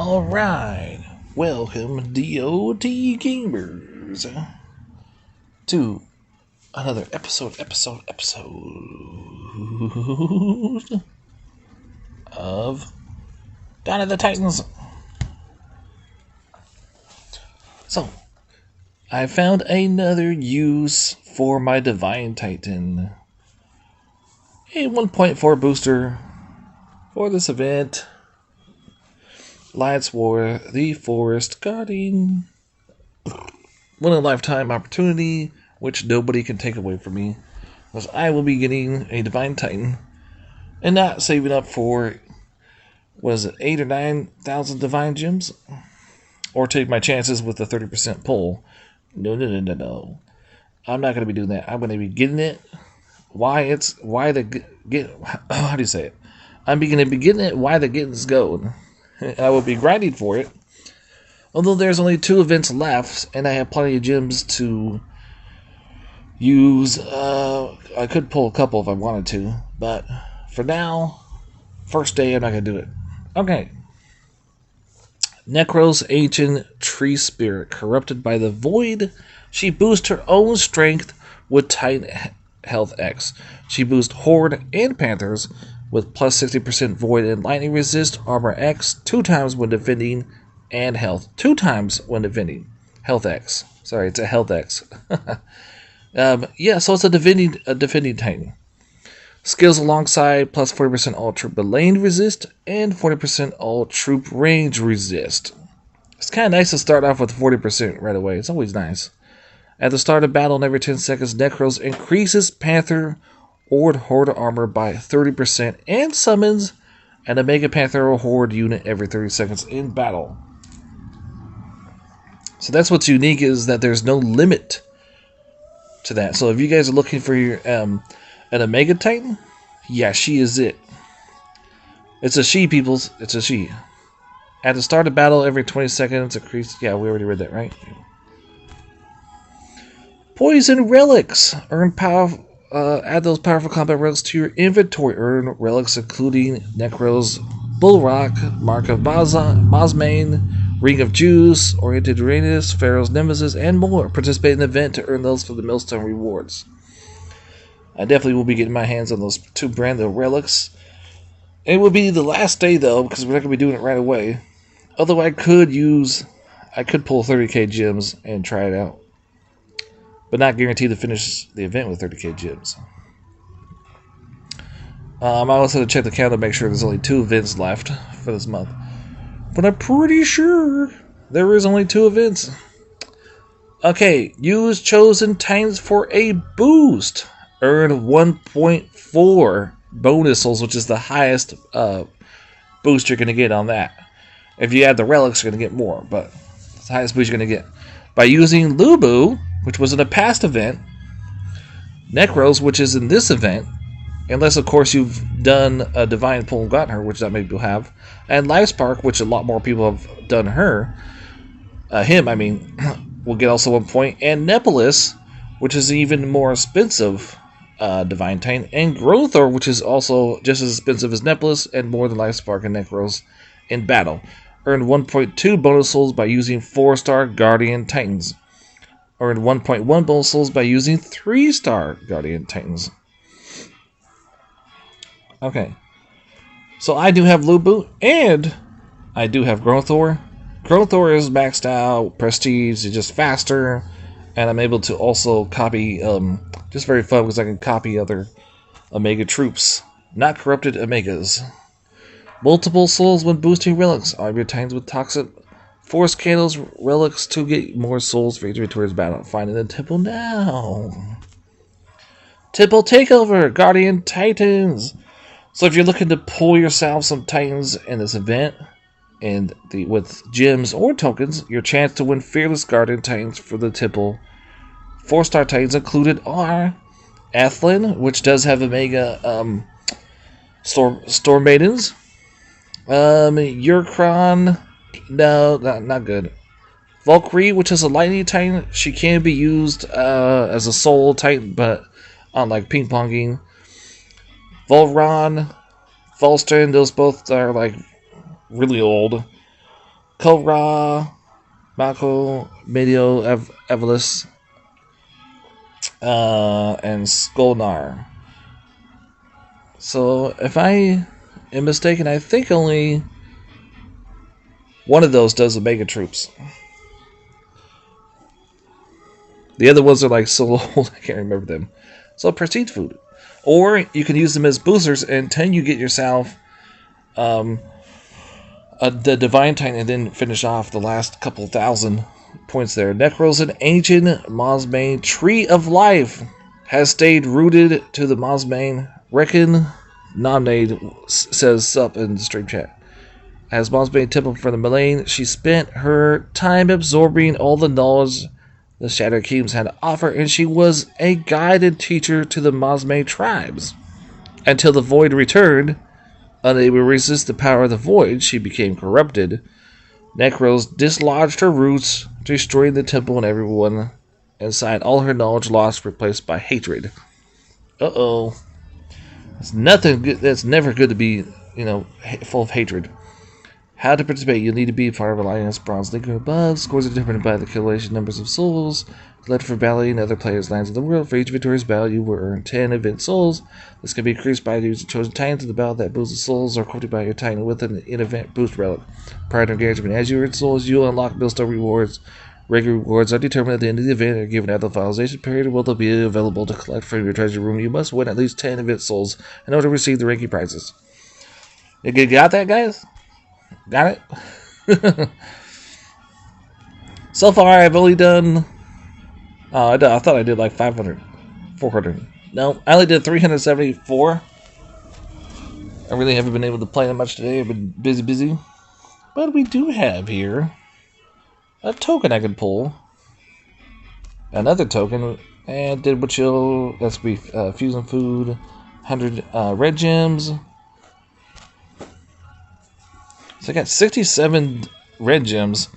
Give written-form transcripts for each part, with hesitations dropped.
Alright, welcome DOT Gamers to another episode of Dawn of the Titans. So, I found another use for my Divine Titan. A 1.4 booster for this event. Lights War, the Forest Guardian. One in a lifetime opportunity, which nobody can take away from me. Because I will be getting a Divine Titan and not saving up for, 8 or 9,000 Divine Gems? Or take my chances with the 30% pull. No. I'm not going to be doing that. I'm going to be getting it. How do you say it? I'm going to be getting it while the getting's going. I will be grinding for it. Although there's only 2 events left, and I have plenty of gems to use. I could pull a couple if I wanted to, but for now, first day, I'm not going to do it. Okay. Necros Ancient Tree Spirit, corrupted by the Void. She boosts her own strength with Titan Health X. She boosts Horde and Panthers with plus 60% Void and Lightning Resist, Armor X 2 times when defending, and Health 2 times when defending. Health X. Sorry, it's a Health X. So it's a defending Titan. Skills alongside plus 40% all troop lane resist and 40% all troop range resist. It's kind of nice to start off with 40% right away. It's always nice. At the start of battle and every 10 seconds, Necros increases Panther or Horde armor by 30% and summons an Omega Panther or Horde unit every 30 seconds in battle. So that's what's unique, is that there's no limit to that. So if you guys are looking for your an Omega Titan, yeah, she is it. It's a she, peoples. It's a she. At the start of battle, every 20 seconds, increase. Yeah, we already read that, right? Poison Relics. Add those powerful combat relics to your inventory. Earn relics including Necros, Bullrock, Mark of Bosmane, Ring of Juice, Oriented Uranus, Pharaoh's Nemesis, and more. Participate in the event to earn those for the Millstone rewards. I definitely will be getting my hands on those 2 brand new relics. It will be the last day though, because we're not going to be doing it right away. Although I could pull 30k gems and try it out. But not guaranteed to finish the event with 30k gems. I also have to check the calendar to make sure there's only 2 events left for this month. But I'm pretty sure there is only 2 events. Okay, use Chosen Titans for a boost. Earn 1.4 bonus souls, which is the highest boost you're going to get on that. If you add the relics, you're going to get more, but it's the highest boost you're going to get. By using Lubu, which was in a past event, Necros, which is in this event, unless of course you've done a Divine Pull and gotten her, which not many people have, and Lifespark, which a lot more people have done will get also 1 point, and Nepolis, which is even more expensive Divine Titan, and grothurn, which is also just as expensive as Nepolis and more than Lifespark and Necros in battle. Earn 1.2 bonus souls by using 4-star Guardian Titans. Earn 1.1 bonus souls by using 3-star Guardian Titans. Okay. So I do have Lubu, and I do have grothurn. Grothurn is maxed out, prestige, it's just faster, and I'm able to also copy, just very fun because I can copy other Omega troops. Not corrupted Omegas. Multiple souls when boosting relics. All your Titans with toxic force candles relics to get more souls for each victorious battle. Find in the temple now. Temple Takeover, Guardian Titans. So if you're looking to pull yourself some Titans in this event, and with gems or tokens, your chance to win Fearless Guardian Titans for the temple. 4-star Titans included are Athlin, which does have Omega Storm Maidens. Urkron, no, not good. Valkyrie, which is a Lightning Titan, she can be used as a Soul Titan, but on like ping ponging. Volron, Falston, those both are like really old. Korra, Mako, Medio, Evolus, and Skolnar. So, if I am mistaken, I think only one of those does the Mega Troops. The other ones are like so old, I can't remember them. So, prestige food. Or you can use them as boosters until you get yourself the Divine Titan and then finish off the last couple thousand points there. Necros, an ancient Mosbane Tree of Life, has stayed rooted to the Mosbane. Reckon Nomnade says sup in the stream chat. As Mosbane Temple for the Mullane, she spent her time absorbing all the knowledge the Shattered Kingdoms had to offer, and she was a guided teacher to the Mosbane tribes. Until the Void returned, unable to resist the power of the Void, she became corrupted. Necros dislodged her roots, destroying the temple and everyone inside. All her knowledge lost, replaced by hatred. Uh-oh. It's nothing good. That's never good to be, full of hatred. How to participate? You'll need to be part of Alliance Bronze League or above. Scores are determined by the accumulation numbers of souls collected for battling other players' lands in the world. For each victorious battle, you will earn 10 event souls. This can be increased by using chosen titans in the battle that boosts the souls, or equipped by your titan with an in-event boost relic. Prior to engagement, as you earn souls, you will unlock milestone rewards. Regular rewards are determined at the end of the event and are given at the finalization period. Will they be available to collect from your treasure room? You must win at least 10 event souls in order to receive the ranking prizes. You got that, guys? Got it? So far, I've only done... I thought I did like 500. 400. No, I only did 374. I really haven't been able to play that much today. I've been busy. But we do have here a token I can pull. Another token. And did what you'll... That's be fusion food. 100 red gems. So I got 67 red gems.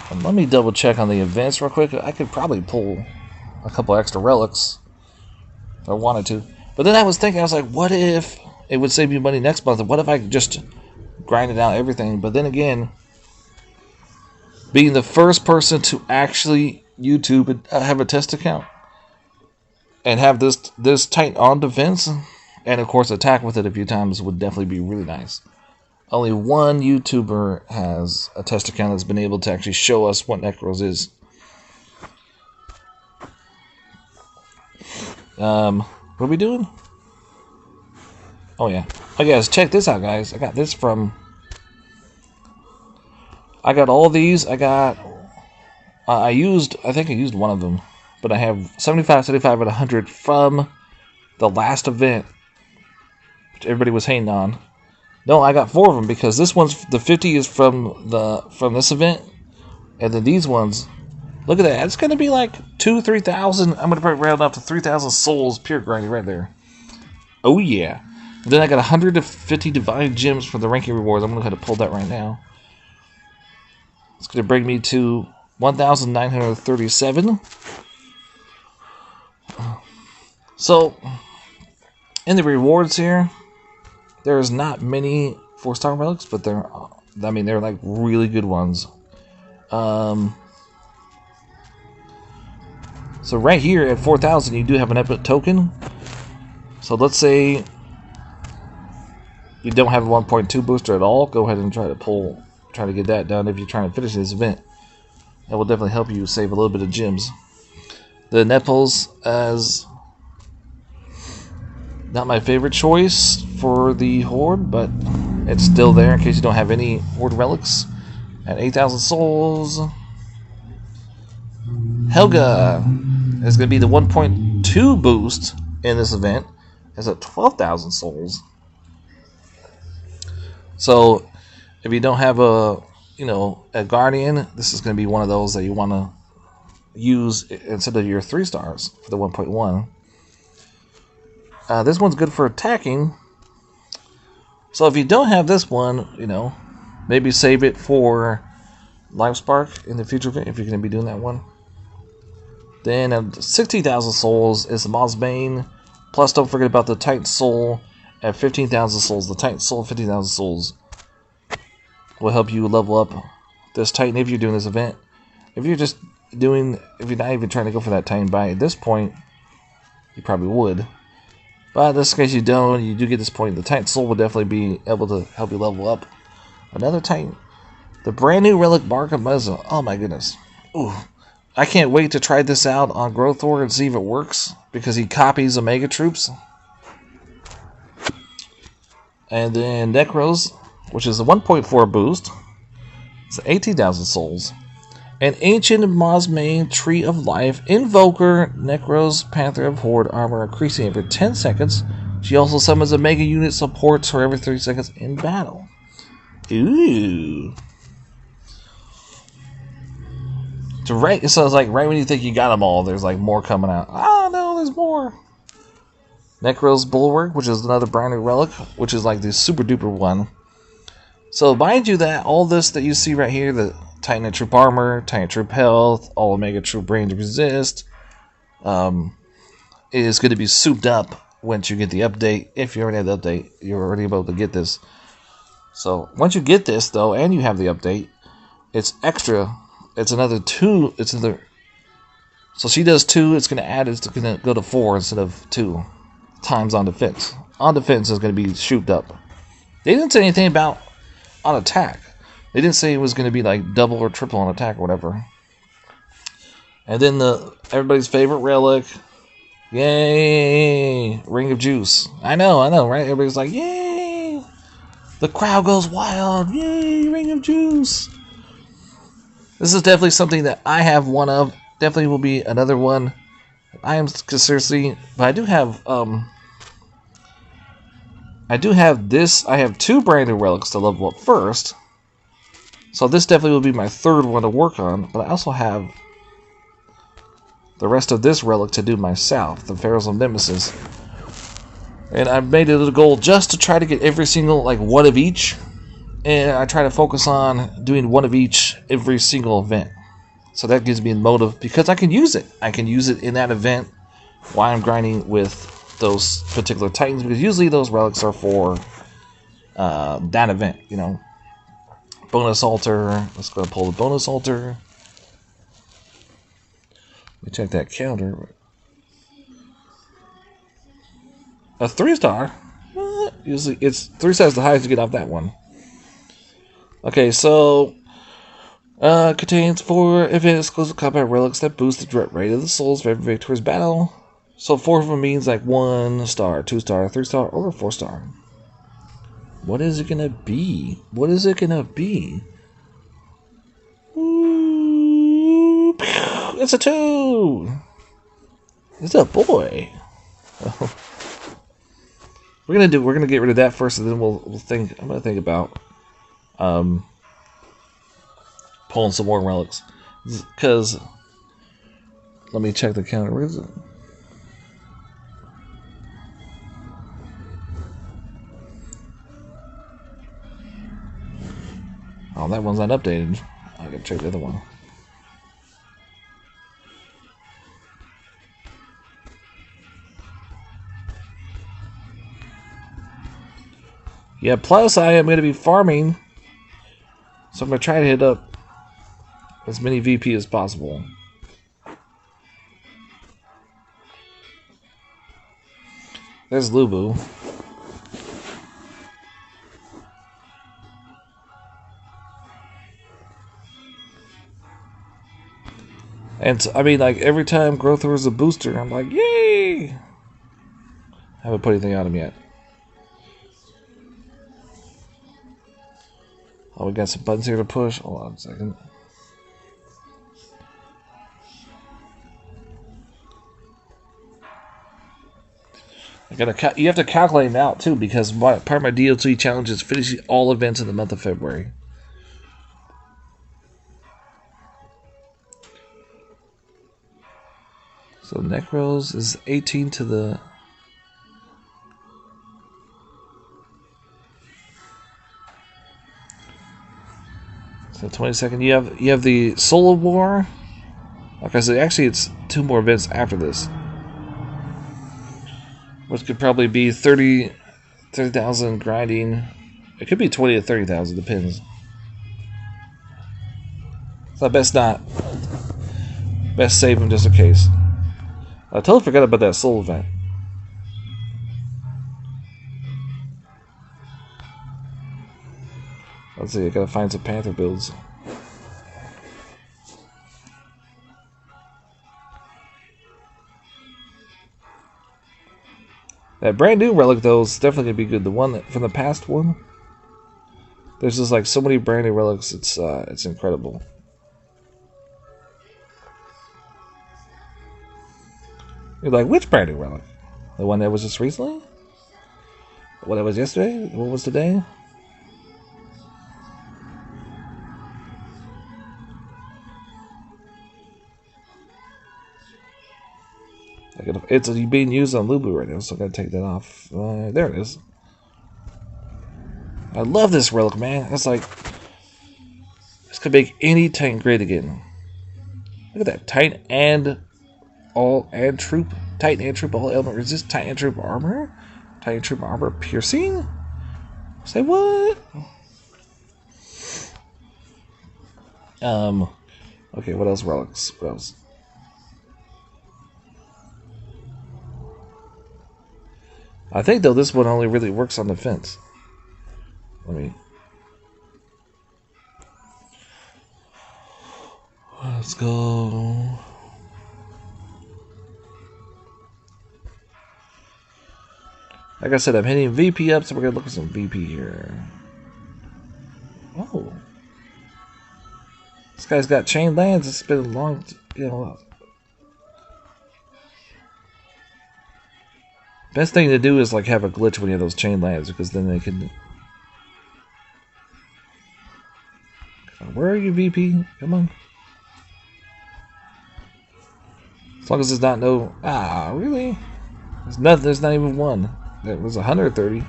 And let me double check on the events real quick. I could probably pull a couple extra relics if I wanted to. But then I was thinking, I was like, what if it would save me money next month? What if I just grinded out everything? But then again, being the first person to actually YouTube and have a test account and have this tight on defense and of course attack with it a few times would definitely be really nice. Only one YouTuber has a test account that's been able to actually show us what Necros is. What are we doing? Oh yeah. Oh guys, check this out, guys. I got this from... I got all these. I got... I think I used one of them. But I have 75, 75, and 100 from the last event, which everybody was hating on. No, I got 4 of them because this one's the 50 is from this event, and then these ones. Look at that! It's gonna be like 3,000. I'm gonna probably round up to 3,000 souls pure grinding right there. Oh yeah! And then I got 150 divine gems for the ranking rewards. I'm gonna go ahead and pull that right now. It's gonna bring me to 1,937. So, in the rewards here. There's not many 4-star relics, but they're like really good ones. So right here at 4,000, you do have an epic token. So let's say you don't have a 1.2 booster at all. Go ahead and try to get that done if you're trying to finish this event. That will definitely help you save a little bit of gems. The Nepals as not my favorite choice for the Horde, but it's still there in case you don't have any Horde relics. At 8,000 souls. Helga is going to be the 1.2 boost in this event. It's at 12,000 souls. So, if you don't have a Guardian, this is going to be one of those that you want to use instead of your 3 stars for the 1.1. This one's good for attacking. So if you don't have this one, maybe save it for Life Spark in the future if you're going to be doing that one. Then at 60,000 souls is the Mosbane. Plus, don't forget about the Titan Soul at 15,000 souls. The Titan Soul at 15,000 souls will help you level up this Titan if you're doing this event. If you're not even trying to go for that Titan buy at this point, you probably would. But in this case you don't, you do get this point. The Titan Soul will definitely be able to help you level up. Another Titan. The brand new Relic Bark of Muzzle. Oh my goodness. Ooh. I can't wait to try this out on grothurn and see if it works, because he copies Omega Troops. And then Necros, which is a 1.4 boost. It's 18,000 souls. An Ancient Mosmane Tree of Life, Invoker, Necros, Panther of Horde armor increasing every 10 seconds. She also summons a Mega Unit supports her every 30 seconds in battle. Ooh. So it's like right when you think you got them all, there's like more coming out. Oh no, there's more. Necros Bulwark, which is another brand new relic, which is like the super duper one. So mind you that all this that you see right here, the Titan Troop Armor, Titan Troop Health, all Omega Troop Range Resist, is going to be souped up once you get the update. If you already have the update, you're already able to get this. So once you get this though, and you have the update, it's extra. It's another 2. So she does 2. It's going to go to 4 instead of 2 times on defense. On defense is going to be souped up. They didn't say anything about on attack. They didn't say it was going to be like double or triple on attack or whatever. And then everybody's favorite relic. Yay! Ring of Juice. I know, right? Everybody's like, yay! The crowd goes wild. Yay! Ring of Juice. This is definitely something that I have one of. Definitely will be another one. I am seriously, but I do have this. I have 2 brand new relics to level up first. So this definitely will be my 3rd one to work on. But I also have the rest of this relic to do myself, the Pharaoh's Nemesis. And I've made it a goal just to try to get every single one of each. And I try to focus on doing one of each every single event. So that gives me a motive, because I can use it. I can use it in that event while I'm grinding with those particular Titans, because usually those relics are for that event, you know. Bonus altar. Let's go pull the bonus altar. Let me check that counter. A 3-star? Usually it's 3 stars the highest you get off that one. Okay, so contains 4 event exclusive combat relics that boost the direct rate of the souls for every victorious battle. So 4 of them means like 1 star, 2 star, 3 star, or 4 star. What is it gonna be? What is it gonna be? Ooh, it's a 2. It's a boy. We're gonna get rid of that first, and then we'll think. I'm gonna think about pulling some more relics, because let me check the counter. Where is it? Oh, that one's not updated. I gotta check the other one. Yeah, plus I am going to be farming, so I'm going to try to hit up as many VP as possible. There's Lubu. And I mean, like, every time grothurn is a booster, I'm like, yay! I haven't put anything on him yet. Oh, we got some buttons here to push. Hold on a second. You have to calculate them out too, because part of my DLC challenge is finishing all events in the month of February. So Necros is 18 to the. So 22nd, you have the Soul of War. Okay, so actually it's 2 more events after this, which could probably be 30,000 grinding. It could be 20 to 30,000, depends. So I best not. Best save him just in case. I totally forgot about that soul event. Let's see, I gotta find some Panther builds. That brand new relic though is definitely gonna be good. The one from the past one. There's just like so many brand new relics. It's incredible. You're like, which brand new relic? The one that was just recently? The one that was yesterday? What was today? It's being used on Lubu right now, so I gotta take that off. There it is. I love this relic, man. It's like this could make any tank great again. Look at that, Titan and troop, Titan and troop all element resist, Titan troop armor, Titan troop armor piercing. Say what? Okay, what else relics? What else? I think though this one only really works on defense. Let's go. Like I said, I'm hitting VP up, so we're gonna look at some VP here. Oh, this guy's got chain lands. It's been a long, Best thing to do is like have a glitch when you have those chain lands, because then they can. Where are you, VP? Come on. As long as it's not no. Ah, really? There's nothing. There's not even one. It was 130.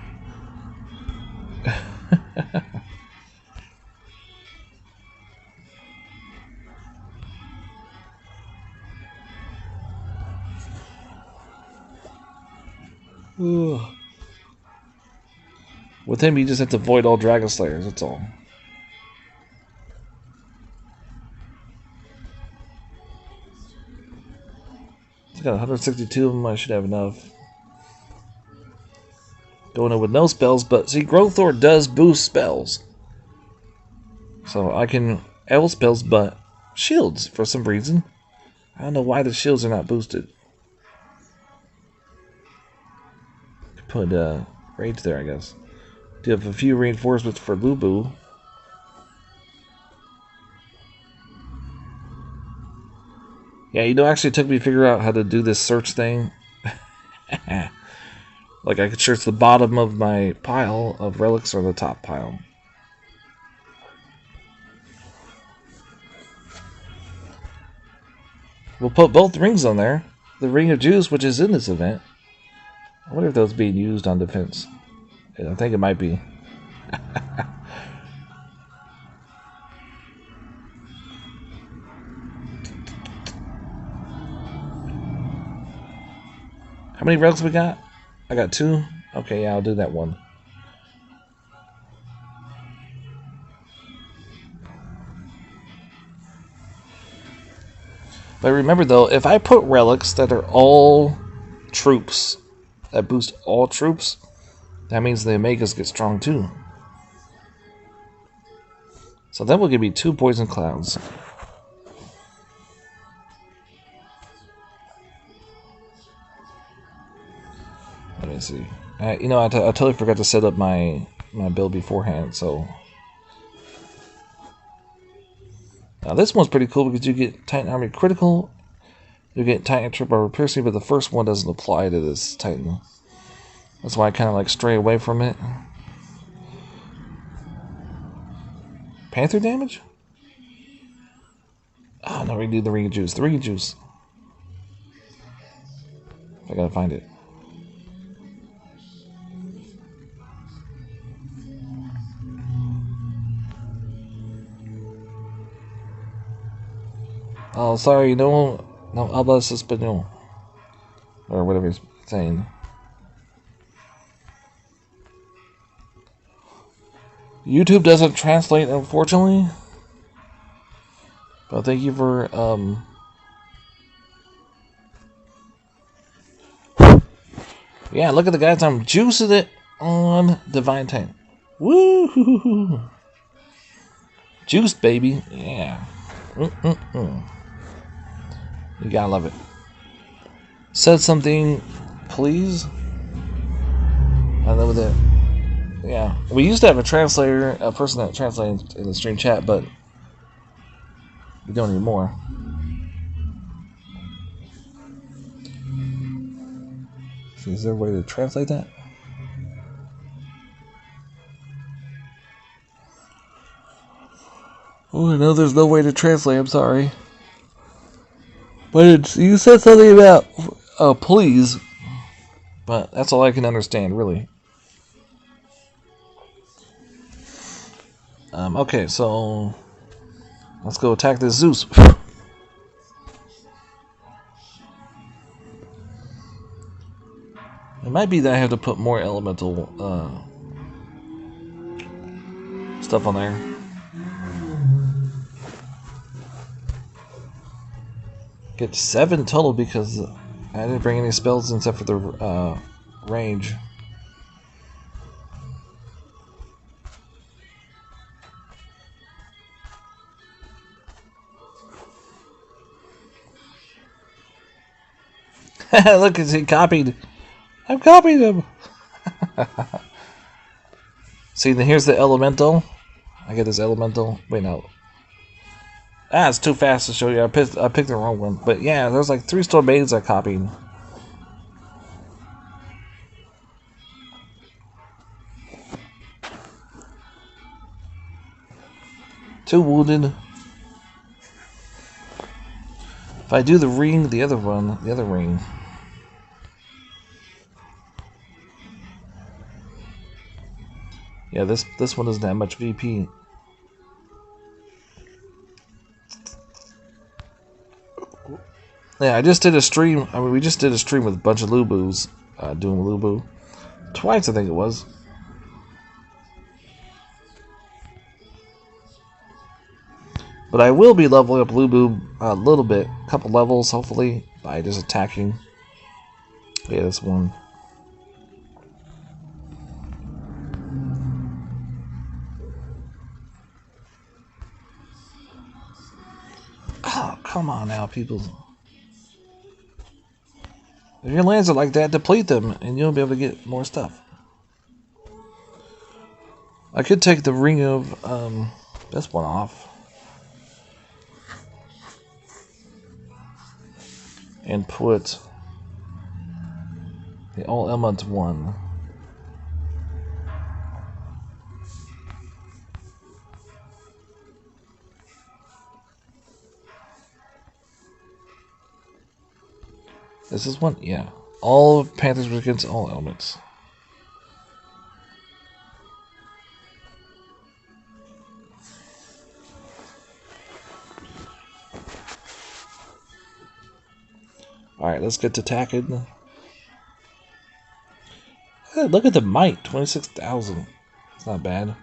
With him, you just have to avoid all Dragon Slayers. That's all. He's got 162 of them. I should have enough. Going in with no spells, but see, grothurn does boost spells. So I can L spells, but shields for some reason. I don't know why the shields are not boosted. Put rage there, I guess. Do have a few reinforcements for Lubu. Yeah, actually it took me to figure out how to do this search thing. Like I could search the bottom of my pile of relics or the top pile. We'll put both rings on there. The Ring of Juice, which is in this event. I wonder if those being used on defense. I think it might be. How many relics we got? I got 2. Okay, yeah, I'll do that one. But remember though, if I put relics that are all troops, that boost all troops, that means the Omegas get strong too. So that will give me 2 poison clouds. Let me see. I totally forgot to set up my build beforehand. So now this one's pretty cool because you get Titan Army critical, you get Titan Trip Armor Piercing, but the first one doesn't apply to this Titan. That's why I kind of like stray away from it. Panther damage? Oh no, we need the Ring of Juice. The Ring of Juice. I gotta find it. Oh, sorry, no hablas español. Or whatever he's saying. YouTube doesn't translate, unfortunately. But thank you for yeah, look at the guys. I'm juicing it on Divine Tank. Woo! Juiced, baby. Yeah. Mm-mm-mm. You gotta love it. Said something, please. I love it. Yeah. We used to have a translator, a person that translated in the stream chat, but we don't anymore. Is there a way to translate that? Oh, no, there's no way to translate. I'm sorry. But you said something about, please. But that's all I can understand, really. Okay, so let's go attack this Zeus. It might be that I have to put more elemental stuff on there. Get 7 total because I didn't bring any spells except for the range. Look, he copied. I've copied him. See, then here's the elemental. I get this elemental. Wait, no. Ah, it's too fast to show you. I picked the wrong one. But yeah, there's like 3 store maidens I copied. Two wounded. If I do the ring, the other ring. Yeah, this one doesn't have much VP. Yeah, I just did a stream. I mean, we just did a stream with a bunch of Lubus doing Lubu. Twice, I think it was. But I will be leveling up Lubu a little bit. A couple levels, hopefully, by just attacking. Yeah, this one. Oh, come on now, people. If your lands are like that, deplete them, and you'll be able to get more stuff. I could take the ring of this one off. And put the all element one. This is one? Yeah. All Panthers against all elements. Alright, let's get to attacking. Hey, look at the might, 26,000. It's not bad.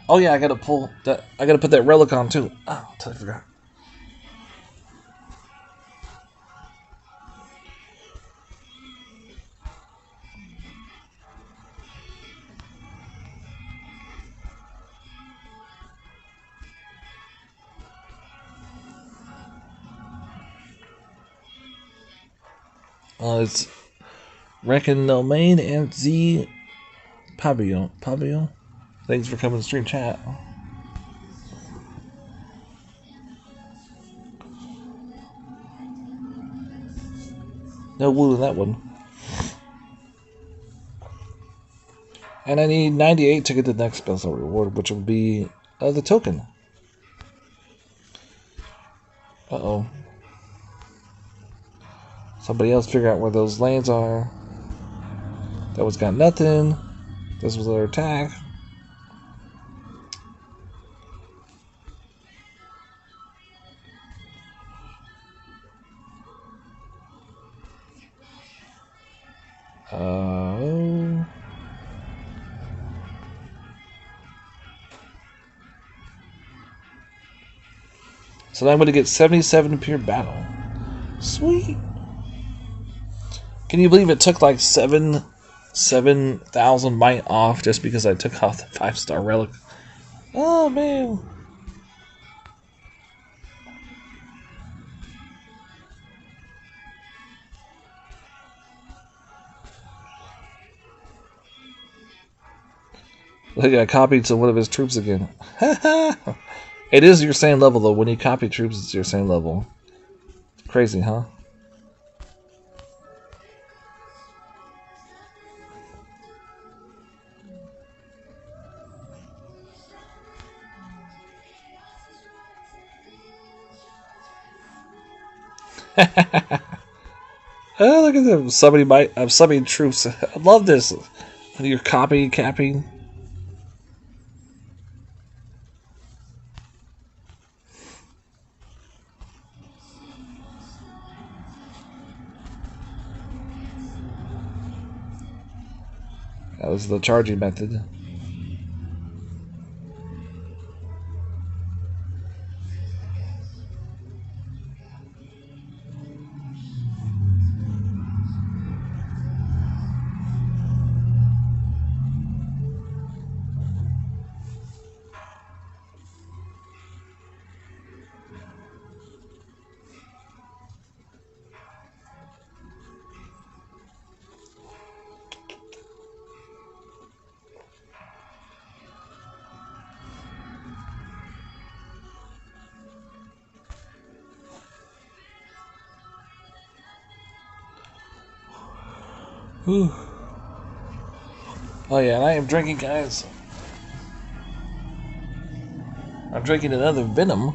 Oh yeah, I gotta pull that. I gotta put that relic on too. Oh, I forgot. It's Reckon Domain and Z Pavillon. Pavillon? Thanks for coming to stream chat. No woo in that one. And I need 98 to get the next special reward, which will be the token. Uh-oh. Somebody else figure out where those lanes are. That one's got nothing. This was their attack. So now I'm going to get 77 pure battle. Sweet. Can you believe it took like 7,000 might off just because I took off the 5-star relic? Oh, man. Look, I copied to one of his troops again. It is your same level, though. When you copy troops, it's your same level. Crazy, huh? Oh, look at them. I'm subbing troops. I love this. You're copying, capping. That was the charging method. Whew. Oh yeah, and I am drinking, guys. I'm drinking another Venom.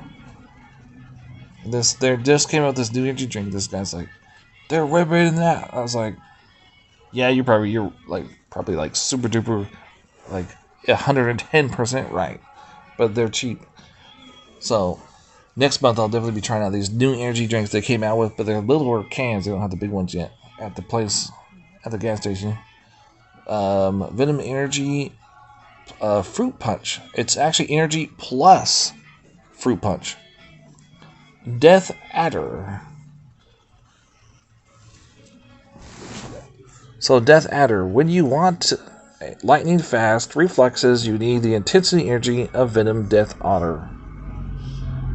There just came out this new energy drink. This guy's like, they're way better than that. I was like, yeah, you're probably like super duper, like 110% right, but they're cheap. So next month I'll definitely be trying out these new energy drinks they came out with, but they're littler cans. They don't have the big ones yet at the place at the gas station. Venom Energy Fruit Punch. It's actually energy plus fruit punch. Death Adder. So Death Adder, when you want lightning fast reflexes, you need the intensity energy of Venom Death Adder.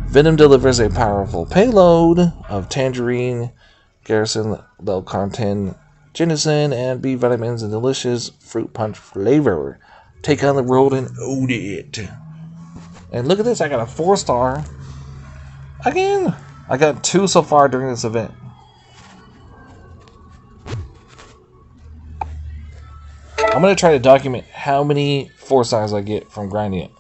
Venom delivers a powerful payload of tangerine, garrison, low content, ginseng, and B vitamins and delicious fruit punch flavor. Take on the world and own it. And look at this, I got a 4-star. Again, I got 2 so far during this event. I'm going to try to document how many 4-stars I get from grinding it.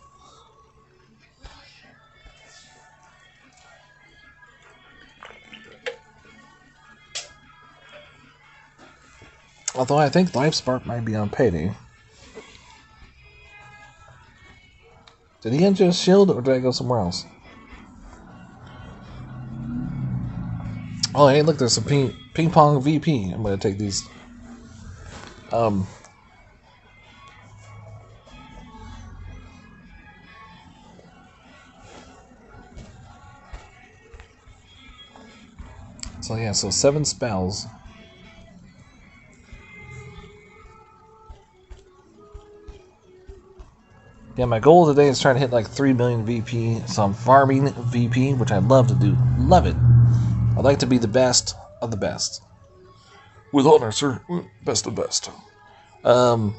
Although I think Life Spark might be on payday. Did he enter a shield or did I go somewhere else? Oh, hey, look, there's some ping pong VP. I'm going to take these. So yeah, so 7 spells. Yeah, my goal today is trying to hit like 3 million VP, so I'm farming VP, which I love to do. Love it. I'd like to be the best of the best. With honor, sir. Best of best. So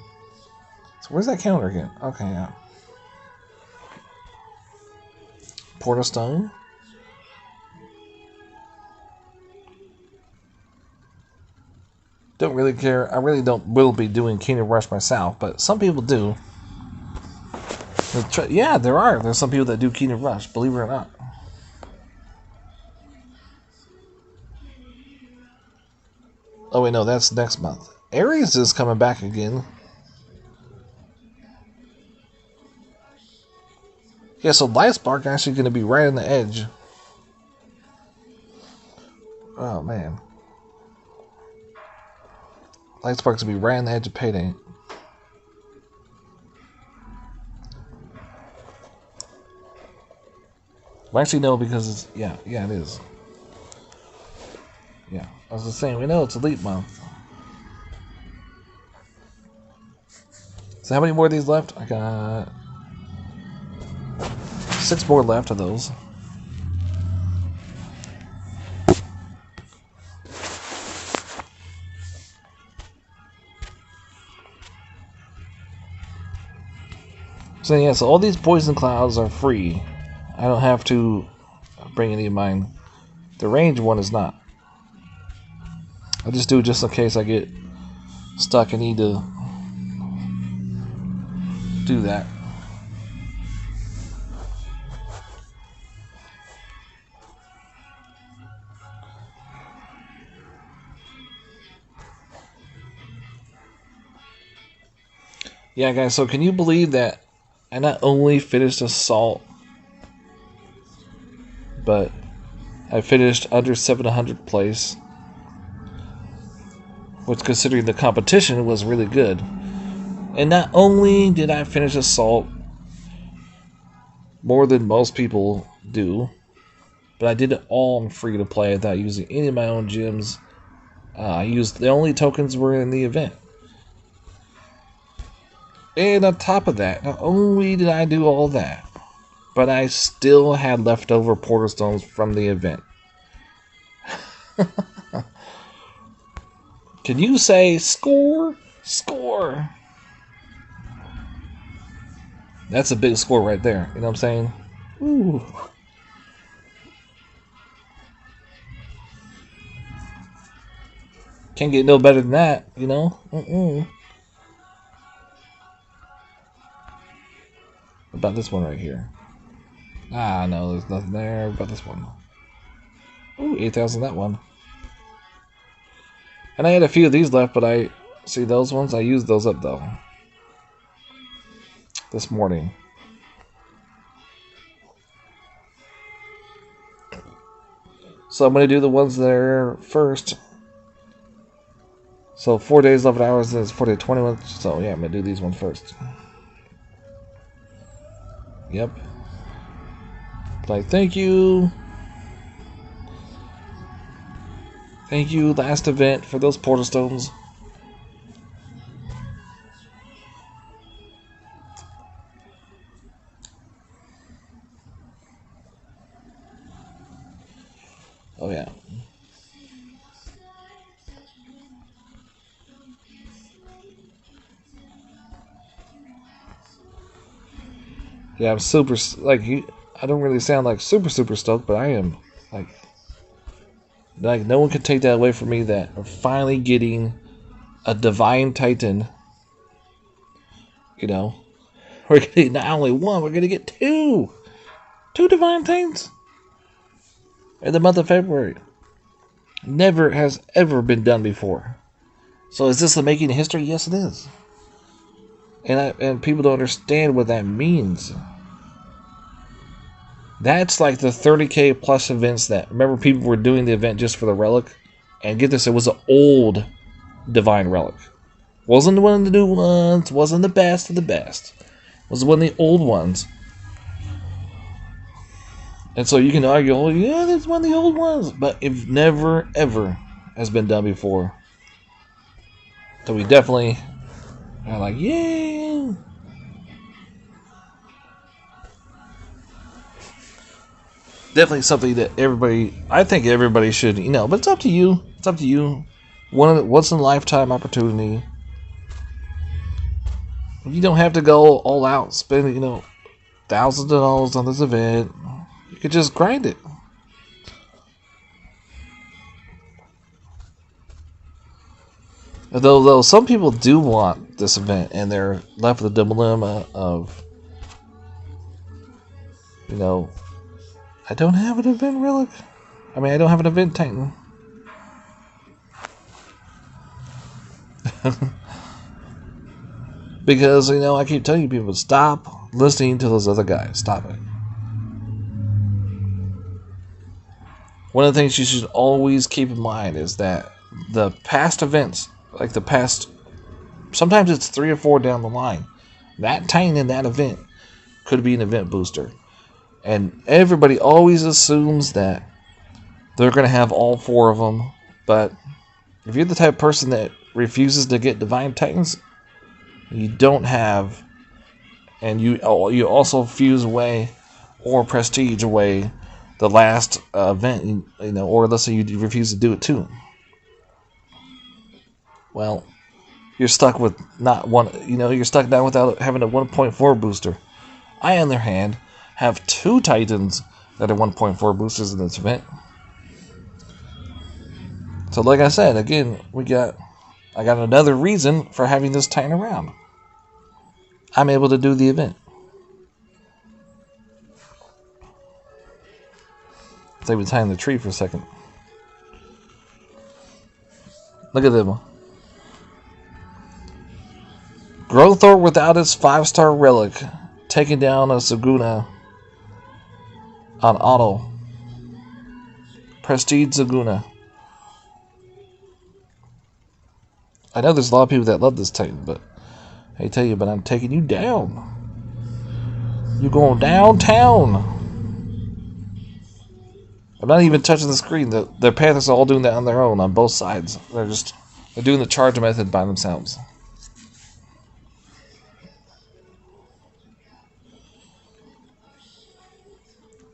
where's that counter again? Okay, yeah. Portastone. Don't really care. I really will be doing Kingdom Rush myself, but some people do. Yeah, there are. There's some people that do Kingdom Rush, believe it or not. Oh wait, no, that's next month. Ares is coming back again. Yeah, so Light Spark actually going to be right on the edge. Oh man, Light Spark's going to be right on the edge of payday. Well, actually, no, because it's yeah, it is. Yeah, I was just saying, we know it's Elite Month. So how many more of these left? I got 6 more left of those. So yeah, so all these poison clouds are free. I don't have to bring any of mine. The range one is not. I just do it just in case I get stuck and need to do that. Yeah, guys, so can you believe that I not only finished Assault, but I finished under 700 place, which considering the competition was really good. And not only did I finish Assault more than most people do, but I did it all on free to play without using any of my own gems. I used the only tokens were in the event. And on top of that, not only did I do all that, but I still had leftover portal stones from the event. Can you say score? Score! That's a big score right there. You know what I'm saying? Ooh. Can't get no better than that, you know? About this one right here. Ah, no, there's nothing there about this one. Ooh, 8,000 that one. And I had a few of these left, but I see those ones. I used those up though this morning. So I'm going to do the ones there first. So 4 days, 11 hours is 4 to 21. So yeah, I'm going to do these ones first. Yep. Like, thank you. Thank you, last event, for those portal stones. Oh, yeah. Yeah, I'm super, like, I don't really sound like super stoked, but I am, like, no one can take that away from me that I'm finally getting a Divine Titan. You know, we're getting not only one, we're going to get two. 2 Divine Titans in the month of February. Never has ever been done before. So is this the making of history? Yes, it is. And people don't understand what that means. That's like the 30k plus events that, remember, people were doing the event just for the relic. And get this, it was an old Divine Relic. Wasn't one of the new ones, wasn't the best of the best. It was one of the old ones. And so you can argue, oh yeah, that's one of the old ones. But it never, ever has been done before. So we definitely are like, yeah. Definitely something that I think everybody should, but it's up to you. It's up to you. Once in a lifetime opportunity. You don't have to go all out, spend, thousands of dollars on this event. You could just grind it. Though some people do want this event, and they're left with the dilemma of, I don't have an event relic. I mean, I don't have an event titan. Because, I keep telling you people, stop listening to those other guys. Stop it. One of the things you should always keep in mind is that the past events, like the past, sometimes it's 3 or 4 down the line, that titan in that event could be an event booster. And everybody always assumes that they're going to have all 4 of them. But if you're the type of person that refuses to get Divine Titans, you don't have, and you also fuse away or prestige away the last event, or let's say you refuse to do it too. Well, you're stuck with not one. You're stuck down without having a 1.4 booster. I, on the other hand, have 2 Titans that are 1.4 boosters in this event. So, like I said, again, I got another reason for having this Titan around. I'm able to do the event. Let's say we time the tree for a second. Look at them. Grothurn without its 5-star relic, taking down a Zaguna on auto. Prestige Zaguna. I know there's a lot of people that love this Titan, but I tell you, I'm taking you down. You're going downtown. I'm not even touching the screen. The Panthers are all doing that on their own on both sides. They're doing the charge method by themselves.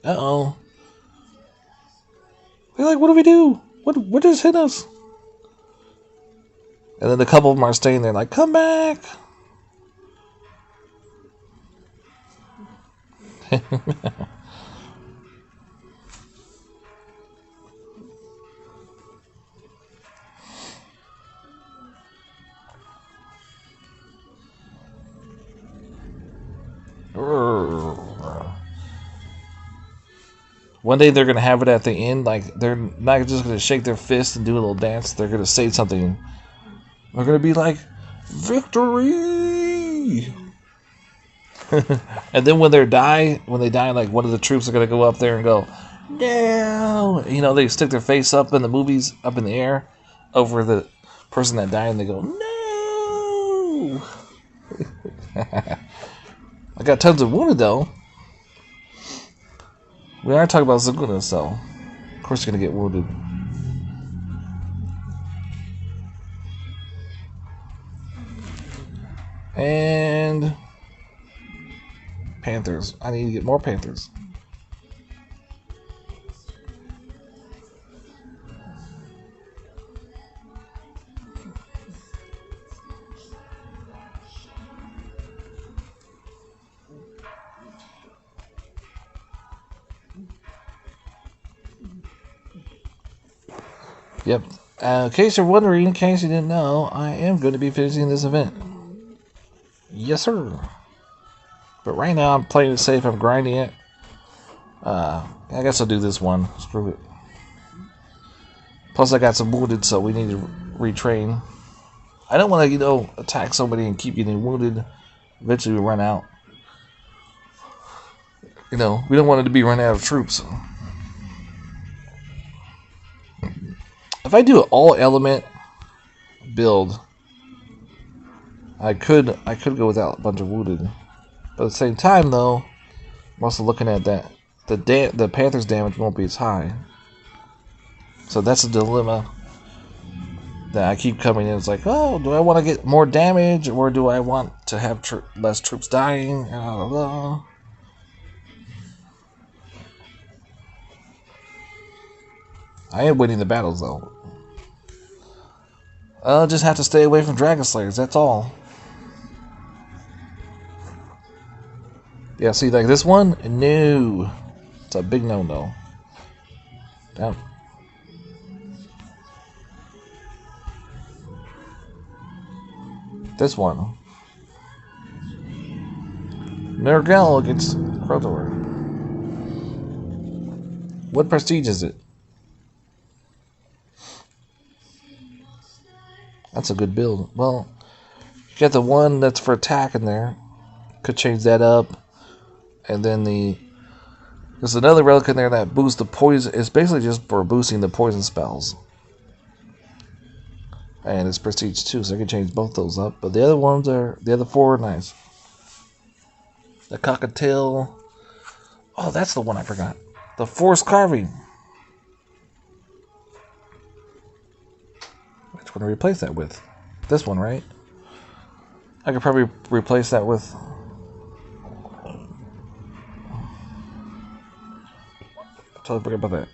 Uh-oh. They're like, what do we do? What just hit us? And then a couple of them are staying there like, come back. One day they're going to have it at the end. Like, they're not just going to shake their fist and do a little dance. They're going to say something. They're going to be like, victory! And then when they die, like, one of the troops are going to go up there and go, no! They stick their face up in the movies, up in the air, over the person that died, and they go, no! I got tons of wounded, though. We are talking about Zaguna, so of course you're going to get wounded. And Panthers. I need to get more Panthers. Yep. In case you're wondering, in case you didn't know, I am going to be finishing this event. Yes, sir. But right now, I'm playing it safe. I'm grinding it. I guess I'll do this one. Screw it. Plus, I got some wounded, so we need to retrain. I don't want to, attack somebody and keep getting wounded. Eventually, we run out. We don't want it to be run out of troops. If I do an all element build, I could go without a bunch of wounded. But at the same time, though, I'm also looking at that the Panthers' damage won't be as high. So that's a dilemma that I keep coming in. It's like, oh, do I want to get more damage, or do I want to have less troops dying? Blah, blah, blah. I am winning the battles, though. I'll just have to stay away from Dragon Slayers, that's all. Yeah, see, like this one? No. It's a big no-no. Damn. This one. Nergal against Grothurn. What prestige is it? That's a good build. Well, you got the one that's for attack in there. Could change that up. And then there's another relic in there that boosts the poison. It's basically just for boosting the poison spells. And it's prestige too, so I can change both those up. But the other 4 are nice. The cockatiel Oh, that's the one I forgot. The force carving. Which one to replace that with? This one, right? I could probably replace that with... I totally forgot about that.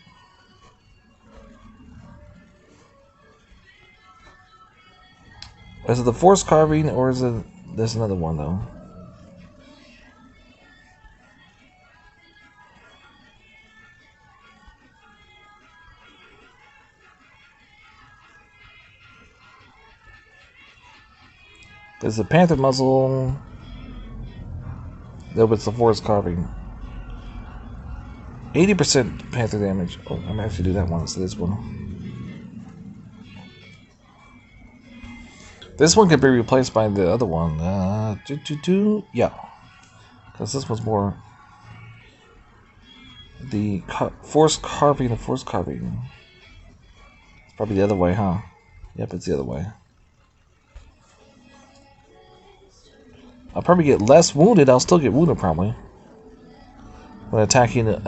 Is it the force carving or is it... There's another one, though. There's the panther muzzle. No, but it's the force carving. 80% panther damage. Oh, I'm actually do that one instead of this one. This one could be replaced by the other one. Yeah. Because this one's more... The force carving and force carving. It's probably the other way, huh? Yep, it's the other way. I'll probably get less wounded. I'll still get wounded, probably. When attacking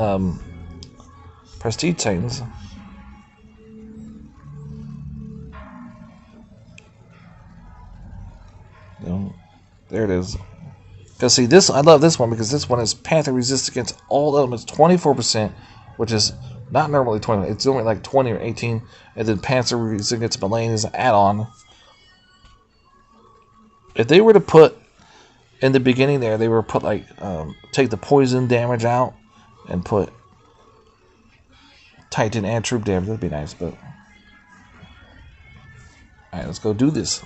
Prestige Titans. There it is. Because see, this I love this one because this one is Panther resist against all elements 24%, which is not normally 20. It's only like 20 or 18, and then Panther resist against Malign is an add-on. If they were to put in the beginning there, they were put like take the poison damage out and put Titan and troop damage. That'd be nice, but all right, let's go do this.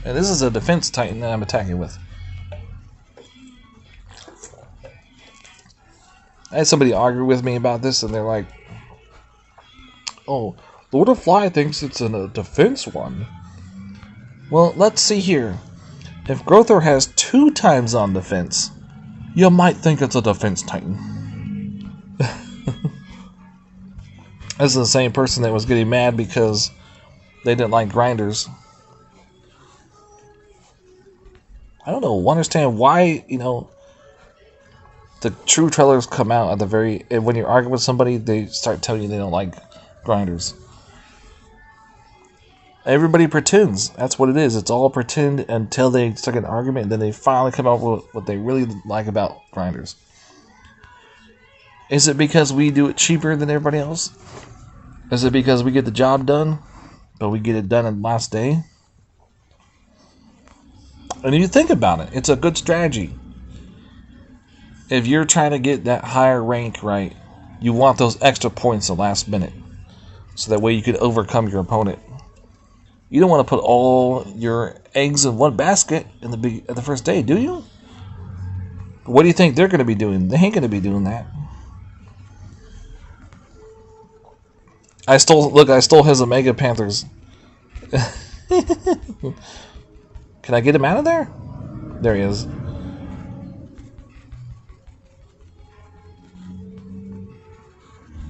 And this is a defense Titan that I'm attacking with. I had somebody argue with me about this, and they're like, "Oh, Lord of Fly thinks it's a defense one." Well, let's see here. If Grothurn has 2 times on defense, you might think it's a defense Titan. This is the same person that was getting mad because they didn't like grinders. I don't know. Understand why, the true trailers come out at the very... And when you're arguing with somebody, they start telling you they don't like grinders. Everybody pretends. That's what it is. It's all pretend until they start an argument, and then they finally come up with what they really like about grinders. Is it because we do it cheaper than everybody else? Is it because we get the job done, but we get it done in the last day? And if you think about it, it's a good strategy. If you're trying to get that higher rank, right, you want those extra points the last minute. So that way you can overcome your opponent. You don't want to put all your eggs in one basket at the first day, do you? What do you think they're going to be doing? They ain't going to be doing that. I stole his Omega Panthers. Can I get him out of there? There he is.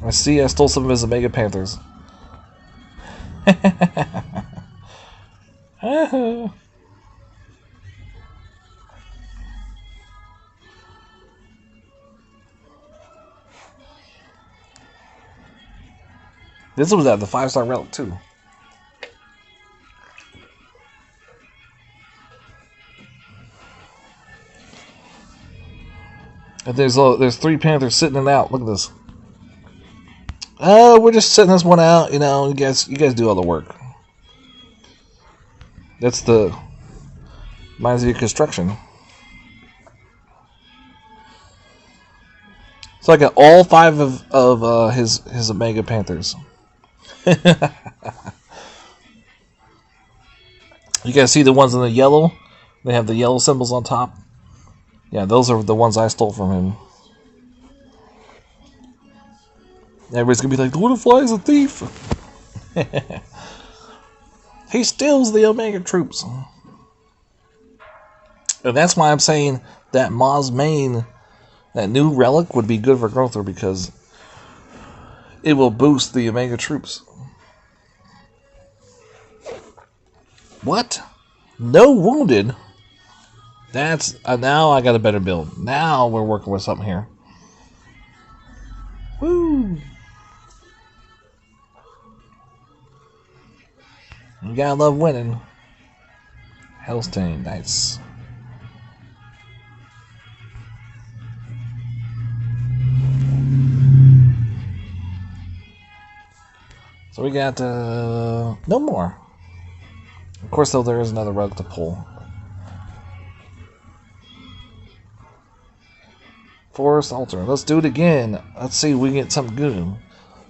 I stole some of his Omega Panthers. This was at the 5-star relic too. And there's 3 Panthers sitting it out. Look at this. We're just sitting this one out. You guys do all the work. That's the reminds me of construction. So I got all 5 of his Omega Panthers. You guys see the ones in the yellow? They have the yellow symbols on top. Yeah, those are the ones I stole from him. Everybody's gonna be like, the Lord of Fly is a thief. He steals the Omega troops. And that's why I'm saying that Ma's main, that new relic, would be good for Grothurn because it will boost the Omega troops. What? No wounded? That's now I got a better build. Now we're working with something here. Woo! You gotta love winning. Hellstain, nice. So we got no more. Of course, though, there is another rug to pull. Forest Altar. Let's do it again. Let's see if we get something good.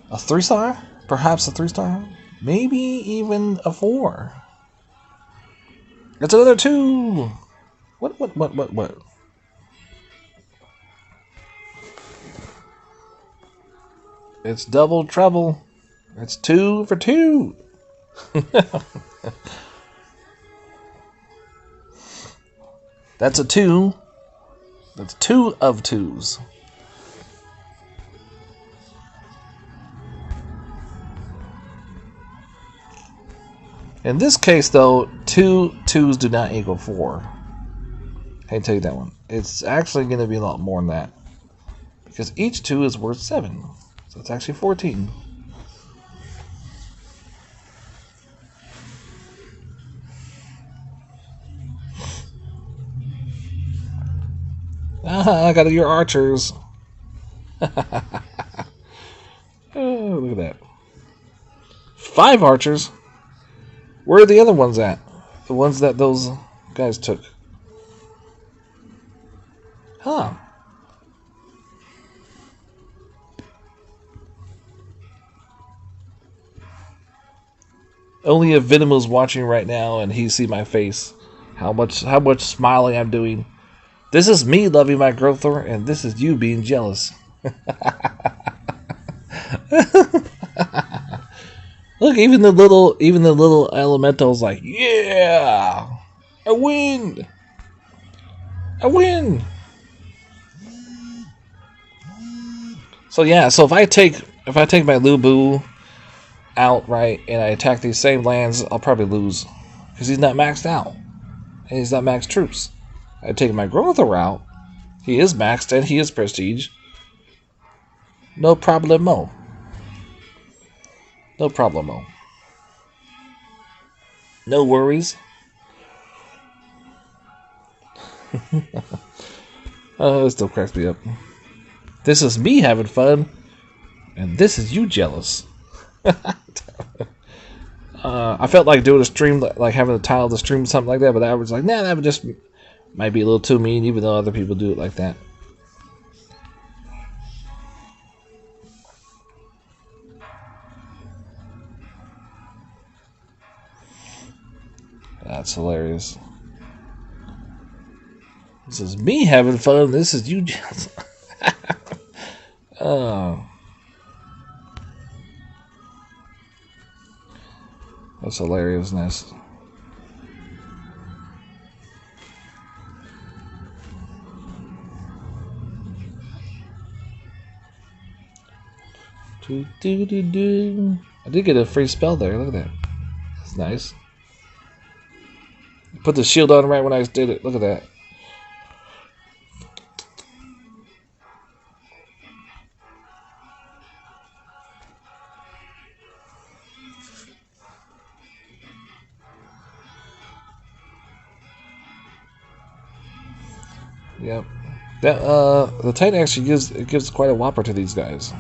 A 3-star? Perhaps a 3-star? Maybe even a 4. It's another 2. What? It's double trouble. It's 2 for 2. That's a 2. That's 2 of 2s. In this case, though, 2 2s do not equal 4. I can tell you that one. It's actually going to be a lot more than that. Because each 2 is worth 7. So it's actually 14. I got your archers. Oh, look at that. 5 archers? Where are the other ones at? The ones that those guys took. Huh. Only if Venom was watching right now and he see my face. How much smiling I'm doing. This is me loving my grothurn, and this is you being jealous. Look, even the little elementals like, yeah, I win. So yeah, so if I take my Lubu out right and I attack these same lands, I'll probably lose because he's not maxed out and he's not maxed troops. I take my Grothurn out. He is maxed and he is prestige. No problemo. No problemo. No worries. Oh, it still cracks me up. This is me having fun, and this is you jealous. I felt like doing a stream, like having the title of the stream, something like that, but I was like, nah, that would just might be a little too mean, even though other people do it like that. That's hilarious. This is me having fun. This is you jealous. Oh. That's hilariousness. I did get a free spell there. Look at that. That's nice. Put the shield on right when I did it. Look at that. Yep. That the Titan actually gives quite a whopper to these guys.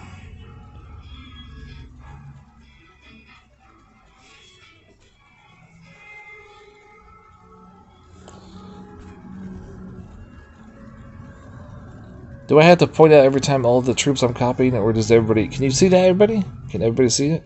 Do I have to point out every time all the troops I'm copying, or does everybody? Can you see that, everybody? Can everybody see it?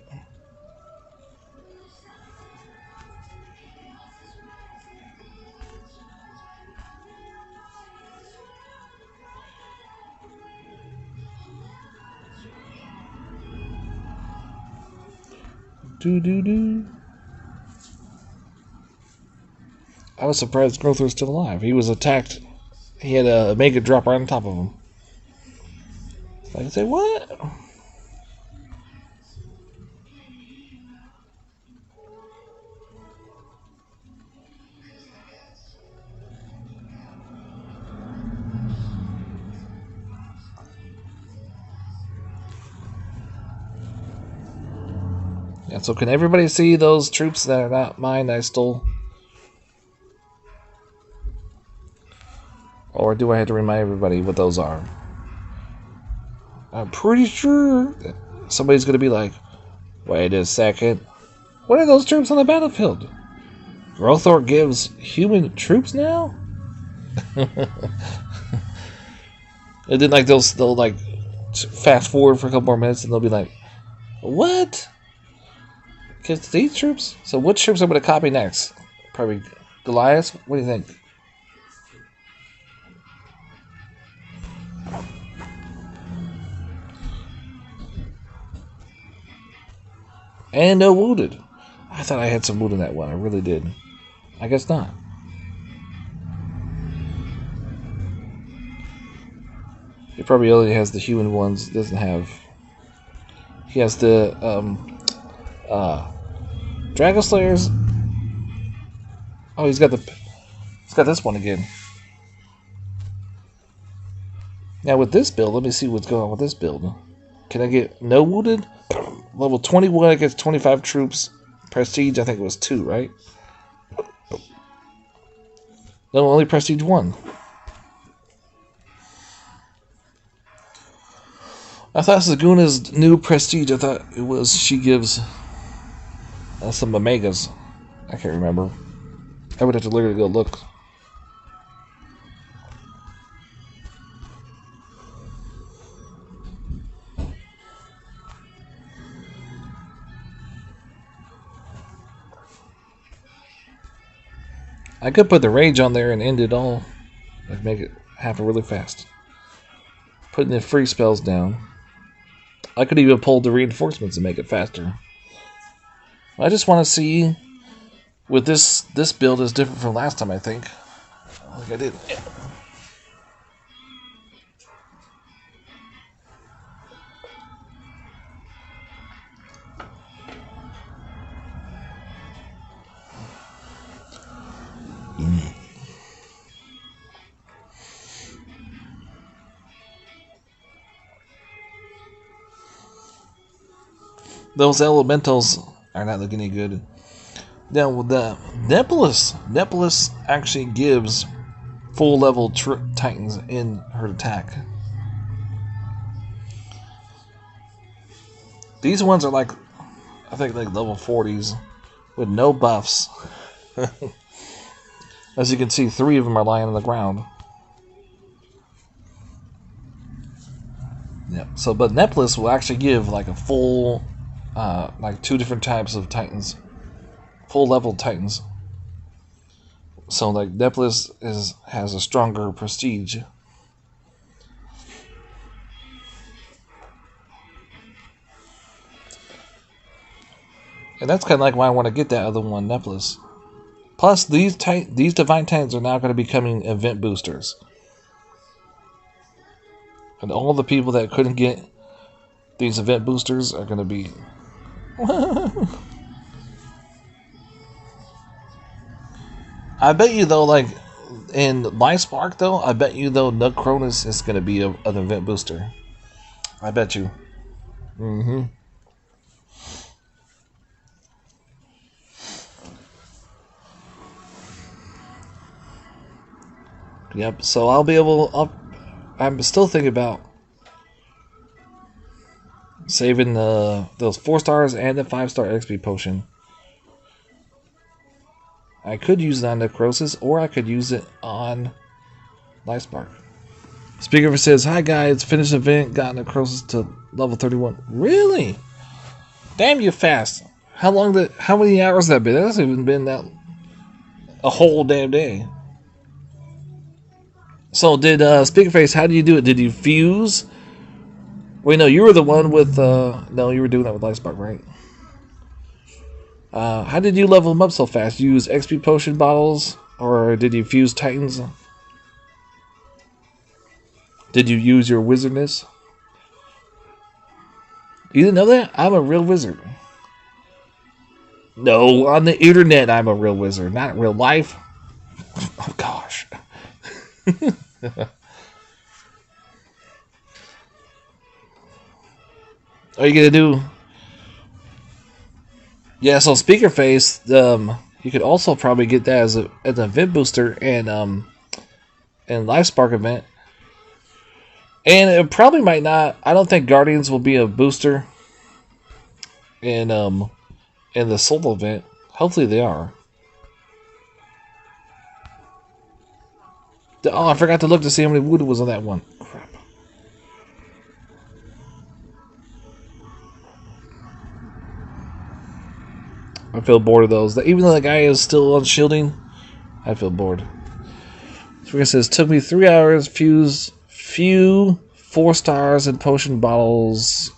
I was surprised Grothurn was still alive. He was attacked. He had a mega drop right on top of him. So I can say, what? Yeah, so can everybody see those troops that are not mine that I stole? Or do I have to remind everybody what those are? I'm pretty sure that somebody's going to be like, wait a second. What are those troops on the battlefield? Grothur gives human troops now? And then like they'll like fast forward for a couple more minutes and they'll be like, what? Because these troops? So which troops I'm going to copy next? Probably Goliath? What do you think? And no wounded. I thought I had some wood in that one. I really did. I guess not. He probably only has the human ones. Doesn't have. He has the Dragon Slayers. Oh, he's got this one again. Now with this build, let me see what's going on with this build. Can I get no wounded? Level 21 against 25 troops. Prestige, I think it was 2, right? No, only Prestige 1. I thought Saguna's new Prestige, I thought it was she gives some Omegas. I can't remember. I would have to literally go look. I could put the rage on there and end it all. Like make it happen really fast. Putting the free spells down. I could even pull the reinforcements and make it faster. I just want to see what this build is different from last time, I think. Like I did. Yeah. Those elementals are not looking any good. Now with the Nepolis actually gives full level titans in her attack. These ones are like, I think like level 40s with no buffs. As you can see, 3 of them are lying on the ground. Yeah. So, but Nepolis will actually give like a full, like 2 different types of titans, full level titans. So, like Nepolis has a stronger prestige. And that's kind of like why I want to get that other one, Nepolis. Plus, these Divine Titans are now going to be becoming event boosters. And all the people that couldn't get these event boosters are going to be... I bet you, though, like, in Lightspark, though, I bet you, though, Nut Cronus is going to be an event booster. I bet you. Mm-hmm. Yep, so I'll be able... I'm still thinking about saving those 4 stars and the 5-star XP potion. I could use it on Necrosis, or I could use it on Lightspark. Speaker says, "Hi guys, finished event, got Necrosis to level 31. Really? Damn, you fast. How many hours has that been? That hasn't even been that a whole damn day. So did Speakerface, how did you do it? Did you fuse? Wait, no, you were the one with no, you were doing that with Lightspark, right? How did you level them up so fast? You use XP potion bottles, or did you fuse Titans? Did you use your wizardness? You didn't know that? I'm a real wizard. No, on the internet I'm a real wizard, not in real life. Oh gosh. Are you gonna do? Yeah, so speaker face, you could also probably get that as an event booster and Life Spark event. And it probably might not. I don't think Guardians will be a booster in the solo event. Hopefully they are. Oh, I forgot to look to see how many wood was on that one. Crap. I feel bored of those. Even though the guy is still on shielding, I feel bored. So it says, took me 3 hours, few 4 stars and potion bottles.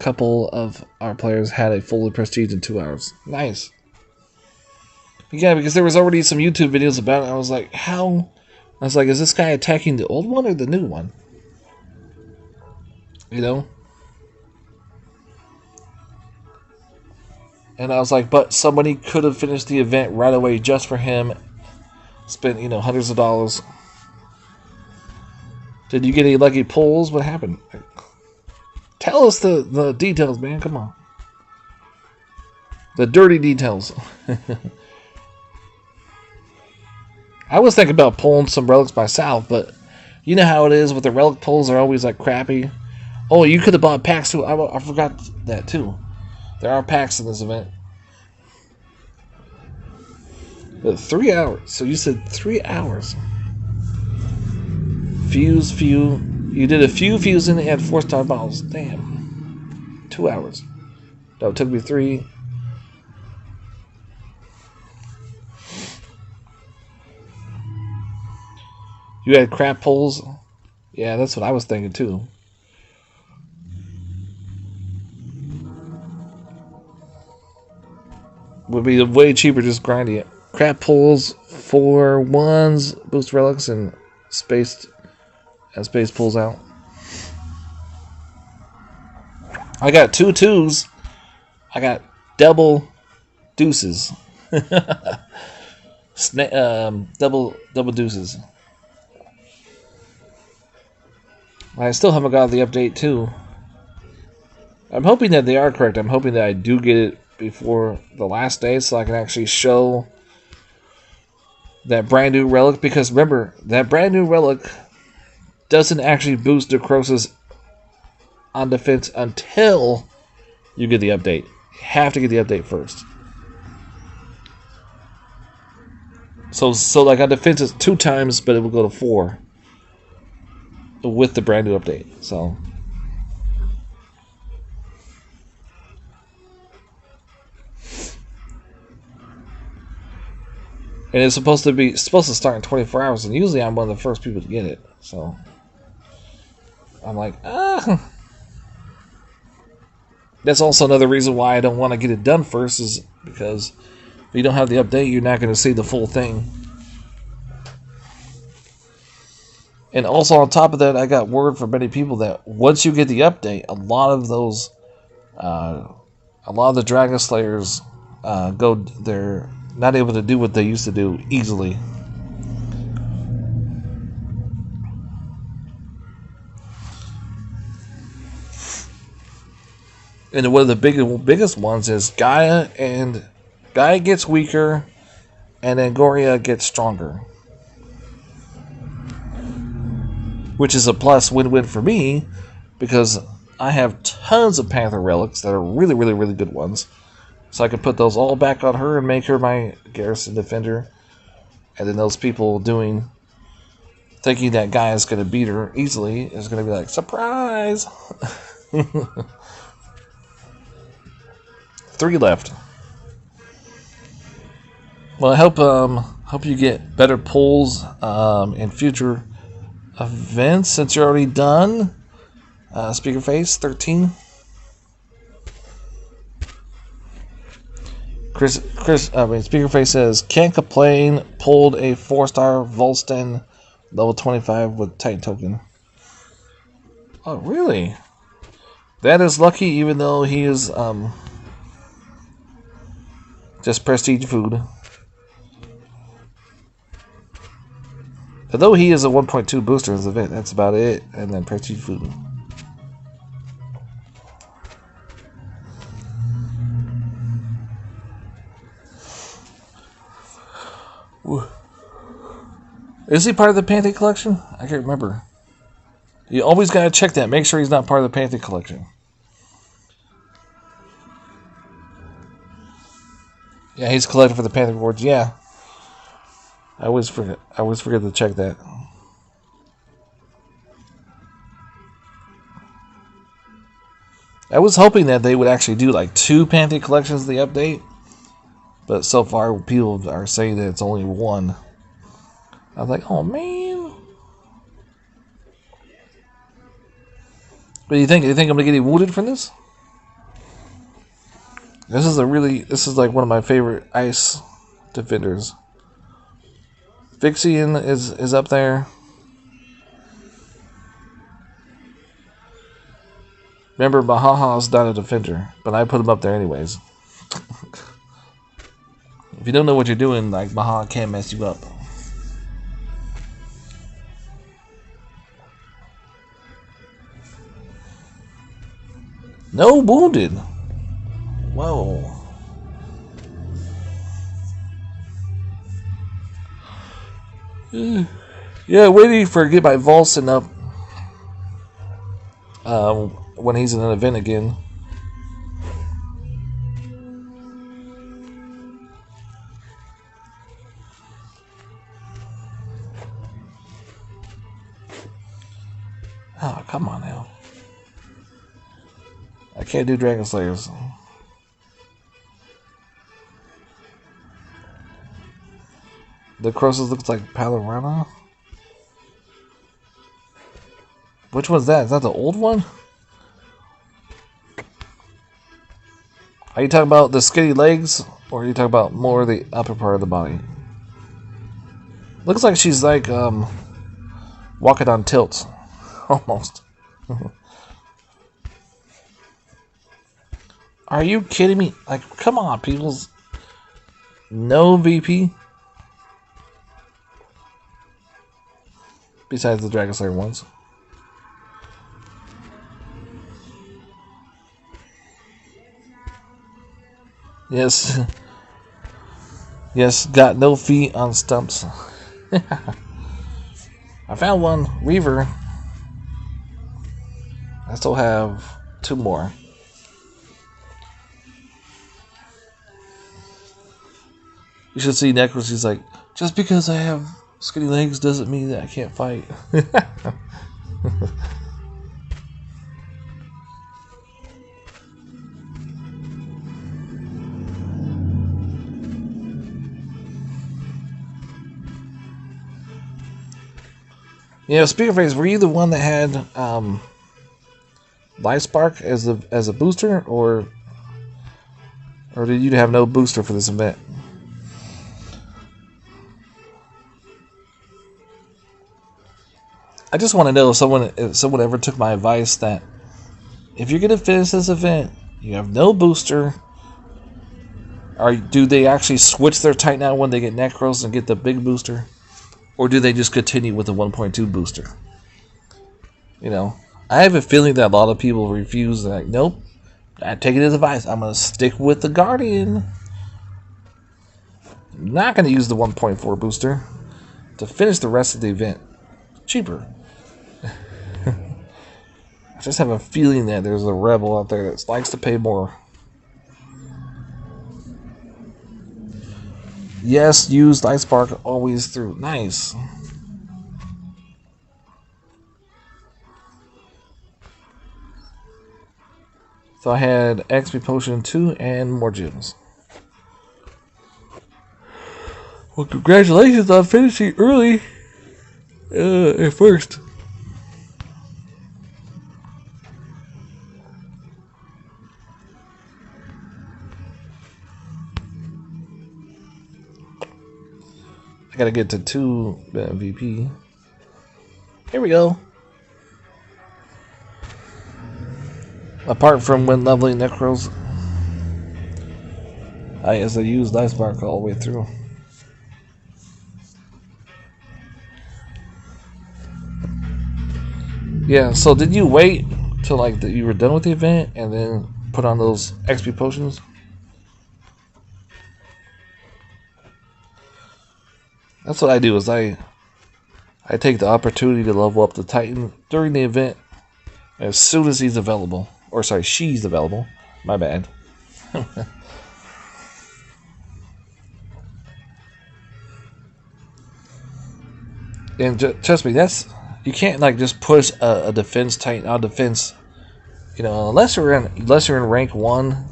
Couple of our players had a fully prestige in 2 hours. Nice. Yeah, because there was already some YouTube videos about it. I was like, how? I was like, is this guy attacking the old one or the new one? You know? And I was like, but somebody could have finished the event right away just for him. Spent, hundreds of dollars. Did you get any lucky pulls? What happened? Tell us the details, man. Come on. The dirty details. I was thinking about pulling some relics myself, but you know how it is with the relic pulls. They're always like crappy. Oh, you could have bought packs too. I forgot that too. There are packs in this event. But 3 hours. So you said 3 hours. Few. You did a few fusing and 4-star bottles. Damn. 2 hours. No, it took me 3. You had crap pulls? Yeah, that's what I was thinking too. Would be way cheaper just grinding it. Crap pulls, 4 1s, boost relics, and space pulls out. I got 2 2s. I got double deuces. Double deuces. I still haven't got the update too. I'm hoping that they are correct. I'm hoping that I do get it before the last day so I can actually show that brand new relic. Because remember, that brand new relic doesn't actually boost Necrosis on defense until you get the update. You have to get the update first. So like on defense it's 2 times, but it will go to 4 with the brand new update. So and it's supposed to start in 24 hours, and usually I'm one of the first people to get it. So I'm like, That's also another reason why I don't want to get it done first, is because if you don't have the update, you're not going to see the full thing. And also on top of that, I got word from many people that once you get the update, a lot of the Dragon Slayers they're not able to do what they used to do easily. And one of the biggest ones is Gaia, and Gaia gets weaker, and then Goria gets stronger. Which is a plus win-win for me, because I have tons of Panther relics that are really, really, really good ones. So I can put those all back on her and make her my Garrison Defender. And then those people thinking that Gaia is going to beat her easily is going to be like, surprise! 3 left. Well, I hope you get better pulls in future events since you're already done. Speaker face 13. Speaker face says can't complain. Pulled a 4-star Volston level 25 with Titan token. Oh, really? That is lucky, even though he is just prestige food. Although he is a 1.2 booster in this event, that's about it. And then prestige food. Is he part of the Panther collection? I can't remember. You always gotta check that. Make sure he's not part of the Panther collection. Yeah, he's collected for the Panther Rewards. Yeah. I always forget to check that. I was hoping that they would actually do like 2 Panther collections in the update. But so far, people are saying that it's only 1. I was like, oh man. What do you think? Do you think I'm gonna get wounded from this? This is like one of my favorite ice defenders. Fixian is up there. Remember, Mahaha's not a defender, but I put him up there anyways. If you don't know what you're doing, like, Maha can't mess you up. No wounded. Whoa. Yeah, waiting for get my Volson up. When he's in an event again. Oh, come on now. I can't do Dragon Slayers. The Croesus looks like Panorama. Which one's that? Is that the old one? Are you talking about the skinny legs? Or are you talking about more the upper part of the body? Looks like she's like walking on tilts. Almost. Are you kidding me? Like, come on, peoples. No VP? Besides the Dragon Slayer ones. Yes. Yes, got no feet on stumps. I found one. Reaver. I still have 2 more. You should see Necros. He's like, just because I have skinny legs doesn't mean that I can't fight. You know, speaking of phrase, were you the one that had Life Spark as a booster, or did you have no booster for this event? I just want to know if someone ever took my advice that if you're gonna finish this event, you have no booster. Or do they actually switch their Titan out when they get Necros and get the big booster? Or do they just continue with the 1.2 booster? You know, I have a feeling that a lot of people refuse. They're like, nope, I'm taking his advice. I'm going to stick with the Guardian. I'm not going to use the 1.4 booster to finish the rest of the event. Cheaper. I just have a feeling that there's a rebel out there that likes to pay more. Yes, use Light Spark always through. Nice. So I had XP Potion 2 and more gems. Well, congratulations on finishing early at first. I gotta get to 2 VP. Here we go. Apart from when leveling Necros, I used Ice Spark all the way through. Yeah, so did you wait till like you were done with the event and then put on those XP potions? That's what I do. Is I take the opportunity to level up the Titan during the event as soon as he's available. Or sorry, she's available. My bad. And trust me, you can't like just push a defense Titan on defense. You know, unless you're in rank 1,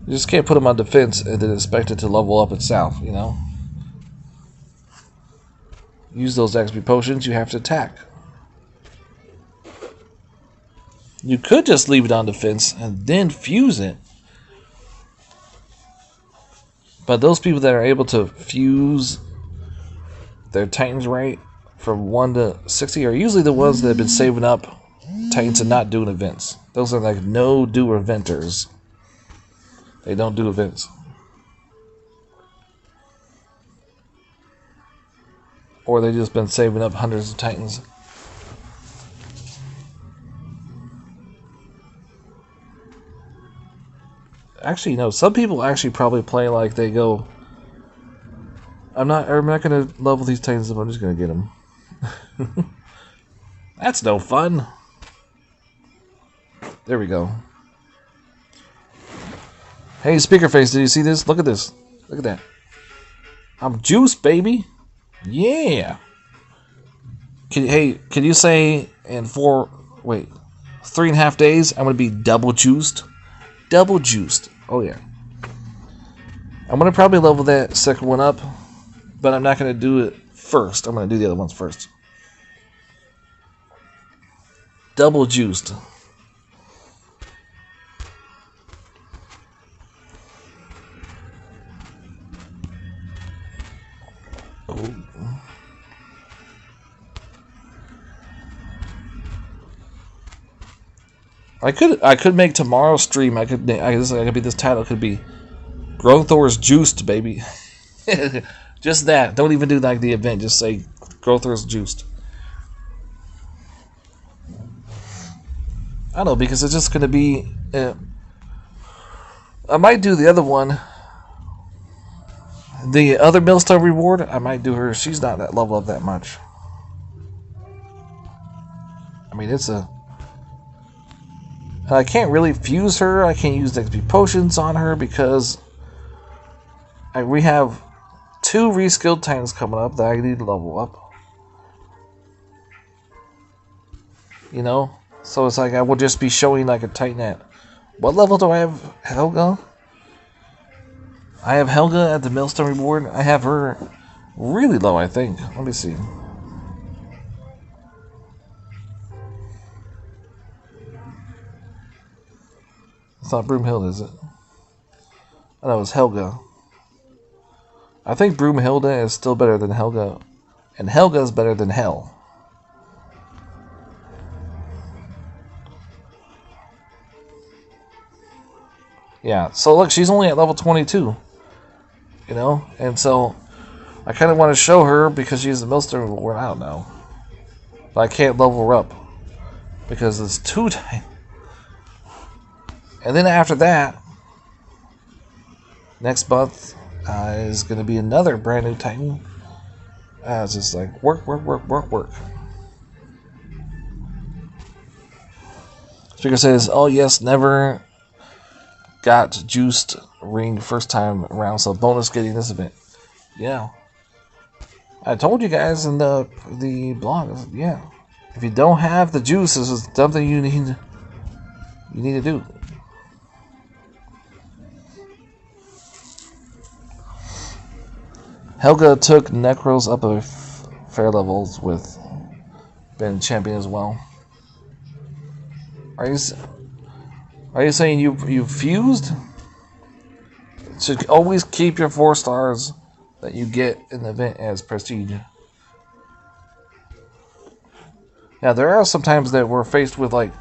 you just can't put him on defense and then expect it to level up itself. You know, use those XP potions. You have to attack. You could just leave it on defense and then fuse it. But those people that are able to fuse their Titans right from 1 to 60 are usually the ones that have been saving up Titans and not doing events. Those are like no-do eventers. They don't do events. Or they've just been saving up hundreds of Titans. Actually, no. Some people actually probably play like they go, I'm not going to level these Titans up. I'm just going to get them. That's no fun. There we go. Hey, Speakerface, did you see this? Look at this. Look at that. I'm juiced, baby. Yeah. Can you say in 3.5 days, I'm going to be double juiced? Double juiced. Oh, yeah. I'm going to probably level that second one up, but I'm not going to do it first. I'm going to do the other ones first. Double juiced. Oh. I could make tomorrow's stream. I could be this title could be Grothur's Juiced, baby. Just that. Don't even do like the event. Just say Grothur's Juiced. I don't know, because it's just gonna be. I might do the other one. The other Millstone reward, I might do her. She's not that level up that much. I mean, it's a. I can't really fuse her. I can't use XP potions on her because we have 2 reskilled Titans coming up that I need to level up. You know? So it's like I will just be showing like a Titan at. What level do I have Helga? I have Helga at the Millstone reward. I have her really low, I think. Let me see. It's not Broomhilda, is it? Oh, no, it's Helga. I think Broomhilda is still better than Helga. And Helga is better than Hel. Yeah, so look, she's only at level 22. You know? And so, I kind of want to show her because she's the Millstone reward. I don't know. But I can't level her up. Because it's 2 times. And then after that, next month is going to be another brand new Titan. It's just like work. Speaker says, oh yes, never got juiced ring first time around, so bonus getting this event. Yeah. I told you guys in the blog, yeah. If you don't have the juice, this is something you need to do. Helga took Necros up a fair levels with Ben Champion as well. Are you saying you fused? Should always keep your 4 stars that you get in the event as prestige. Now there are some times that we're faced with like,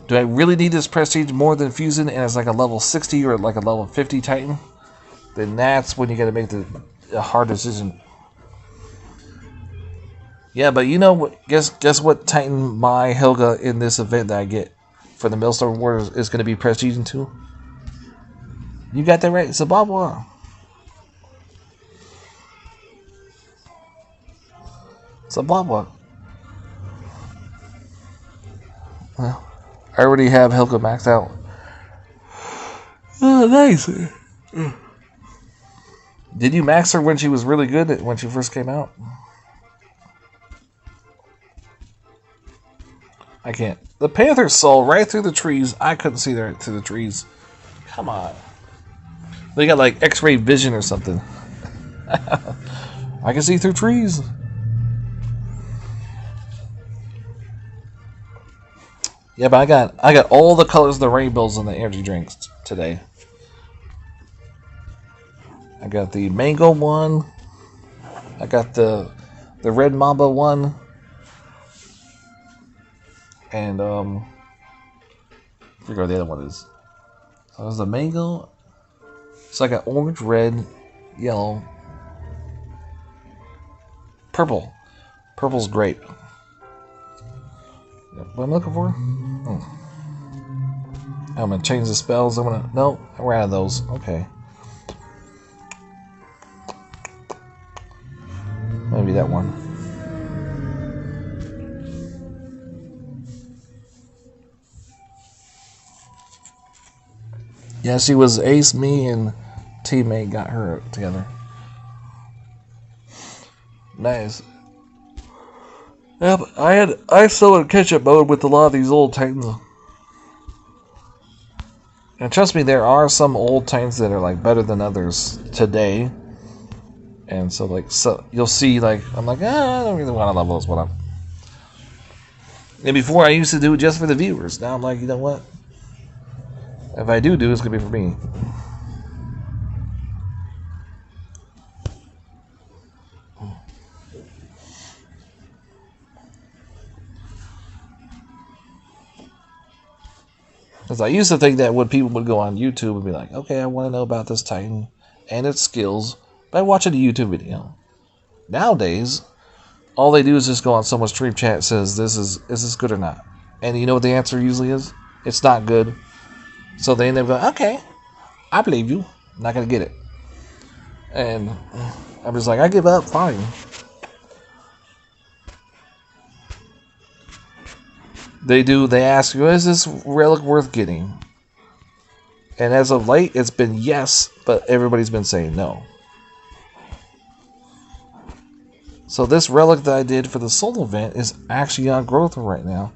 do I really need this prestige more than fusing and it's like a level 60 or like a level 50 Titan? Then that's when you got to make the hard decision. Yeah, but you know what? Guess what Titan my Helga in this event that I get for the Millstone Reward is going to be prestige into? You got that right, Zababwa. So blah blah. Well, I already have Helga maxed out. Oh, nice. Did you max her when she was really good, when she first came out? I can't. The Panther saw right through the trees. I couldn't see right through the trees. Come on. They got like X-ray vision or something. I can see through trees. Yeah, but I got all the colors of the rainbows in the energy drinks today. I got the mango one. I got the red mamba one. And I forget what the other one is. So there's the mango. So I got orange, red, yellow, purple. Purple's grape. What I'm looking for? I'm gonna change the spells. No, we're out of those. Okay. Maybe that one. Yeah, she was Ace, me, and teammate got her together. Nice. Yep, I still in catch-up mode with a lot of these old Titans. And trust me, there are some old Titans that are like better than others today. And so you'll see I'm like, I don't really want to level this one up. And before I used to do it just for the viewers. Now I'm like, you know what? If I do, it's gonna be for me. Because I used to think that when people would go on YouTube and be like, okay, I want to know about this Titan and its skills by watching a YouTube video. Nowadays, all they do is just go on someone's stream chat and says, is this good or not? And you know what the answer usually is? It's not good. So they end up going, okay, I believe you. I'm not going to get it. And I'm just like, I give up, fine. They ask you, is this relic worth getting? And as of late, it's been yes, but everybody's been saying no. So this relic that I did for the soul event is actually on grothurn right now.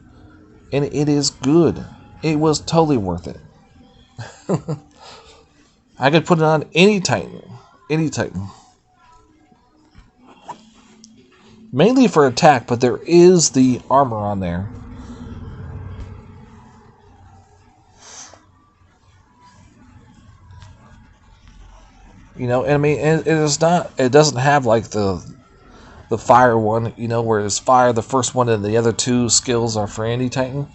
And it is good. It was totally worth it. I could put it on any Titan. Any Titan. Mainly for attack, but there is the armor on there. You know, and I mean, it is not. It doesn't have like the fire one. You know, where it's fire the first one, and the other two skills are for any Titan,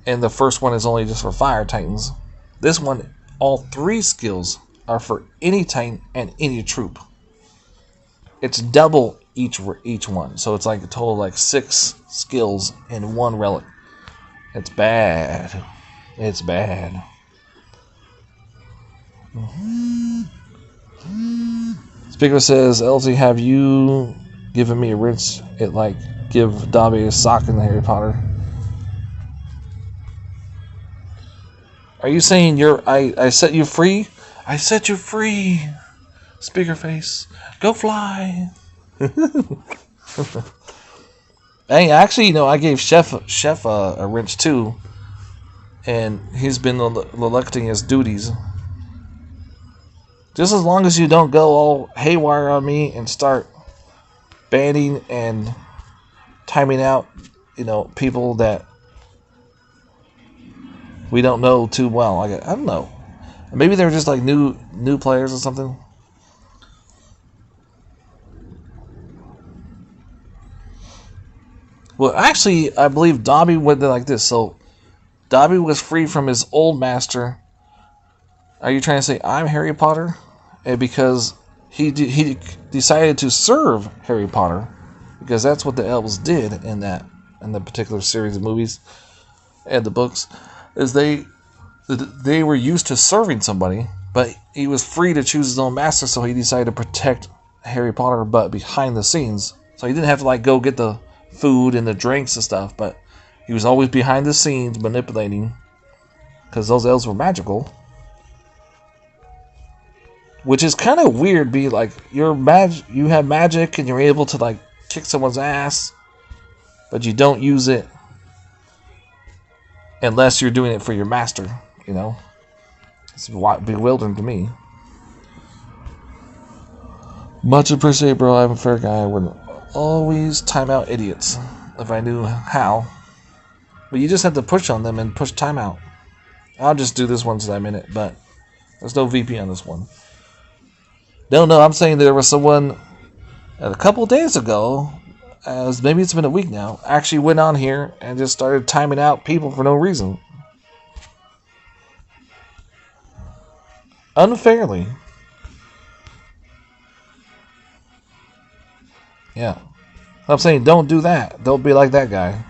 and the first one is only just for fire Titans. This one, all three skills are for any Titan and any troop. It's double each one, so it's like a total like 6 skills in one relic. It's bad. It's bad. Speaker says, Elsie, have you given me a rinse? It like give Dobby a sock in the Harry Potter. Are you saying I set you free? I set you free. Speaker face. Go fly. Hey, actually, I gave Chef a wrench too. And he's been neglecting his duties. Just as long as you don't go all haywire on me and start banning and timing out, people that we don't know too well. I don't know. Maybe they're just like new players or something. Well, actually, I believe Dobby went like this. So, Dobby was free from his old master. Are you trying to say I'm Harry Potter? And because he decided to serve Harry Potter, because that's what the elves did in the particular series of movies and the books, is they were used to serving somebody, but he was free to choose his own master, so he decided to protect Harry Potter, but behind the scenes. So So he didn't have to like go get the food and the drinks and stuff, but he was always behind the scenes manipulating, because those elves were magical. Which is kind of weird, be like, you have magic and you're able to like kick someone's ass, but you don't use it unless you're doing it for your master, you know? It's bewildering to me. Much appreciated, bro. I'm a fair guy. I would always time out idiots if I knew how. But you just have to push on them and push timeout. I'll just do this one since I'm in it, but there's no VP on this one. No, I'm saying there was someone a couple days ago, maybe it's been a week now, actually went on here and just started timing out people for no reason. Unfairly. Yeah. I'm saying don't do that. Don't be like that guy.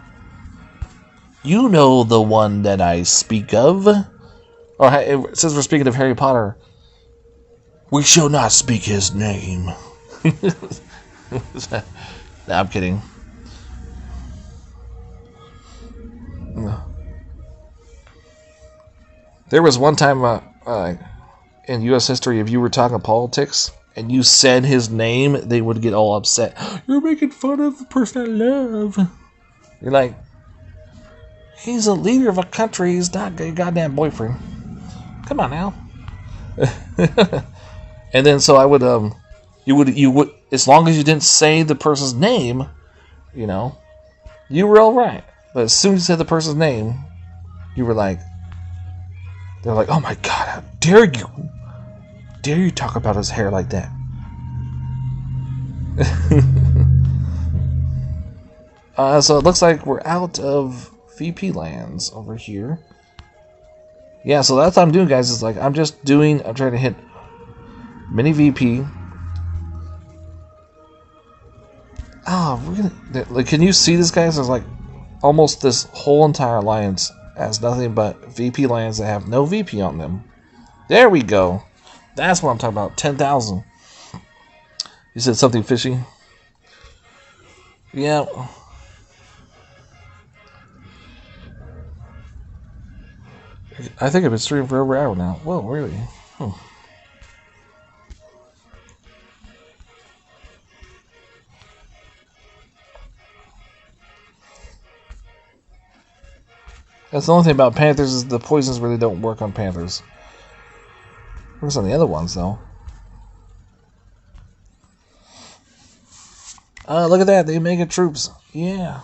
You know the one that I speak of. Oh, since we're speaking of Harry Potter, we shall not speak his name. Nah, I'm kidding. There was one time in U.S. history, if you were talking politics and you said his name, they would get all upset. You're making fun of the person I love. You're like, he's a leader of a country. He's not your goddamn boyfriend. Come on now. And then so I would you would as long as you didn't say the person's name, you know, you were all right. But as soon as you said the person's name, you were like, they're like, oh my god, how dare you? Dare you talk about his hair like that? So it looks like we're out of VP lands over here. Yeah, so that's what I'm doing, guys. Is like I'm trying to hit mini VP. Can you see this, guys? There's like almost this whole entire alliance has nothing but VP lands that have no VP on them. There we go. That's what I'm talking about. 10,000. You said something fishy? Yeah. I think I've been streaming for over an hour now. Whoa, really? That's the only thing about Panthers is the poisons really don't work on Panthers. Works on the other ones, though. Look at that. They Omega troops. Yeah.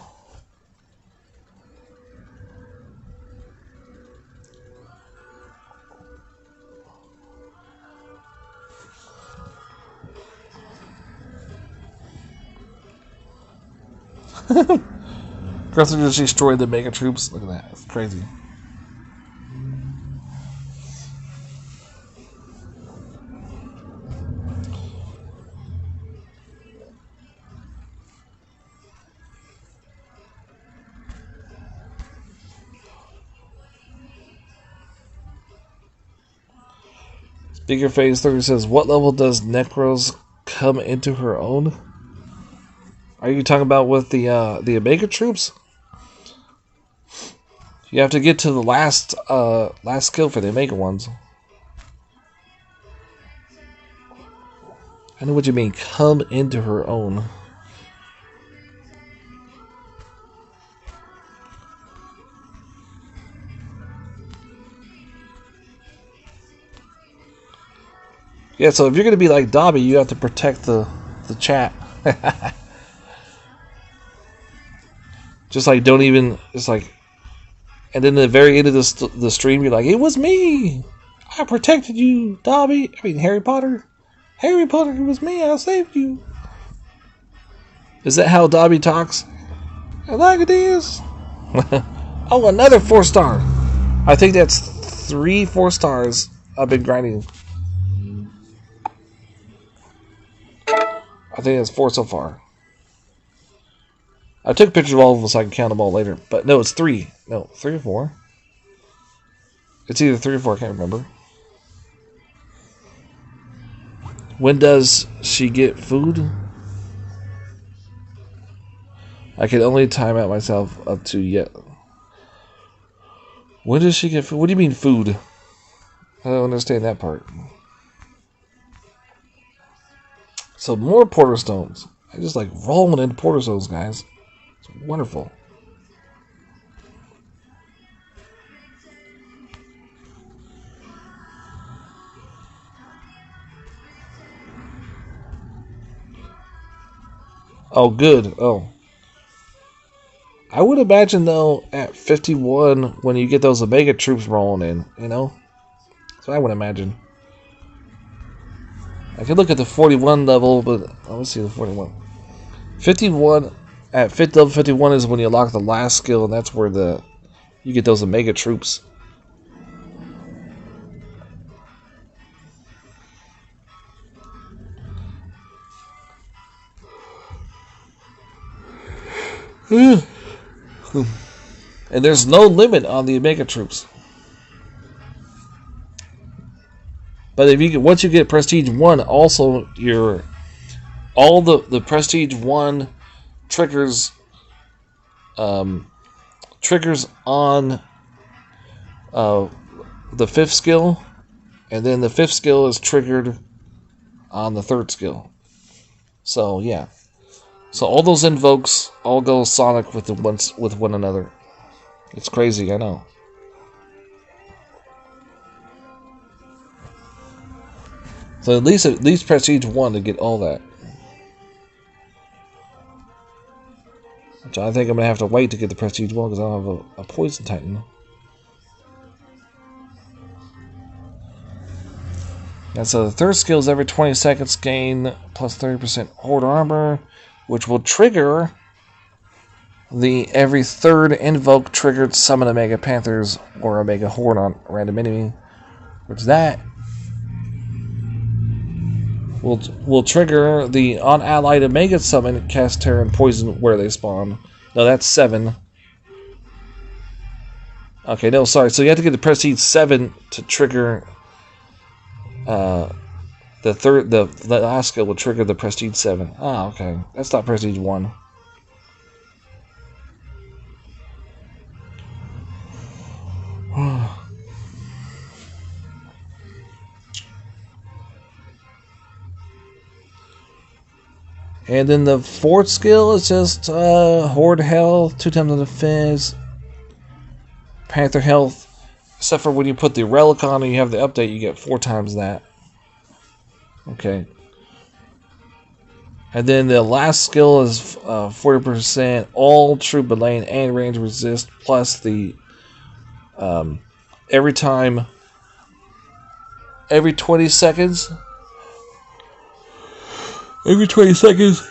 Grothurn just destroyed the Mega troops. Look at that. It's crazy. Speaker Phase 30 says, what level does Necros come into her own? Are you talking about with the Omega troops? You have to get to the last skill for the Omega ones. I know what you mean. Come into her own. Yeah, so if you're gonna be like Dobby, you have to protect the chat. Just like don't even. It's like. And then at the very end of the stream, you're like, it was me! I protected you, Dobby! I mean, Harry Potter! Harry Potter, it was me! I saved you! Is that how Dobby talks? I like it is! Oh, another 4-star! I think that's 3 4-stars I've been grinding. I think that's 4 so far. I took pictures of all of them so I can count them all later. But no, it's 3. No, 3 or 4. It's either 3 or 4, I can't remember. When does she get food? I can only time out myself up to yet. When does she get food? What do you mean food? I don't understand that part. So more porter stones. I just like rolling into porter stones, guys. It's wonderful. Oh, good. Oh. I would imagine, though, at 51, when you get those Omega troops rolling in, you know? So I would imagine. I could look at the 41 level, but let me see the 41. 51, at level 51 is when you lock the last skill, and that's where you get those Omega troops. And there's no limit on the Omega troops. But if once you get Prestige 1, also all the Prestige 1 triggers triggers on the 5th skill, and then the 5th skill is triggered on the 3rd skill. So yeah. So all those invokes all go sonic with one another. It's crazy, I know. So at least Prestige 1 to get all that. Which I think I'm going to have to wait to get the Prestige 1 because I don't have a Poison Titan. And so the 3rd skill is every 20 seconds gain plus 30% Horde Armor, which will trigger the every 3rd invoke triggered summon Omega Panthers or Omega Horde on random enemy. Which that will trigger the on-allied Omega summon, cast Terror and Poison where they spawn. No, that's 7. Okay, no, sorry. So you have to get the Prestige 7 to trigger the last skill will trigger the Prestige 7. Ah, okay. That's not Prestige 1. And then the 4th skill is just Horde Health, 2 times the defense, Panther Health. Except for when you put the Relic on and you have the update, you get 4 times that. Okay. And then the last skill is 40% all troop lane and range resist, plus the every 20 seconds. Every 20 seconds.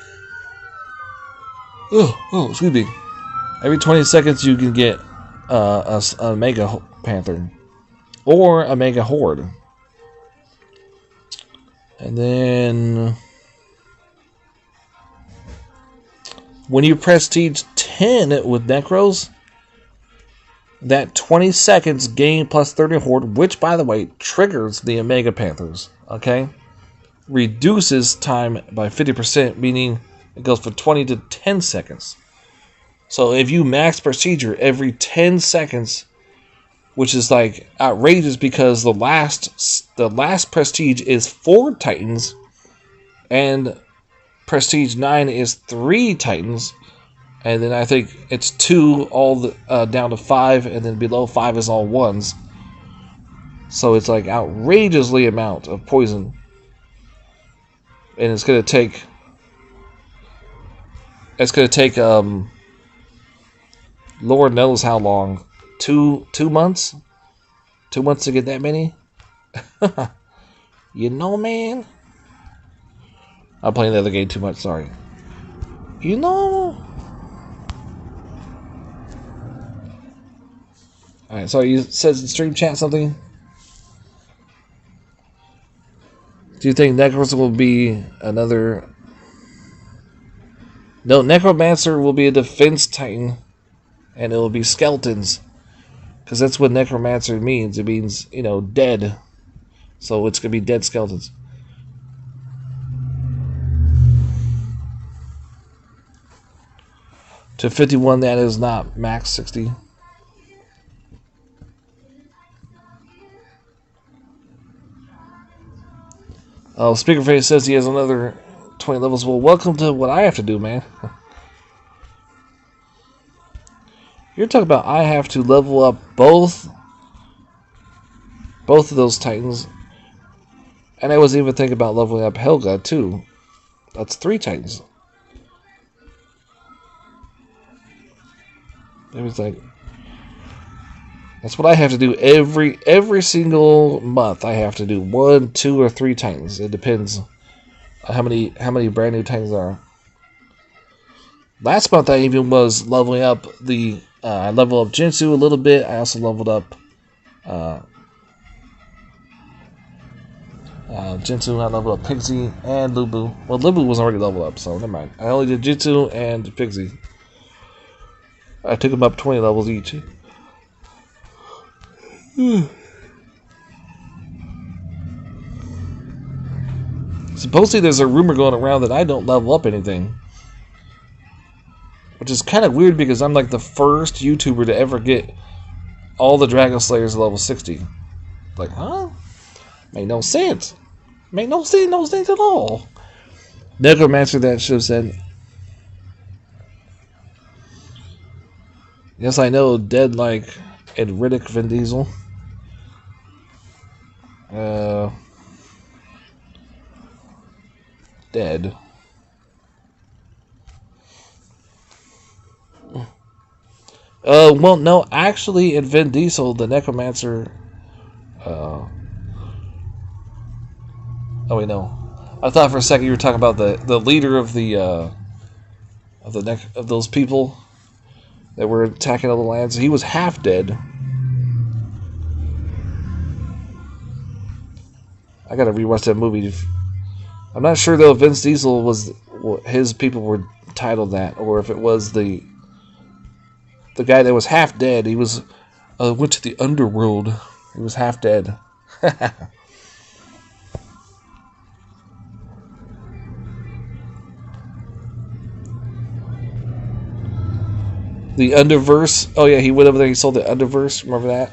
Excuse me. Every 20 seconds you can get a Mega Panther or a Mega Horde. And then when you Prestige 10 with Necros, that 20 seconds gain plus 30 Horde, which by the way triggers the Omega Panthers. Okay? Reduces time by 50%, meaning it goes from 20 to 10 seconds. So if you max Procedure every 10 seconds, which is like outrageous because the last Prestige is 4 Titans, and Prestige 9 is 3 Titans, and then I think it's 2 all down to 5, and then below 5 is all 1s. So it's like outrageously amount of poison. And it's gonna take Lord knows how long. 2 months? 2 months to get that many? You know, man. I'm playing the other game too much, sorry. You know. Alright, so you said in stream chat something? Do you think Necromancer will be another... No, Necromancer will be a defense titan. And it will be skeletons. Because that's what Necromancer means. It means, dead. So it's going to be dead skeletons. to 51. That is not max 60. Oh, Speakerface says he has another 20 levels. Well, welcome to what I have to do, man. You're talking about I have to level up both of those Titans. And I was even thinking about leveling up Helga, too. That's 3 Titans. It was like... That's what I have to do every single month. I have to do 1, 2, or 3 Titans. It depends on how many brand new Titans there are. Last month I even was leveling up the... I leveled up Jinsu a little bit. I also leveled up... Jinsu, I leveled up Pixie and Lubu. Well, Lubu was already leveled up, so never mind. I only did Jinsu and Pixie. I took them up 20 levels each. Supposedly there's a rumor going around that I don't level up anything. Which is kind of weird because I'm like the first YouTuber to ever get all the Dragon Slayers level 60. Like, huh? Made no sense. Made no sense at all. Necromancer, that should have said. Yes, I know, dead like Ed Riddick, Vin Diesel. Dead. Well, no, actually, in Vin Diesel, the Necromancer. Oh wait, no. I thought for a second you were talking about the leader of of those people that were attacking other lands. He was half dead. I gotta rewatch that movie. I'm not sure though if Vince Diesel was his people were titled that, or if it was the guy that was half dead. He was went to the underworld. He was half dead. The Underverse. Oh yeah, he went over there. He sold the Underverse. Remember that?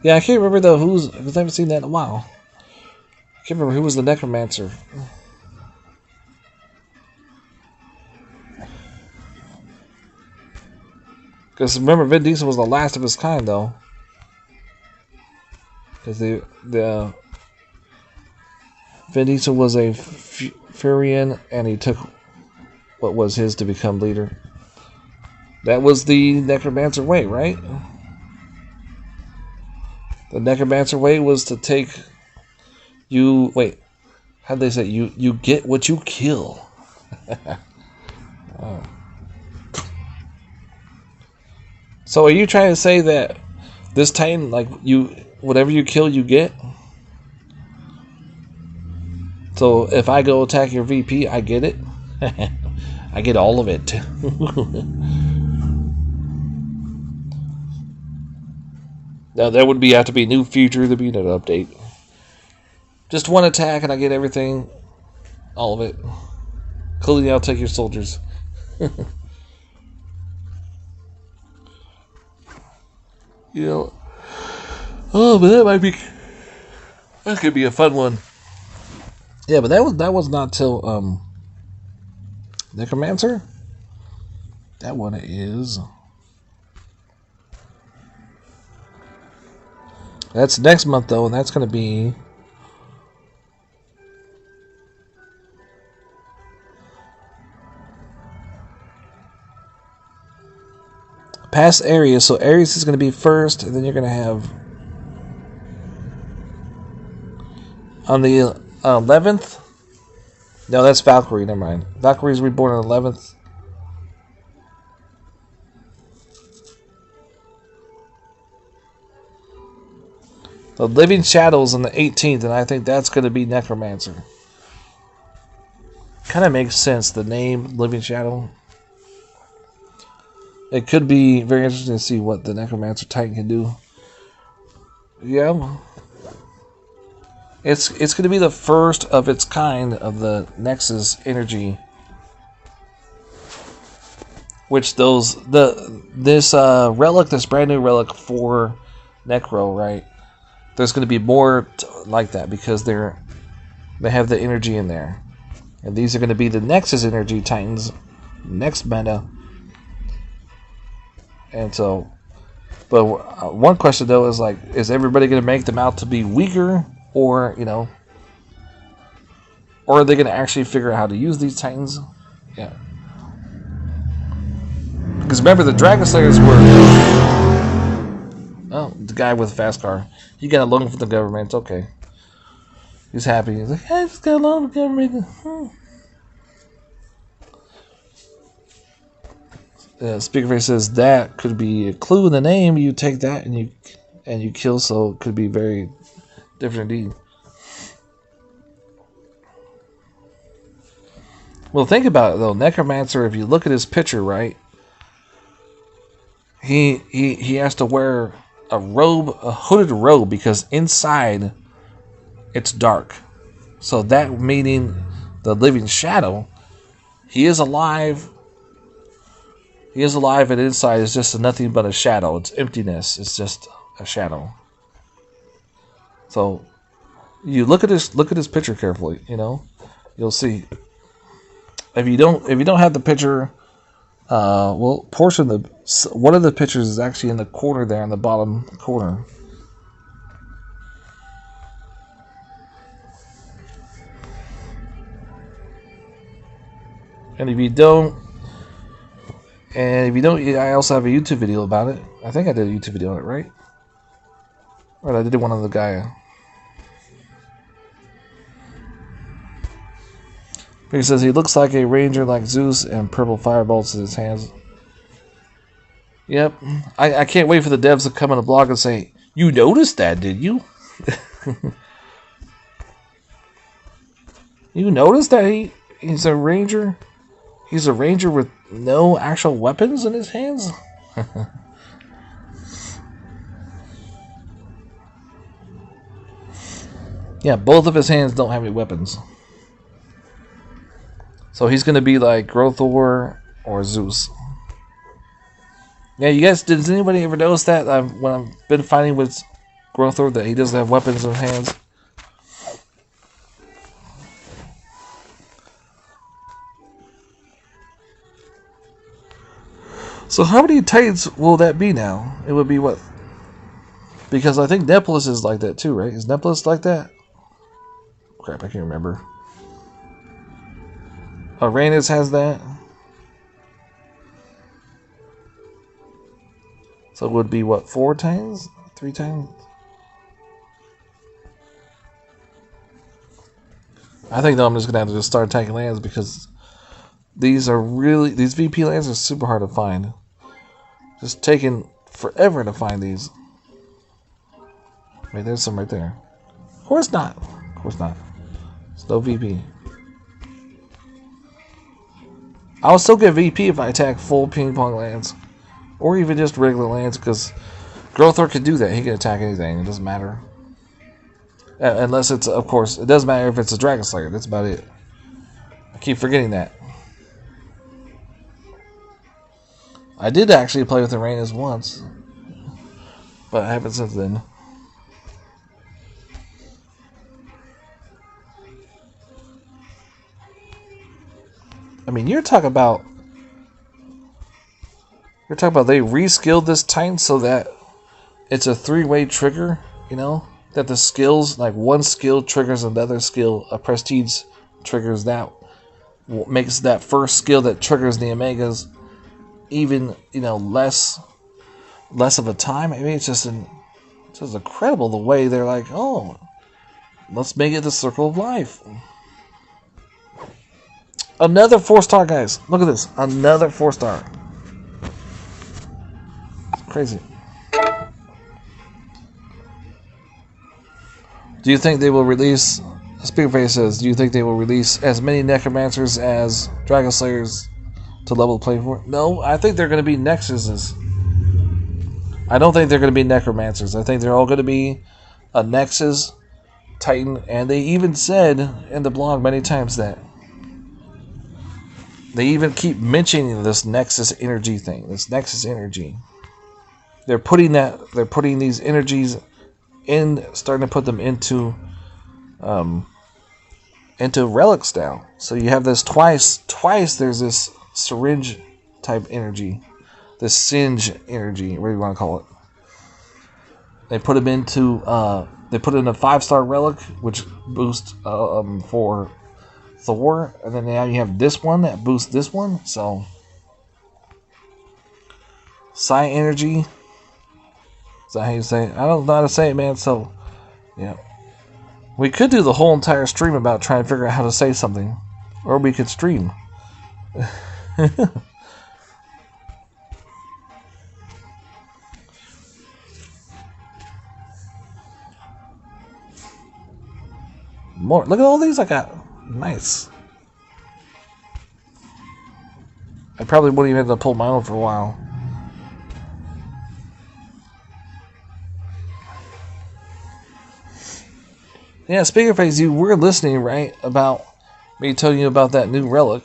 Yeah, I can't remember though because I haven't seen that in a while. I can't remember who was the Necromancer. Because remember, Vin Diesel was the last of his kind, though. Because the Vin Diesel was a Furian, and he took what was his to become leader. That was the Necromancer way, right? The Necromancer way was to take you. Wait, how did they say you get what you kill? Oh. So are you trying to say that this Titan, like whatever you kill, you get? So if I go attack your VP, I get it? I get all of it. Now there would have to be a new feature, there'd be another update. Just one attack and I get everything, all of it. Including I'll take your soldiers. You know, oh, but that could be a fun one. Yeah, but that was not till Necromancer. That one is. That's next month though, and that's going to be past Ares. So Ares is going to be first, and then you're going to have on the 11th. No, that's Valkyrie. Never mind. Valkyrie's reborn on the 11th. The Living Shadows on the 18th, and I think that's going to be Necromancer. Kind of makes sense, the name Living Shadow. it could be very interesting to see what the Necromancer Titan can do. Yeah. It's going to be the first of its kind of the Nexus energy, which this relic, this brand new relic for Necro, right? There's going to be more like that because they have the energy in there, and these are going to be the Nexus energy Titans next meta. And so, but one question though is like, is everybody going to make them out to be weaker? Or, or are they going to actually figure out how to use these Titans? Yeah. Because remember, the Dragon Slayers were... Oh, the guy with the fast car. He got a loan from the government. It's okay. He's happy. He's like, I just got a loan from the government. Speakerface says that could be a clue in the name. You take that and you kill, so it could be very... different indeed. Well, think about it though. Necromancer, if you look at his picture, right? He has to wear a robe, a hooded robe, because inside it's dark. So that meaning the living shadow, he is alive. He is alive, and inside is just nothing but a shadow. It's emptiness. It's just a shadow. So, you look at his picture carefully. You'll see. If you don't have the picture, one of the pictures is actually in the corner there, in the bottom corner. And if you don't, I also have a YouTube video about it. I think I did a YouTube video on it, right? Or I did one on the guy. He says he looks like a ranger like Zeus and purple firebolts in his hands. Yep. I can't wait for the devs to come on the blog and say, you noticed that, did you? You noticed that he's a ranger? He's a ranger with no actual weapons in his hands? Yeah, both of his hands don't have any weapons. So he's going to be like grothurn or Zeus. Yeah, you guys, does anybody ever notice that when I've been fighting with grothurn that he doesn't have weapons in his hands? So how many Titans will that be now? It would be what? Because I think Nepolis is like that too, right? Is Nepolis like that? Crap, I can't remember. Uranus has that. So it would be what, 4 times? 3 times? I think though I'm just gonna have to just start attacking lands because these VP lands are super hard to find. Just taking forever to find these. Wait, there's some right there. Of course not. Of course not. It's no VP. I'll still get VP if I attack full ping pong lands. Or even just regular lands, because grothurn can do that. He can attack anything. It doesn't matter. Unless it's, of course, it doesn't matter if it's a Dragon Slayer. That's about it. I keep forgetting that. I did actually play with Uranus once. But I haven't since then. I mean, you're talking about they reskilled this Titan so that it's a 3-way trigger, that the skills, like one skill triggers another skill, a prestige triggers that, makes that first skill that triggers the Omegas even, less of a time. I mean, it's just incredible the way they're like, oh, let's make it the circle of life. Another 4-star, guys. Look at this. Another 4-star. It's crazy. Do you think they will release... Speakerface says, do you think they will release as many Necromancers as Dragon Slayers to level the playing field. No, I think they're going to be nexuses. I don't think they're going to be necromancers. I think they're all going to be a nexus titan, and they even said in the blog many times that they even keep mentioning this nexus energy thing. This nexus energy. They're putting these energies in, starting to put them into relics now. So you have this twice. There's this syringe type energy, this singe energy, whatever you want to call it. They put them into they put in a 5-star relic, which boosts for Thor, and then now you have this one that boosts this one. So psi energy. Is that how you say it? I don't know how to say it, man. So yeah. We could do the whole entire stream about trying to figure out how to say something. Or we could stream. More. Look at all these I got. Nice. I probably wouldn't even have to pull my own for a while. Yeah, speaking of things, you were listening, right, about me telling you about that new relic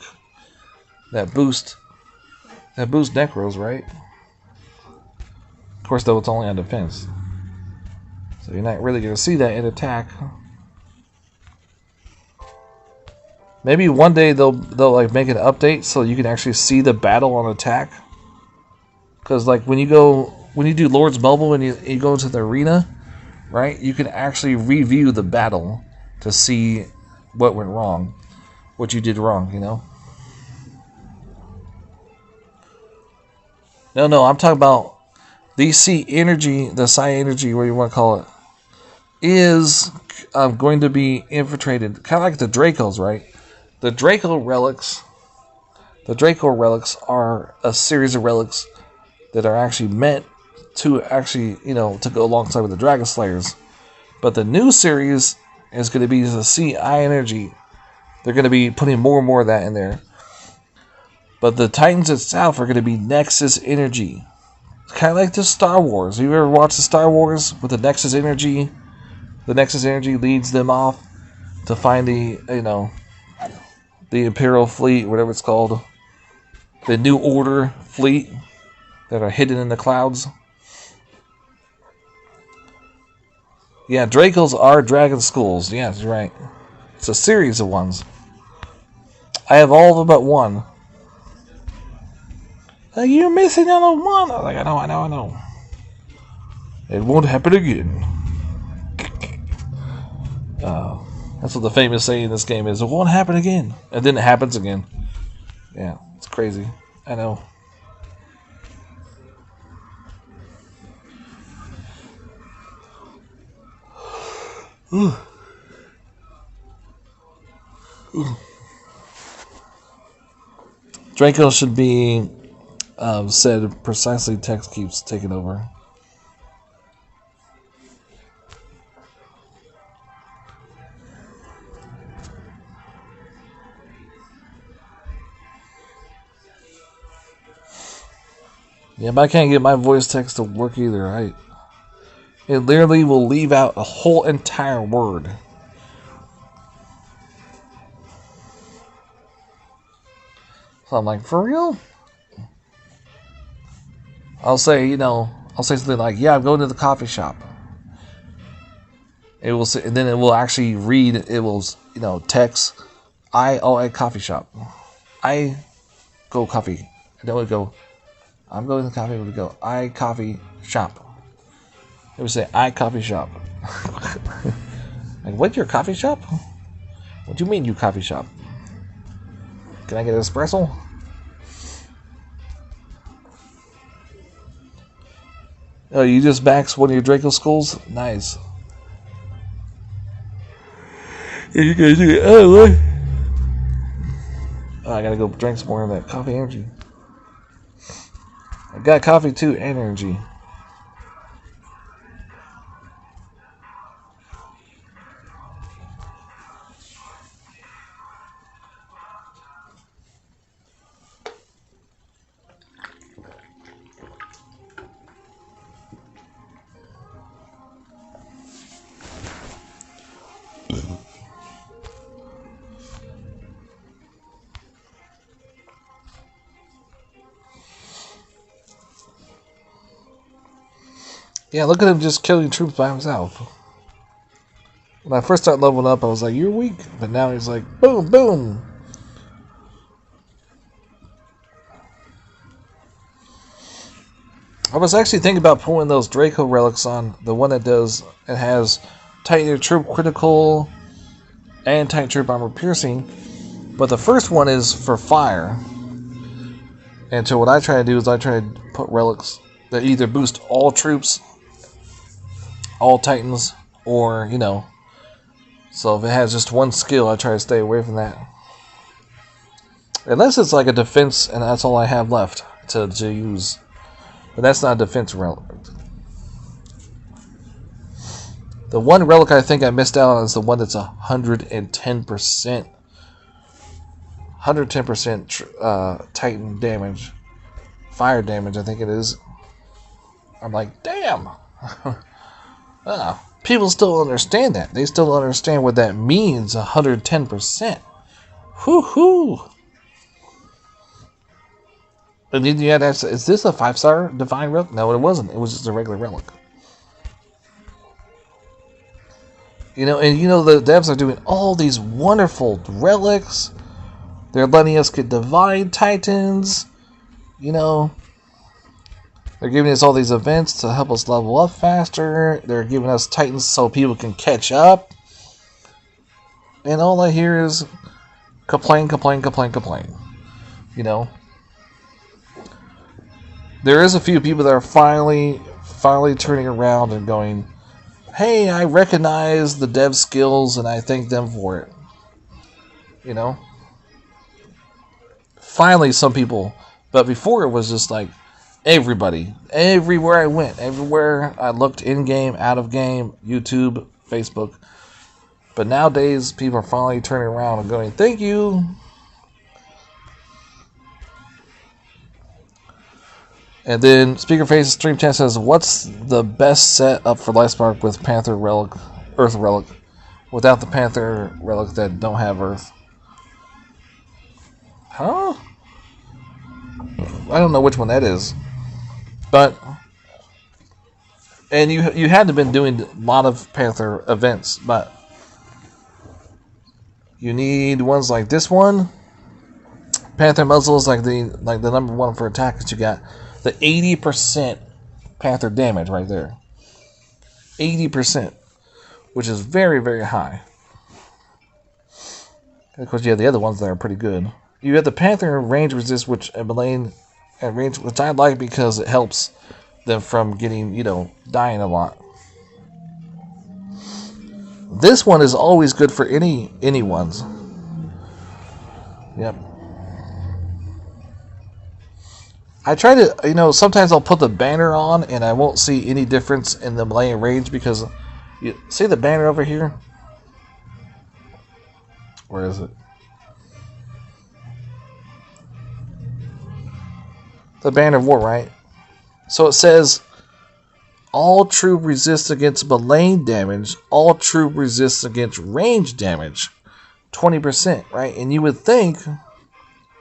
that boost necros, right? Of course, though, it's only on defense, so you're not really going to see that in attack. Maybe one day they'll like make an update so you can actually see the battle on attack. Because like when you do Lord's Mobile and you go into the arena, right? You can actually review the battle to see what went wrong, what you did wrong, you know? No, I'm talking about the C energy, the psi energy, whatever you want to call it, is going to be infiltrated, kind of like the Dracos, right? The Draco relics are a series of relics that are actually meant to actually, to go alongside with the Dragon Slayers. But the new series is going to be the CI energy. They're going to be putting more and more of that in there. But the Titans itself are going to be Nexus energy. It's kind of like the Star Wars. You ever watched the Star Wars with the Nexus energy? The Nexus energy leads them off to find the Imperial fleet, whatever it's called. The New Order fleet that are hidden in the clouds. Yeah, Dracos are dragon skulls. Yeah, that's right. It's a series of ones. I have all of them but one. Like, you're missing out on one. I'm like, I know. It won't happen again. That's what the famous saying in this game is. It won't happen again. And then it happens again. Yeah, it's crazy. I know. Draco should be said precisely. Text keeps taking over. Yeah, but I can't get my voice text to work either, right? It literally will leave out a whole entire word. So I'm like, for real? I'll say something like, yeah, I'm going to the coffee shop. It will say, and then it will actually read, it will, text, at coffee shop. I go coffee. And then it would go, I'm going to the coffee, it would go, I coffee shop. It would say, I coffee shop. Like, what, your coffee shop? What do you mean, you coffee shop? Can I get an espresso? Oh, you just maxed one of your Draco skulls? Nice. Yeah, you guys do it. Oh, I gotta go drink some more of that coffee energy. I got coffee too, energy. Yeah, look at him just killing troops by himself. When I first started leveling up, I was like, you're weak. But now he's like, boom, boom. I was actually thinking about pulling those Draco relics on. The one that does, it has Titan Troop Critical and Titan Troop Armor Piercing. But the first one is for fire. And so what I try to do is I try to put relics that either boost all troops, all Titans, or, you know. So if it has just one skill, I try to stay away from that. Unless it's like a defense and that's all I have left to use. But that's not a defense relic. The one relic I think I missed out on is the one that's 110%. 110% Titan damage. Fire damage, I think it is. I'm like, damn! People still understand that. They still understand what that means, 110%. Whoo-hoo! And then you had to ask, is this a 5-star divine relic? No, it wasn't. It was just a regular relic. You know, and you know the devs are doing all these wonderful relics. They're letting us get divine titans. You know, they're giving us all these events to help us level up faster. They're giving us titans so people can catch up. And all I hear is complain, complain, complain, complain. You know, there is a few people that are finally turning around and going, hey, I recognize the dev skills and I thank them for it. You know? Finally, some people. But before it was just like everybody. Everywhere I went. Everywhere I looked in-game, out-of-game, YouTube, Facebook. But nowadays, people are finally turning around and going, thank you. And then Speaker Faces Stream Chat says, what's the best set up for Lightspark with Panther Relic, Earth Relic, without the Panther Relic that don't have Earth? Huh? I don't know which one that is. But, and you had to have been doing a lot of Panther events, but you need ones like this one. Panther Muzzle is like the number one for attack that you got. The 80% Panther damage right there. 80%. Which is very, very high. Of course, you have the other ones that are pretty good. You have the Panther range resist, which Elaine at range, which I like because it helps them from getting, you know, dying a lot. This one is always good for any ones. Yep. I try to, you know, sometimes I'll put the banner on and I won't see any difference in the Malayan range because, you see the banner over here? Where is it? The banner of war, right? So it says, all troop resists against Malayan damage, all troop resists against range damage, 20%, right? And you would think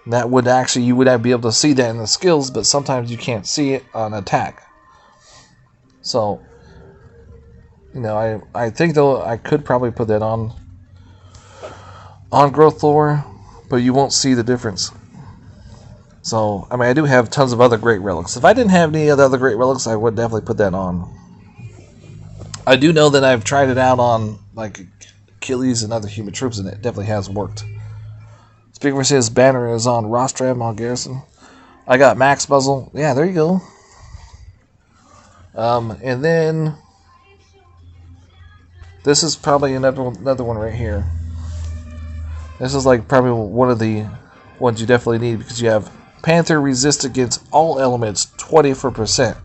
that would actually, you would be able to see that in the skills, but sometimes you can't see it on attack. So, you know, I think though I could probably put that on growth lore, but you won't see the difference. So, I mean, I do have tons of other great relics. If I didn't have any other great relics, I would definitely put that on. I do know that I've tried it out on, like, Achilles and other human troops, and it definitely has worked. Speaker says banner is on Rostram on Garrison. I got Max Muzzle. Yeah, there you go. And then this is probably another one right here. This is like probably one of the ones you definitely need because you have Panther resist against all elements 24%.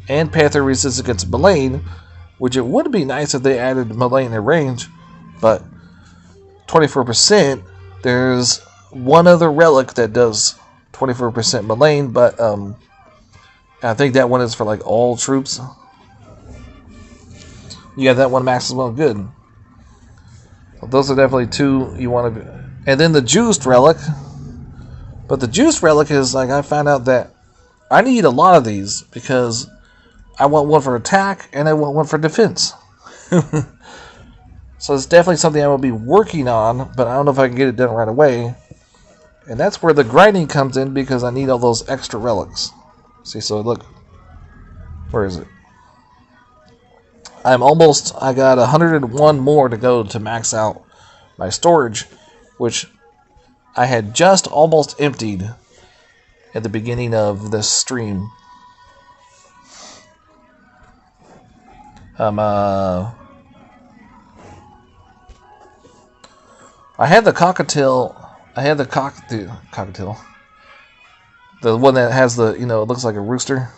And Panther resist against Malayan, which it would be nice if they added Malayan in range, but 24%. There's one other relic that does 24% Malayan, but I think that one is for like all troops. You have that one max as well, good. So those are definitely two you want to be. And then the juiced relic. But the juiced relic is like, I found out that I need a lot of these because I want one for attack and I want one for defense. So it's definitely something I will be working on, but I don't know if I can get it done right away. And that's where the grinding comes in because I need all those extra relics. See, so look. Where is it? I got 101 more to go to max out my storage, which I had just almost emptied at the beginning of this stream. I had the cockatiel. The one that has the, it looks like a rooster.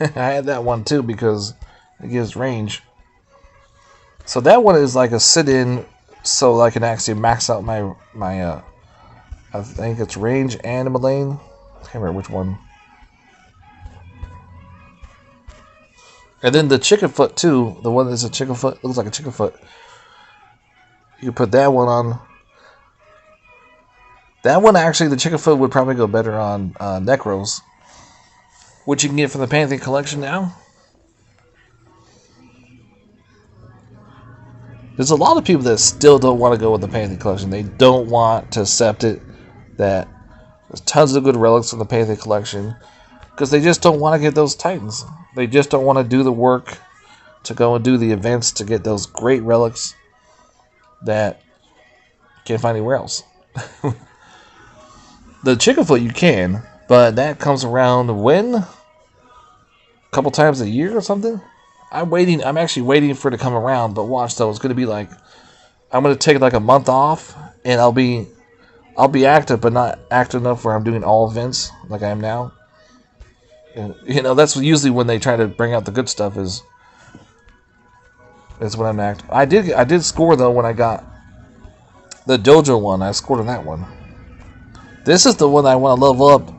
I had that one too because it gives range. So that one is like a sit-in, so I can actually max out my I think it's range and Mullane. I can't remember which one. And then the chicken foot too. The one that's a chicken foot, looks like a chicken foot. You can put that one on. That one actually, the chicken foot would probably go better on Necros, which you can get from the Pantheon collection now. There's a lot of people that still don't want to go with the Pantheon collection. They don't want to accept it that there's tons of good relics from the Pantheon collection because they just don't want to get those Titans. They just don't want to do the work to go and do the events to get those great relics that you can't find anywhere else. The chicken foot you can, but that comes around when? A couple times a year or something? I'm actually waiting for it to come around, but watch though, it's gonna be like I'm gonna take like a month off and I'll be active but not active enough where I'm doing all events like I am now. And that's usually when they try to bring out the good stuff is when I'm active. I did score though when I got the dojo one. I scored on that one. This is the one I want to level up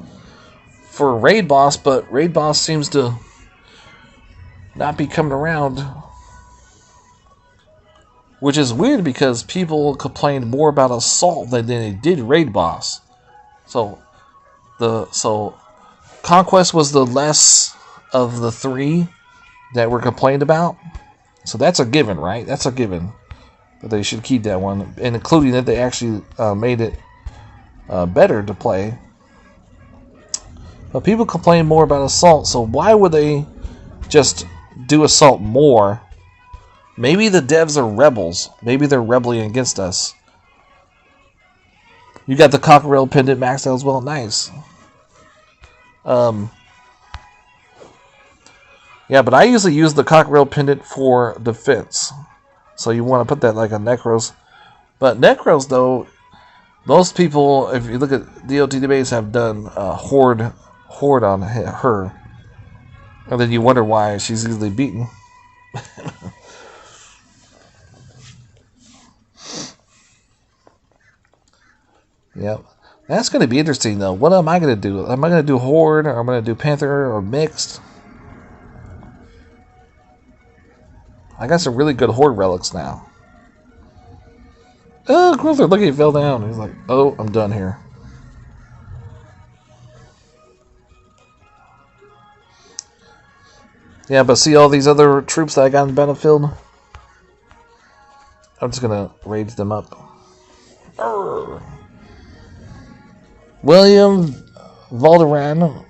for Raid Boss, but Raid Boss seems to not be coming around. Which is weird because people complained more about Assault than they did Raid Boss. So Conquest was the less of the three that were complained about. So that's a given, right? That's a given. But they should keep that one. And including that they actually made it better to play. But people complain more about Assault, so why would they just do Assault more? Maybe the devs are rebels. Maybe they're rebelling against us. You got the Cockerel pendant maxed out as well. Nice. Yeah, but I usually use the Cockerel pendant for defense. So you want to put that like a Necros. But Necros, though, most people, if you look at DOT debates, have done Horde on her. And then you wonder why she's easily beaten. Yep. That's going to be interesting, though. What am I going to do? Am I going to do Horde, or am I going to do Panther, or Mixed? I got some really good Horde relics now. Oh, grothurn, look, he fell down. He's like, oh, I'm done here. Yeah, but see all these other troops that I got in the battlefield? I'm just going to rage them up. Arrgh. William Valderan,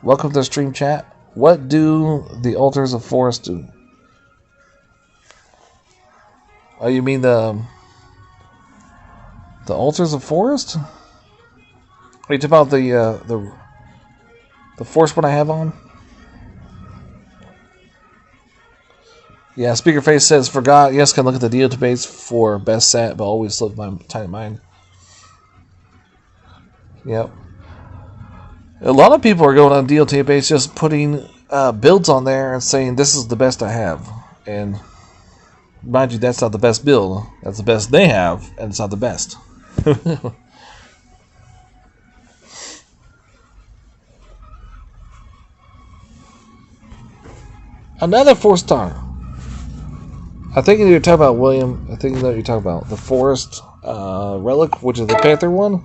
welcome to the stream chat. What do the Altars of Forest do? Oh, you mean the Altars of Forest? Are you talking about the Force one I have on? Yeah, Speakerface says, forgot, yes, can look at the deal debates for best set, but always slip my tight mind. Yep. A lot of people are going on DLT base just putting builds on there and saying this is the best I have. And mind you, that's not the best build. That's the best they have, and it's not the best. Another 4-star. I think you're talking about William. I think you know what you're talking about. The forest relic, which is the panther one.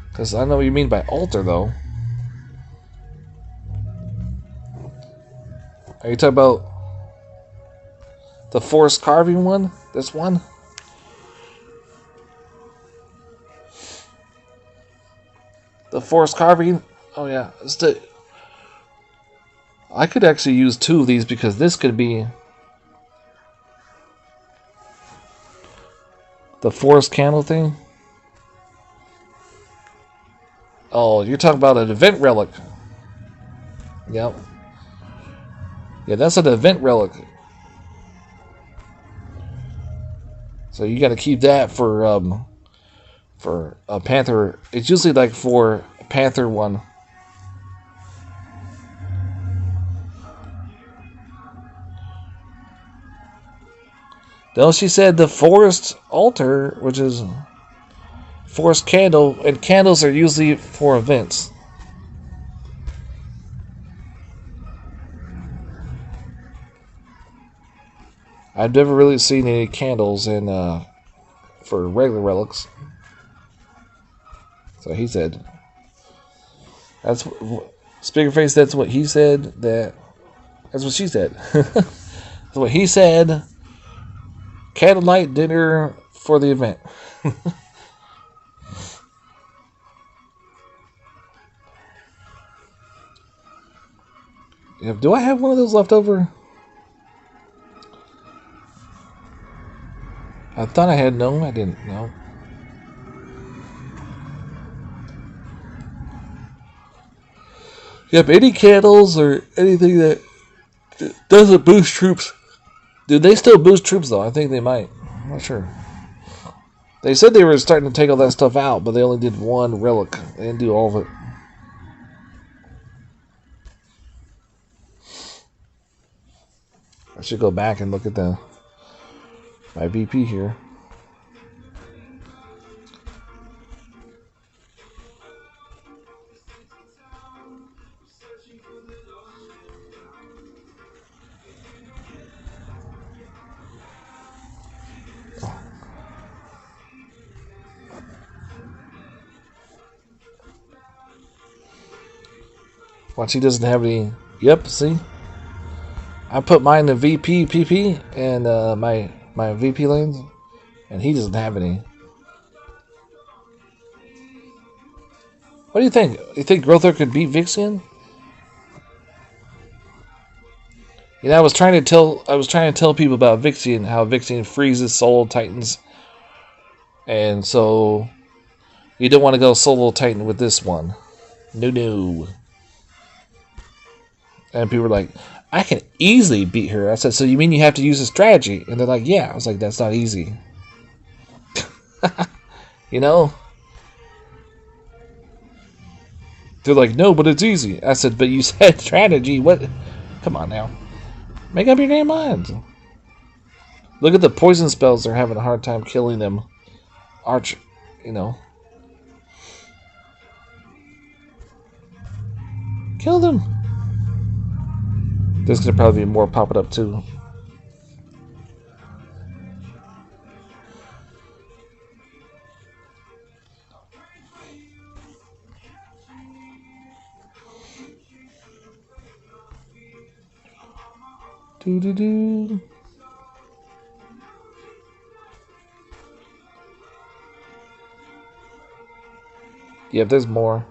Because I know what you mean by altar, though. Are you talking about the forest carving one? This one? The forest carving? Oh yeah. I could actually use two of these because this could be the forest candle thing. Oh, you're talking about an event relic. Yep. Yeah, that's an event relic. So you got to keep that for a panther. It's usually like for a panther one. Though she said the forest altar, which is forest candle, and candles are usually for events. I've never really seen any candles in for regular relics. So he said, "That's Speakerface. That's what he said. That's what she said. That's what he said. Candlelight dinner for the event." Do I have one of those left over? I thought I had. No, I didn't. No. Yep, any candles or anything that doesn't boost troops. Do they still boost troops, though? I think they might. I'm not sure. They said they were starting to take all that stuff out, but they only did one relic. They didn't do all of it. I should go back and look at my VP here. Watch, he doesn't have any. Yep, see? I put mine in VP, PP, and my VP lanes, and he doesn't have any. What do you think? You think grothurn could beat Vixian? You know, I was trying to tell people about Vixian, how Vixian freezes solo titans, and so you don't want to go solo titan with this one. No. And people were like, I can easily beat her. I said, so you mean you have to use a strategy? And they're like, yeah. I was like, that's not easy. You know? They're like, no, but it's easy. I said, but you said strategy. What? Come on now. Make up your damn minds. Look at the poison spells. They're having a hard time killing them. Arch, you know. Kill them. There's going to probably be more popping up too. Do. Yep, there's more.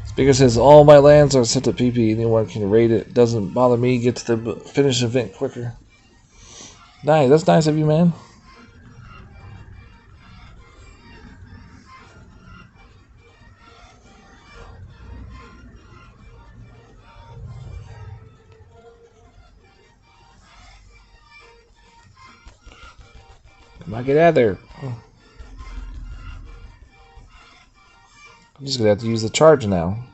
Speaker says, all my lands are sent to PP. Anyone can raid it. Doesn't bother me. Get to the finish event quicker. Nice. That's nice of you, man. Come on, get out of there. I'm just going to have to use the charge now.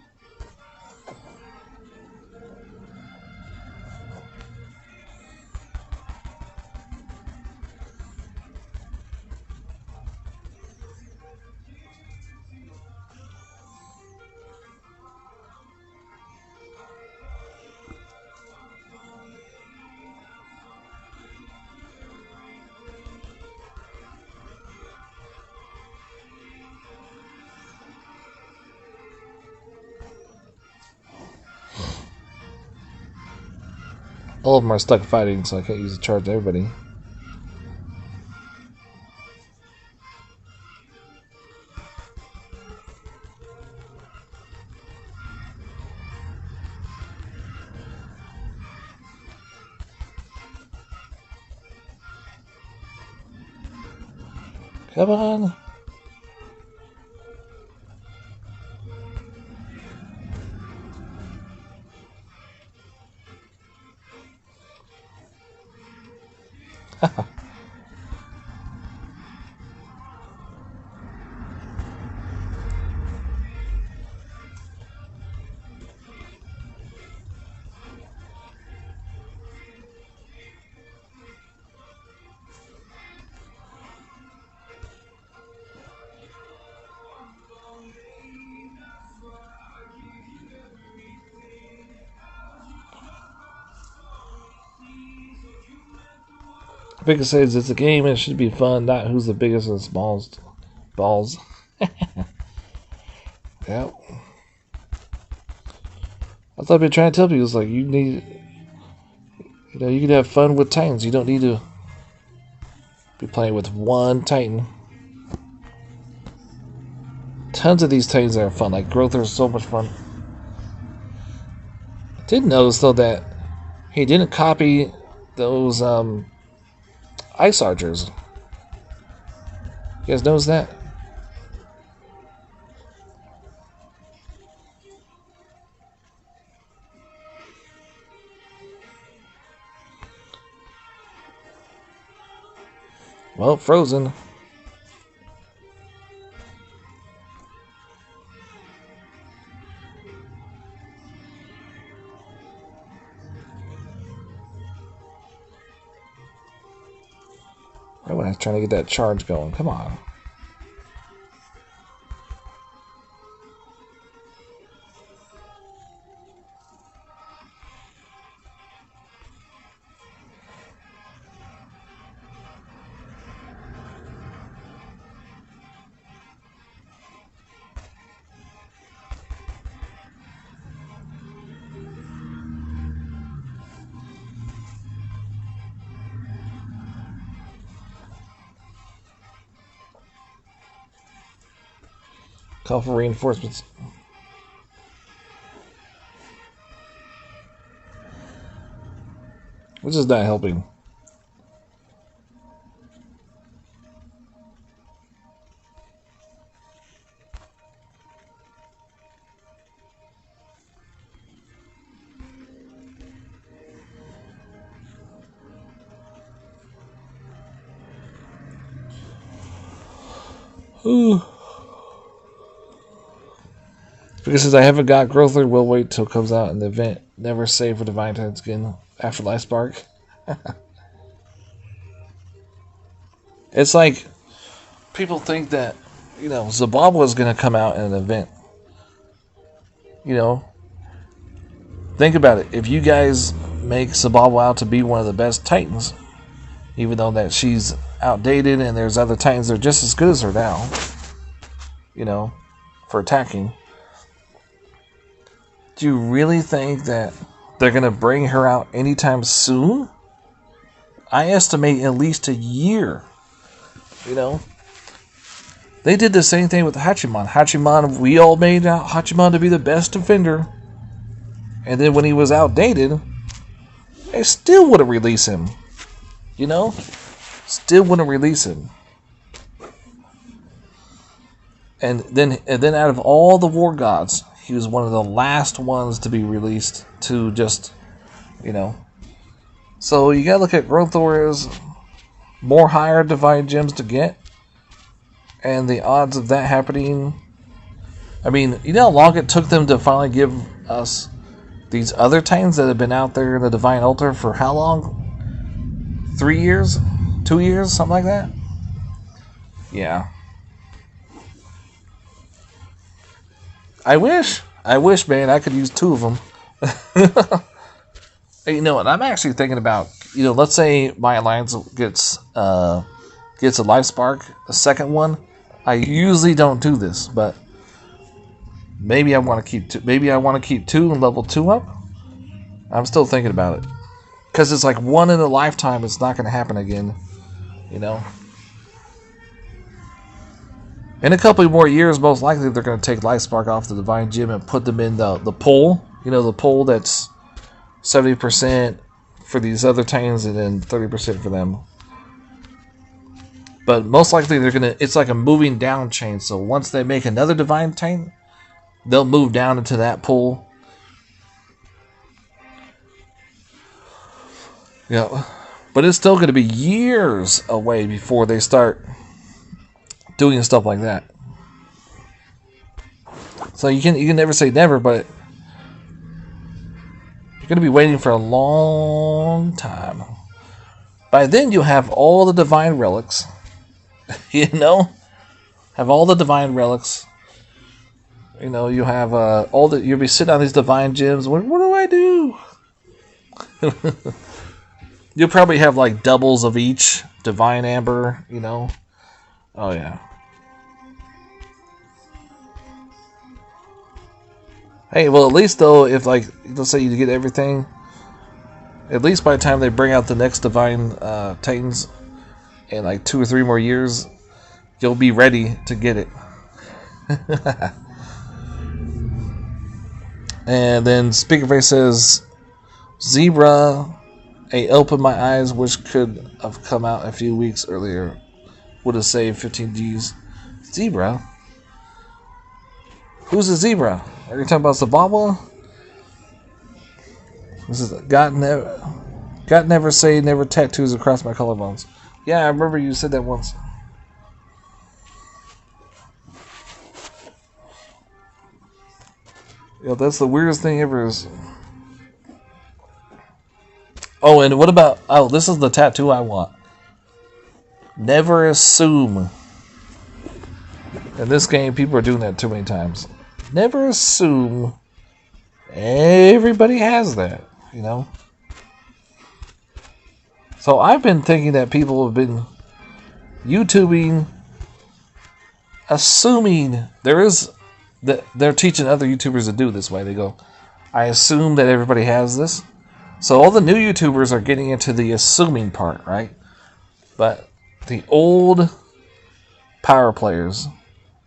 All of them are stuck fighting, so I can't use the charge to everybody. Come on. The biggest say is it's a game and it should be fun, not who's the biggest and smallest balls. Yep. That's what I've been trying to tell people. It's like you can have fun with Titans. You don't need to be playing with one Titan. Tons of these Titans are fun. Like Grothurn is so much fun. I did notice though that he didn't copy those ice archers. You guys notice that? Well, frozen. I was trying to get that charge going. Come on. Call for reinforcements. Which is not helping. Ooh. Because since I haven't got Grothurn, we'll wait till it comes out in the event. Never save for Divine Titan skin after Life Spark. It's like people think that, Zababa is going to come out in an event. Think about it. If you guys make Zababa out to be one of the best Titans, even though that she's outdated and there's other Titans that are just as good as her now, for attacking. Do you really think that they're going to bring her out anytime soon? I estimate at least a year. They did the same thing with Hachiman. Hachiman, we all made out Hachiman to be the best defender. And then when he was outdated, they still wouldn't release him. Still wouldn't release him. And then out of all the war gods, he was one of the last ones to be released to just, So you gotta look at Grothurn as more higher divine gems to get. And the odds of that happening. I mean, you know how long it took them to finally give us these other Titans that have been out there in the Divine Altar for how long? 3 years? 2 years? Something like that? Yeah. I wish, man, I could use 2 of them. You know what? I'm actually thinking about, let's say my alliance gets a Life Spark, the second one. I usually don't do this, but maybe I want to keep 2. Maybe I want to keep 2 and level 2 up. I'm still thinking about it. Because it's like one in a lifetime. It's not going to happen again. You know? In a couple more years, most likely they're going to take Lightspark off the Divine Gem and put them in the pool. You know, the pool that's 70% for these other Titans and then 30% for them. But most likely they're going to... It's like a moving down chain. So once they make another Divine Titan, they'll move down into that pool. Yeah. But it's still going to be years away before they start doing stuff like that. So you can never say never, but you're going to be waiting for a long time. By then you'll have all the divine relics. You know? Have all the divine relics. You know, you have you'll be sitting on these divine gems. What do I do? You'll probably have like doubles of each divine amber, you know. Oh yeah. Hey, well at least though, if like let's say you get everything, at least by the time they bring out the next divine Titans in like 2 or 3 more years, you'll be ready to get it. And then Speakerface says, Zebra, I opened my eyes, which could have come out a few weeks earlier. Would have saved 15 Gs. Zebra? Who's a zebra? Are you talking about Zababa? This is God never say never tattoos across my collarbones. Yeah, I remember you said that once. Yeah, that's the weirdest thing ever. Is. Oh, and what about? Oh, this is the tattoo I want. Never assume. In this game, people are doing that too many times. Never assume. Everybody has that, you know. So I've been thinking that people have been YouTubing, assuming they're teaching other YouTubers to do this way. They go, I assume that everybody has this. So all the new YouTubers are getting into the assuming part, right? But the old power players,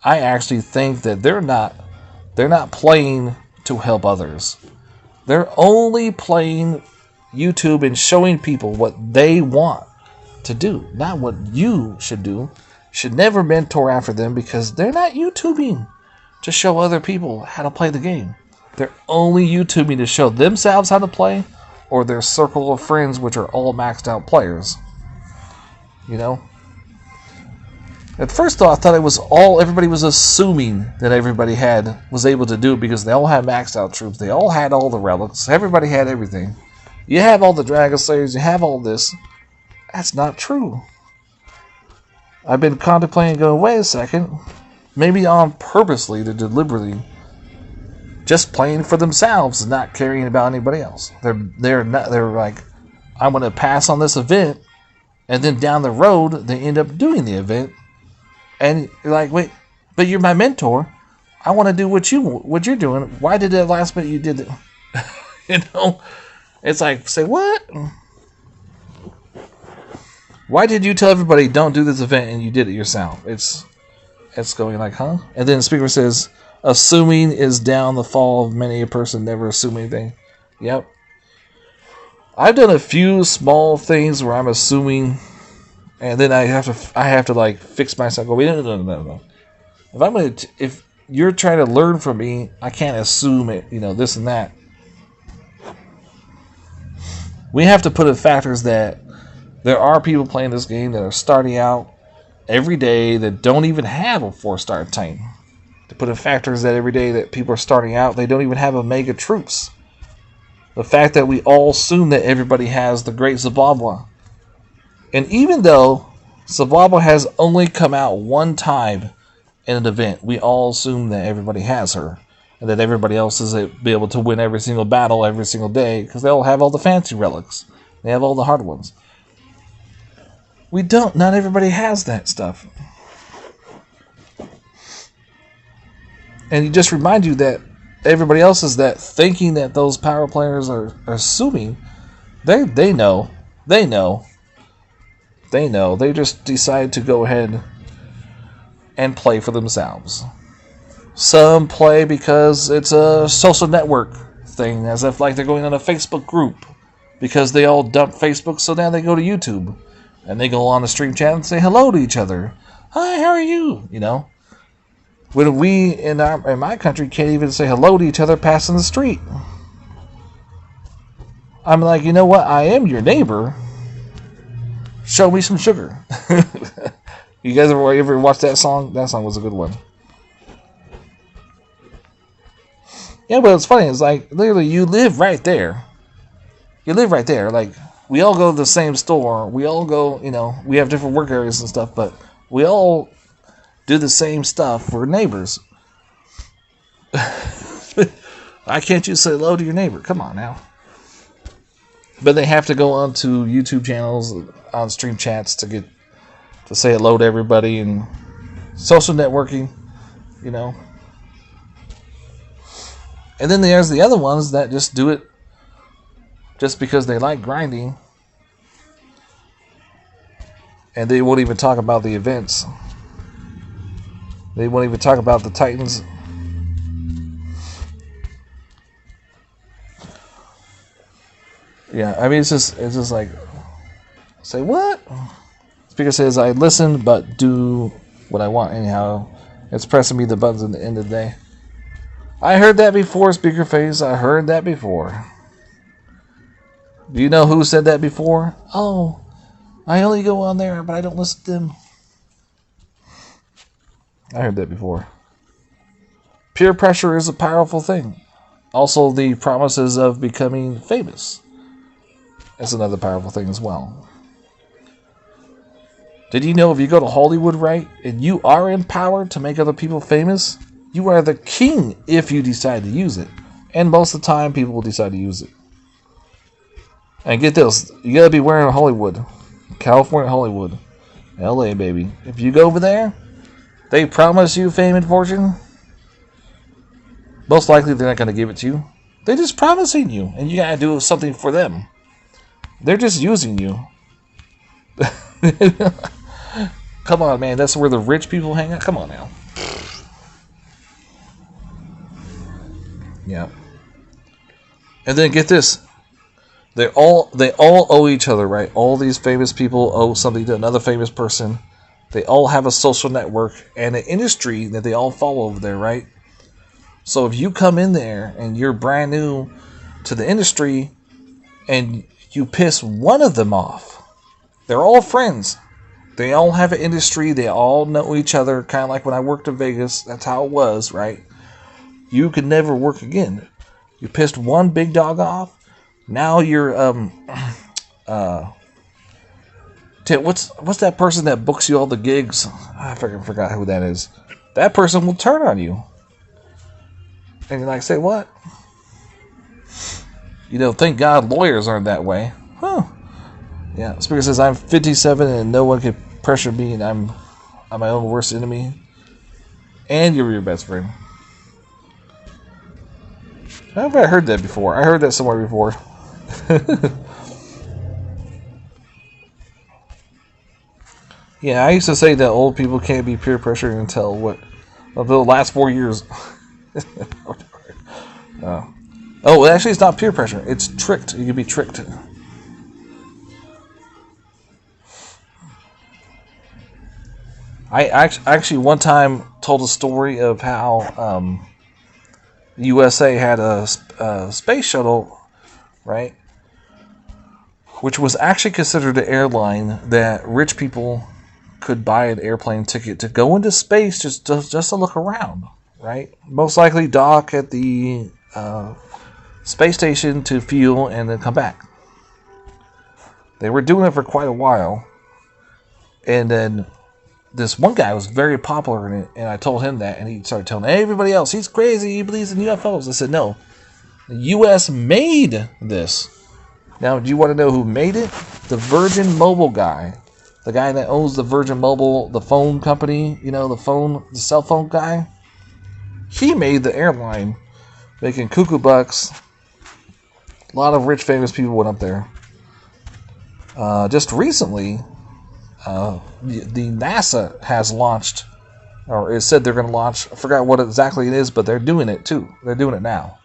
I actually think that they're not playing to help others. They're only playing YouTube and showing people what they want to do, not what you should do. Should never mentor after them because they're not YouTubing to show other people how to play the game. They're only YouTubing to show themselves how to play or their circle of friends, which are all maxed out players. You know? At first, though, I thought everybody was assuming that everybody was able to do it because they all had maxed out troops. They all had all the relics. Everybody had everything. You have all the Dragon Slayers. You have all this. That's not true. I've been contemplating going, wait a second. Maybe on purposely, they're deliberately just playing for themselves and not caring about anybody else. They're like, I'm going to pass on this event, and then down the road, they end up doing the event. And you're like, wait, but you're my mentor. I want to do what you're doing. Why did that last minute you did it? You know, it's like, say what? Why did you tell everybody don't do this event and you did it yourself? It's going like, huh? And then the speaker says, assuming is down the fall of many a person never assume anything. Yep. I've done a few small things where I'm assuming. And then I have to like fix myself. Go, wait, no. If you're trying to learn from me, I can't assume it. You know, this and that. We have to put in factors that there are people playing this game that are starting out every day that don't even have a 4-star Titan. To put in factors that every day that people are starting out, they don't even have Omega troops. The fact that we all assume that everybody has the Great Zababwa. And even though Zababa has only come out one time in an event, we all assume that everybody has her. And that everybody else is be able to win every single battle every single day because they all have all the fancy relics. They have all the hard ones. We don't. Not everybody has that stuff. And you just remind you that everybody else is that thinking that those power players are assuming They know. They know. They know. They just decide to go ahead and play for themselves. Some play because it's a social network thing, as if like they're going on a Facebook group because they all dump Facebook, so now they go to YouTube and they go on the stream chat and say hello to each other. Hi, how are you? You know, when we in my country can't even say hello to each other passing the street. I'm like, you know what? I am your neighbor. Show me some sugar. You guys ever watch that song? That song was a good one. Yeah, but it's funny. It's like, literally, you live right there. You live right there. Like, we all go to the same store. We all go, you know, we have different work areas and stuff, but we all do the same stuff. We're neighbors. Why can't you say hello to your neighbor? Come on now. But they have to go onto YouTube channels, on stream chats to say hello to everybody and social networking, you know. And then there's the other ones that just do it just because they like grinding. And they won't even talk about the events. They won't even talk about the Titans. Yeah, I mean, it's just like, say what? Speaker says, I listen, but do what I want anyhow. It's pressing me the buttons at the end of the day. I heard that before, Speaker Face. I heard that before. Do you know who said that before? Oh, I only go on there, but I don't listen to them. I heard that before. Peer pressure is a powerful thing. Also, the promises of becoming famous. That's another powerful thing as well. Did you know if you go to Hollywood, right, and you are empowered to make other people famous, you are the king if you decide to use it. And most of the time, people will decide to use it. And get this, you gotta be wearing Hollywood. California, Hollywood. LA, baby. If you go over there, they promise you fame and fortune. Most likely, they're not gonna give it to you. They're just promising you, and you gotta do something for them. They're just using you. Come on, man. That's where the rich people hang out. Come on now. Yeah. And then get this. They all owe each other, right? All these famous people owe something to another famous person. They all have a social network and an industry that they all follow over there, right? So if you come in there and you're brand new to the industry and you piss one of them off, they're all friends. They all have an industry. They all know each other. Kind of like when I worked in Vegas. That's how it was, right? You could never work again. You pissed one big dog off. Now you're what's that person that books you all the gigs? I forgot who that is. That person will turn on you. And you're like, say what? You know, thank God lawyers aren't that way. Huh. Yeah, Speaker says, I'm 57 and no one can pressure me and I'm my own worst enemy. And you're your best friend. I've heard that before. I heard that somewhere before. Yeah, I used to say that old people can't be peer pressured until the last 4 years. Oh, actually, it's not peer pressure. It's tricked. You can be tricked. I actually one time told a story of how USA had a space shuttle, right? Which was actually considered an airline that rich people could buy an airplane ticket to go into space just to look around, right? Most likely dock at the space station to fuel and then come back. They were doing it for quite a while. And then this one guy was very popular in it, and I told him that, and he started telling everybody else, he's crazy, he believes in UFOs. I said, no, the U.S. made this. Now, do you want to know who made it? The Virgin Mobile guy. The guy that owns the Virgin Mobile, the phone company, you know, the cell phone guy. He made the airline, making cuckoo bucks. A lot of rich, famous people went up there. just recently, the NASA has launched, or it said they're going to launch. I forgot what exactly it is, but they're doing it too. They're doing it now.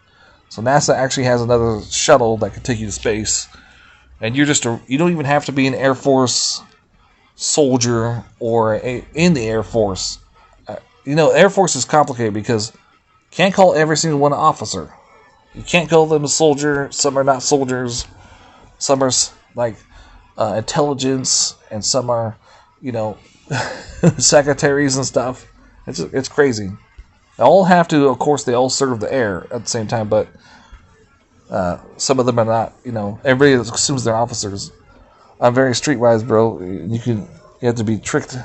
So NASA actually has another shuttle that can take you to space, and you don't even have to be an Air Force soldier or in the Air Force. Air Force is complicated because you can't call every single one an officer. You can't call them a soldier. Some are not soldiers. Some are like intelligence, and some are, secretaries and stuff. It's crazy. They all have to, of course, they all serve the air at the same time, but some of them are not. Everybody assumes they're officers. I'm very streetwise, bro. You have to be tricked.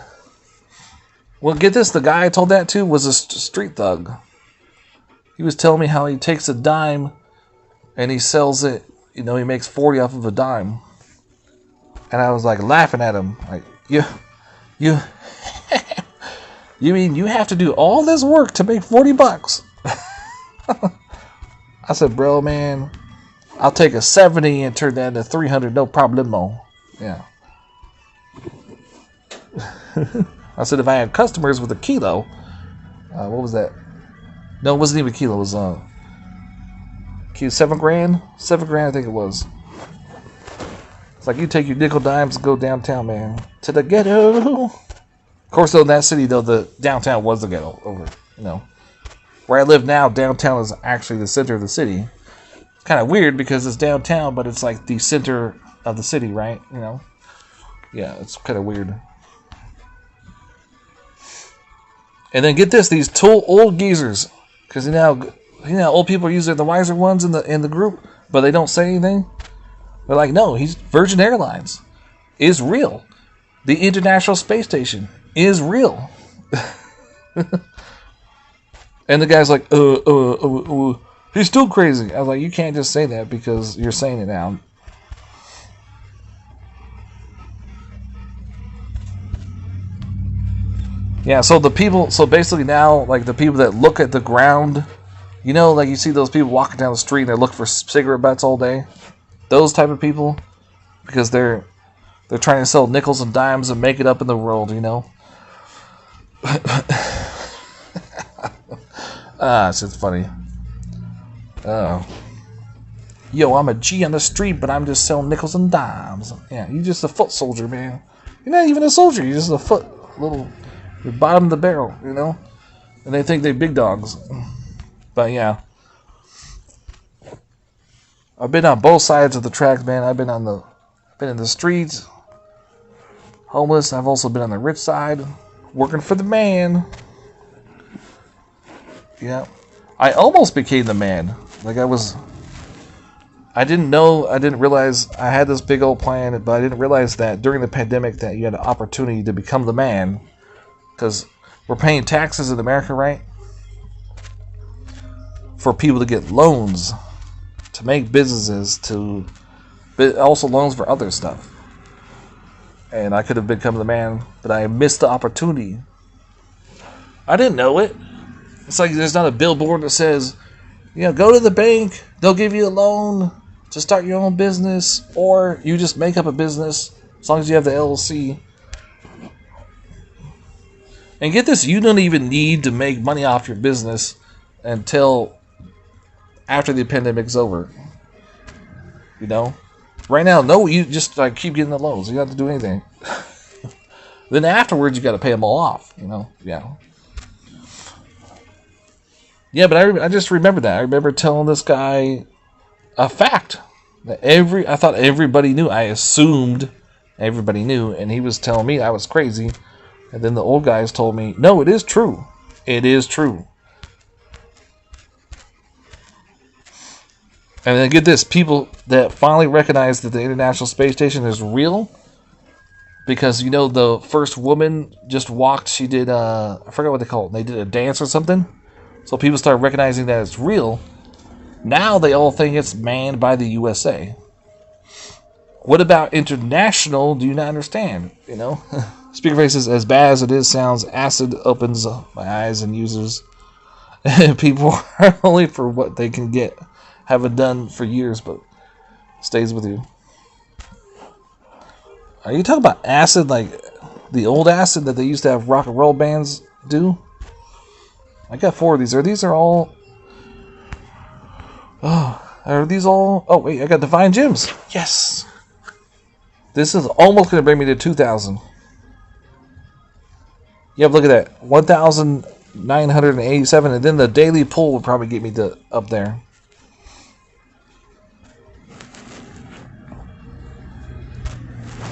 Well, get this: the guy I told that to was a street thug. He was telling me how he takes a dime and he sells it. He makes 40 off of a dime. And I was like laughing at him, like, you mean you have to do all this work to make $40? I said, bro, man, I'll take a 70 and turn that into 300, no problemo. Yeah. I said, if I had customers with a kilo, what was that? No, it wasn't even a kilo. It was $7 grand. $7 grand, I think it was. It's like you take your nickel dimes and go downtown, man, to the ghetto. Of course, though, in that city, though, the downtown was the ghetto. Where I live now, downtown is actually the center of the city. It's kind of weird because it's downtown, but it's like the center of the city, right? Yeah, it's kind of weird. And then get this: these two old geezers, because old people are usually the wiser ones in the group, but they don't say anything. They're like, no, Virgin Airlines is real. The International Space Station is real. And the guy's like, he's still crazy. I was like, you can't just say that because you're saying it now. Yeah, so basically now, like the people that look at the ground, like you see those people walking down the street and they're looking for cigarette butts all day. Those type of people, because they're trying to sell nickels and dimes and make it up in the world, It's just funny. Yo, I'm a G on the street, but I'm just selling nickels and dimes. Yeah, you're just a foot soldier, man. You're not even a soldier. You're just a foot, you're bottom of the barrel, And they think they're big dogs. But yeah. I've been on both sides of the tracks, man. I've been in the streets, homeless. I've also been on the rich side, working for the man. Yeah, I almost became the man. I didn't realize I had this big old plan, but I didn't realize that during the pandemic that you had an opportunity to become the man, because we're paying taxes in America, right? For people to get loans, to make businesses, but also loans for other stuff. And I could have become the man, but I missed the opportunity. I didn't know it. It's like there's not a billboard that says, go to the bank, they'll give you a loan to start your own business, or you just make up a business as long as you have the LLC. And get this, you don't even need to make money off your business until after the pandemic's over. Right now, no, you just keep getting the loans. You don't have to do anything. Then afterwards, you got to pay them all off. Yeah. Yeah, but I just remember that. I remember telling this guy a fact that I thought everybody knew. I assumed everybody knew, and he was telling me I was crazy. And then the old guys told me, no, it is true. It is true. And then get this, people that finally recognize that the International Space Station is real, because the first woman just walked. She did I forgot what they call it. They did a dance or something. So people start recognizing that it's real. Now they all think it's manned by the USA. What about international? Do you not understand? Speaker Face says, as bad as it is, sounds acid opens my eyes and users. People are only for what they can get. Haven't done for years, but stays with you. Are you talking about acid, like the old acid that they used to have rock and roll bands do? I got 4 of these. These are all... Oh, are these all... Oh, wait, I got Divine Gems. Yes! This is almost going to bring me to 2,000. Yep, look at that. 1,987, and then the daily pull will probably get me to up there.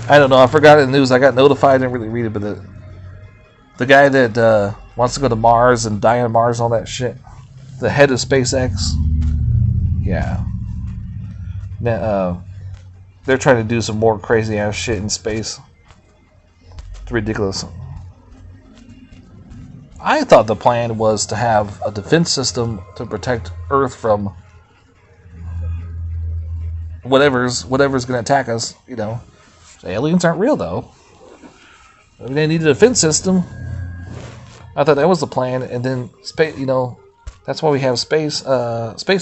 I don't know. I forgot in the news. I got notified. I didn't really read it, but the guy that wants to go to Mars and die on Mars and all that shit, the head of SpaceX, yeah. They're trying to do some more crazy ass shit in space. It's ridiculous. I thought the plan was to have a defense system to protect Earth from whatever's going to attack us, you know. Aliens aren't real, though. I mean, they need a defense system. I thought that was the plan, and then space. You know, that's why we have Space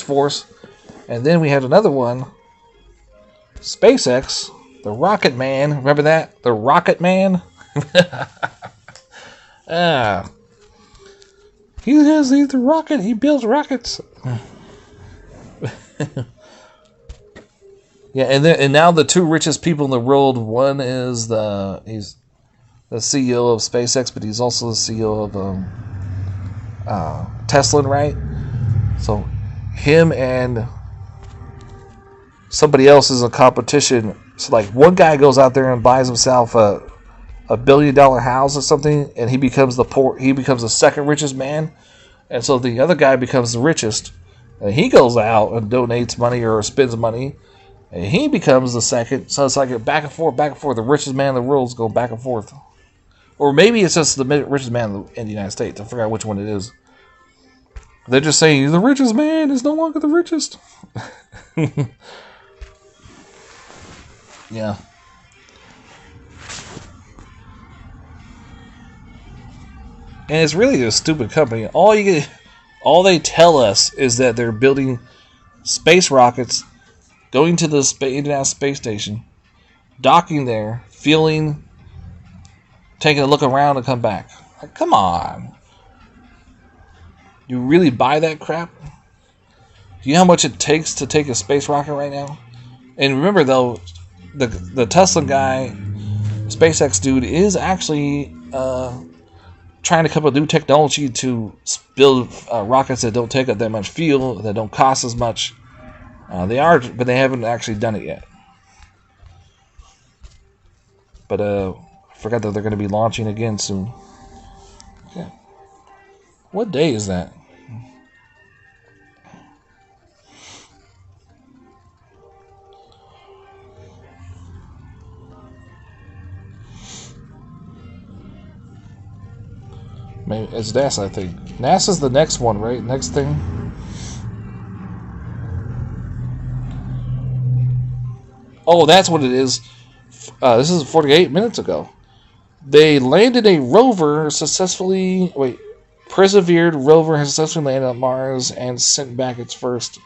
Force, and then we had another one, SpaceX, the Rocket Man. Remember that, the Rocket Man? He's the rocket. He builds rockets. Yeah, and now the 2 richest people in the world. One is he's the CEO of SpaceX, but he's also the CEO of Tesla, right? So him and somebody else is a competition. So like one guy goes out there and buys himself a $1 billion house or something, and he becomes the second richest man, and so the other guy becomes the richest, and he goes out and donates money or spends money. And he becomes the second, so it's like a back and forth. The richest man in the world is going back and forth. Or maybe it's just the richest man in the United States. I forgot which one it is. They're just saying the richest man is no longer the richest. Yeah. And it's really a stupid company. All they tell us is that they're building space rockets, going to the International Space Station, docking there, taking a look around and come back. Like, come on. You really buy that crap? Do you know how much it takes to take a space rocket right now? And remember, though, the Tesla guy, SpaceX dude, is actually trying to come up with new technology to build rockets that don't take up that much fuel, that don't cost as much. They are, but they haven't actually done it yet. But I forgot that they're going to be launching again soon. Okay. What day is that? Maybe it's NASA, I think. NASA's the next one, right? Next thing. Oh, that's what it is. This is 48 minutes ago. They landed a rover successfully. Wait, persevered rover has successfully landed on Mars and sent back its first.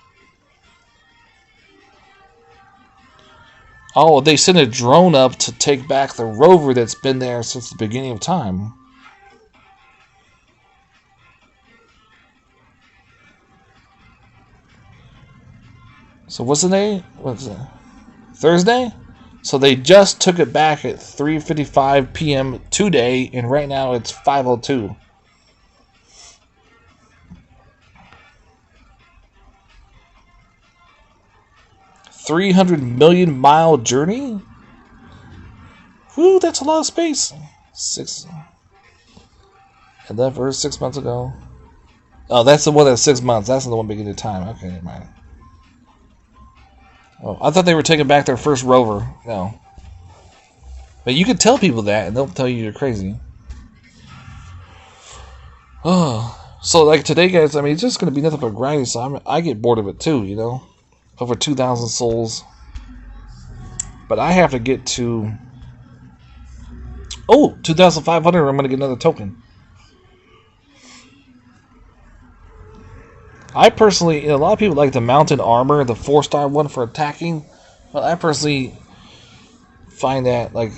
Oh, they sent a drone up to take back the rover that's been there since the beginning of time. So what's the name? What's it? Thursday? So they just took it back at 3:55 p.m. today, and right now it's 5:02. $300 million mile journey? Whew, that's a lot of space. And that first 6 months ago. Oh, that's the one that's 6 months. That's the one beginning of time. Okay, never mind. Oh, I thought they were taking back their first rover. No. But you can tell people that, and they'll tell you you're crazy. Oh, so like today, guys, I mean, it's just going to be nothing but grinding, so I get bored of it too, you know? Over 2,000 souls. But I have to get to... Oh, 2,500, I'm going to get another token. I personally, a lot of people like the mountain armor, the 4-star one for attacking. But I personally find that, like,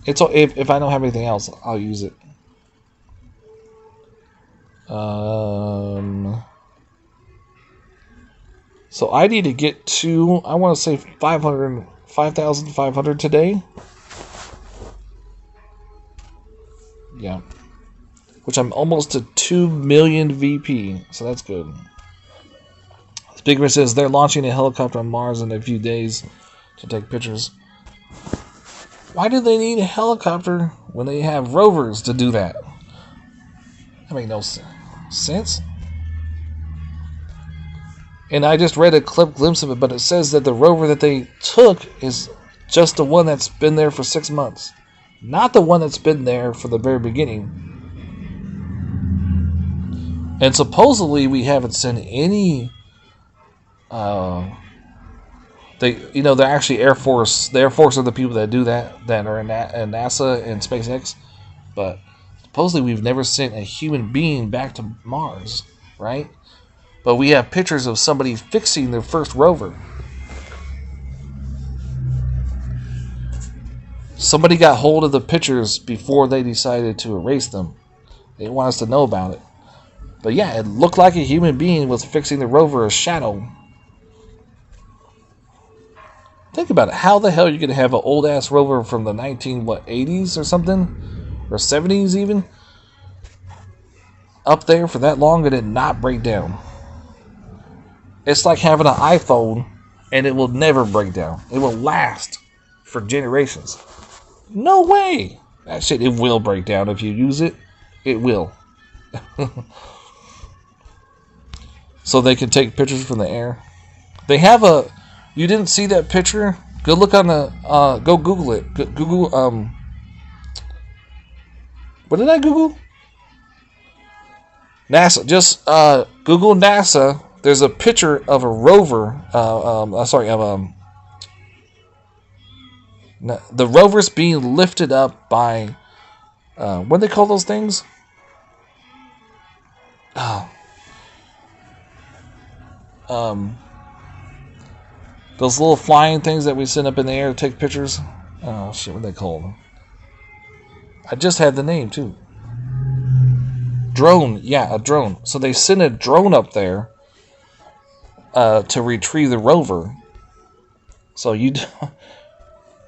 If I don't have anything else, I'll use it. So I need to get to, I want to say 5,500 today. Yeah. Which I'm almost to 2 million VP, so that's good. Speaker says they're launching a helicopter on Mars in a few days to take pictures. Why do they need a helicopter when they have rovers to do that? That makes no sense. And I just read a glimpse of it, but it says that the rover that they took is just the one that's been there for 6 months. Not the one that's been there for the very beginning. And supposedly we haven't sent any... they're actually Air Force. The Air Force are the people that do that are in NASA and SpaceX. But supposedly we've never sent a human being back to Mars, right? But we have pictures of somebody fixing their first rover. Somebody got hold of the pictures before they decided to erase them. They want us to know about it. But yeah, it looked like a human being was fixing the rover, a shadow. Think about it. How the hell are you going to have an old-ass rover from the 80s or something? Or 70s even? Up there for that long and it not break down? It's like having an iPhone and it will never break down. It will last for generations. No way! That shit, it will break down if you use it. It will. So they can take pictures from the air. They have a... You didn't see that picture? Go look on the... go Google it. Google... What did I Google? NASA. Just Google NASA. There's a picture of a rover. The rover's being lifted up by... what do they call those things? Those little flying things that we send up in the air to take pictures. Oh shit, what do they call them? I just had the name too. Drone, yeah, a drone. So they send a drone up there to retrieve the rover. So you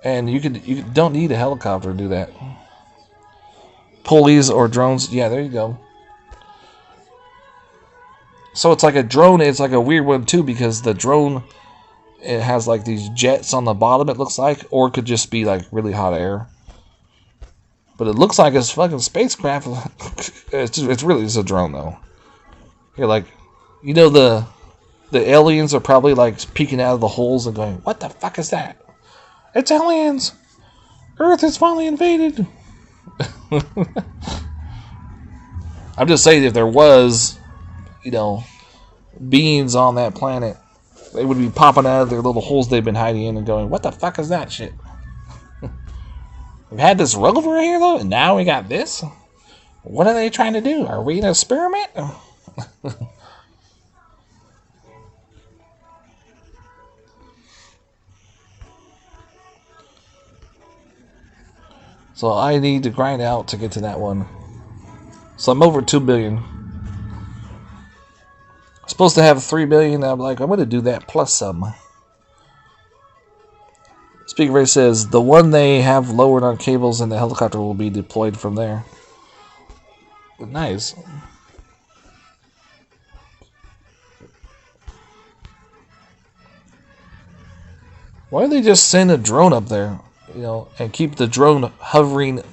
don't need a helicopter to do that. Pulleys or drones, yeah, there you go. So it's like a drone. It's like a weird one too because the drone, it has like these jets on the bottom. It looks like, or it could just be like really hot air. But it looks like it's fucking spacecraft. It's really just a drone though. You're like, the aliens are probably like peeking out of the holes and going, "What the fuck is that? It's aliens! Earth is finally invaded." I'm just saying, if there was, beings on that planet, they would be popping out of their little holes they've been hiding in and going, "What the fuck is that shit?" We've had this rover here, though, and now we got this? What are they trying to do? Are we in an experiment? So I need to grind out to get to that one. So I'm over 2 billion. I'm supposed to have 3 billion. I'm like, I'm going to do that plus some. Speaker Ray says, the one they have lowered on cables and the helicopter will be deployed from there. Nice. Why don't they just send a drone up there, and keep the drone hovering?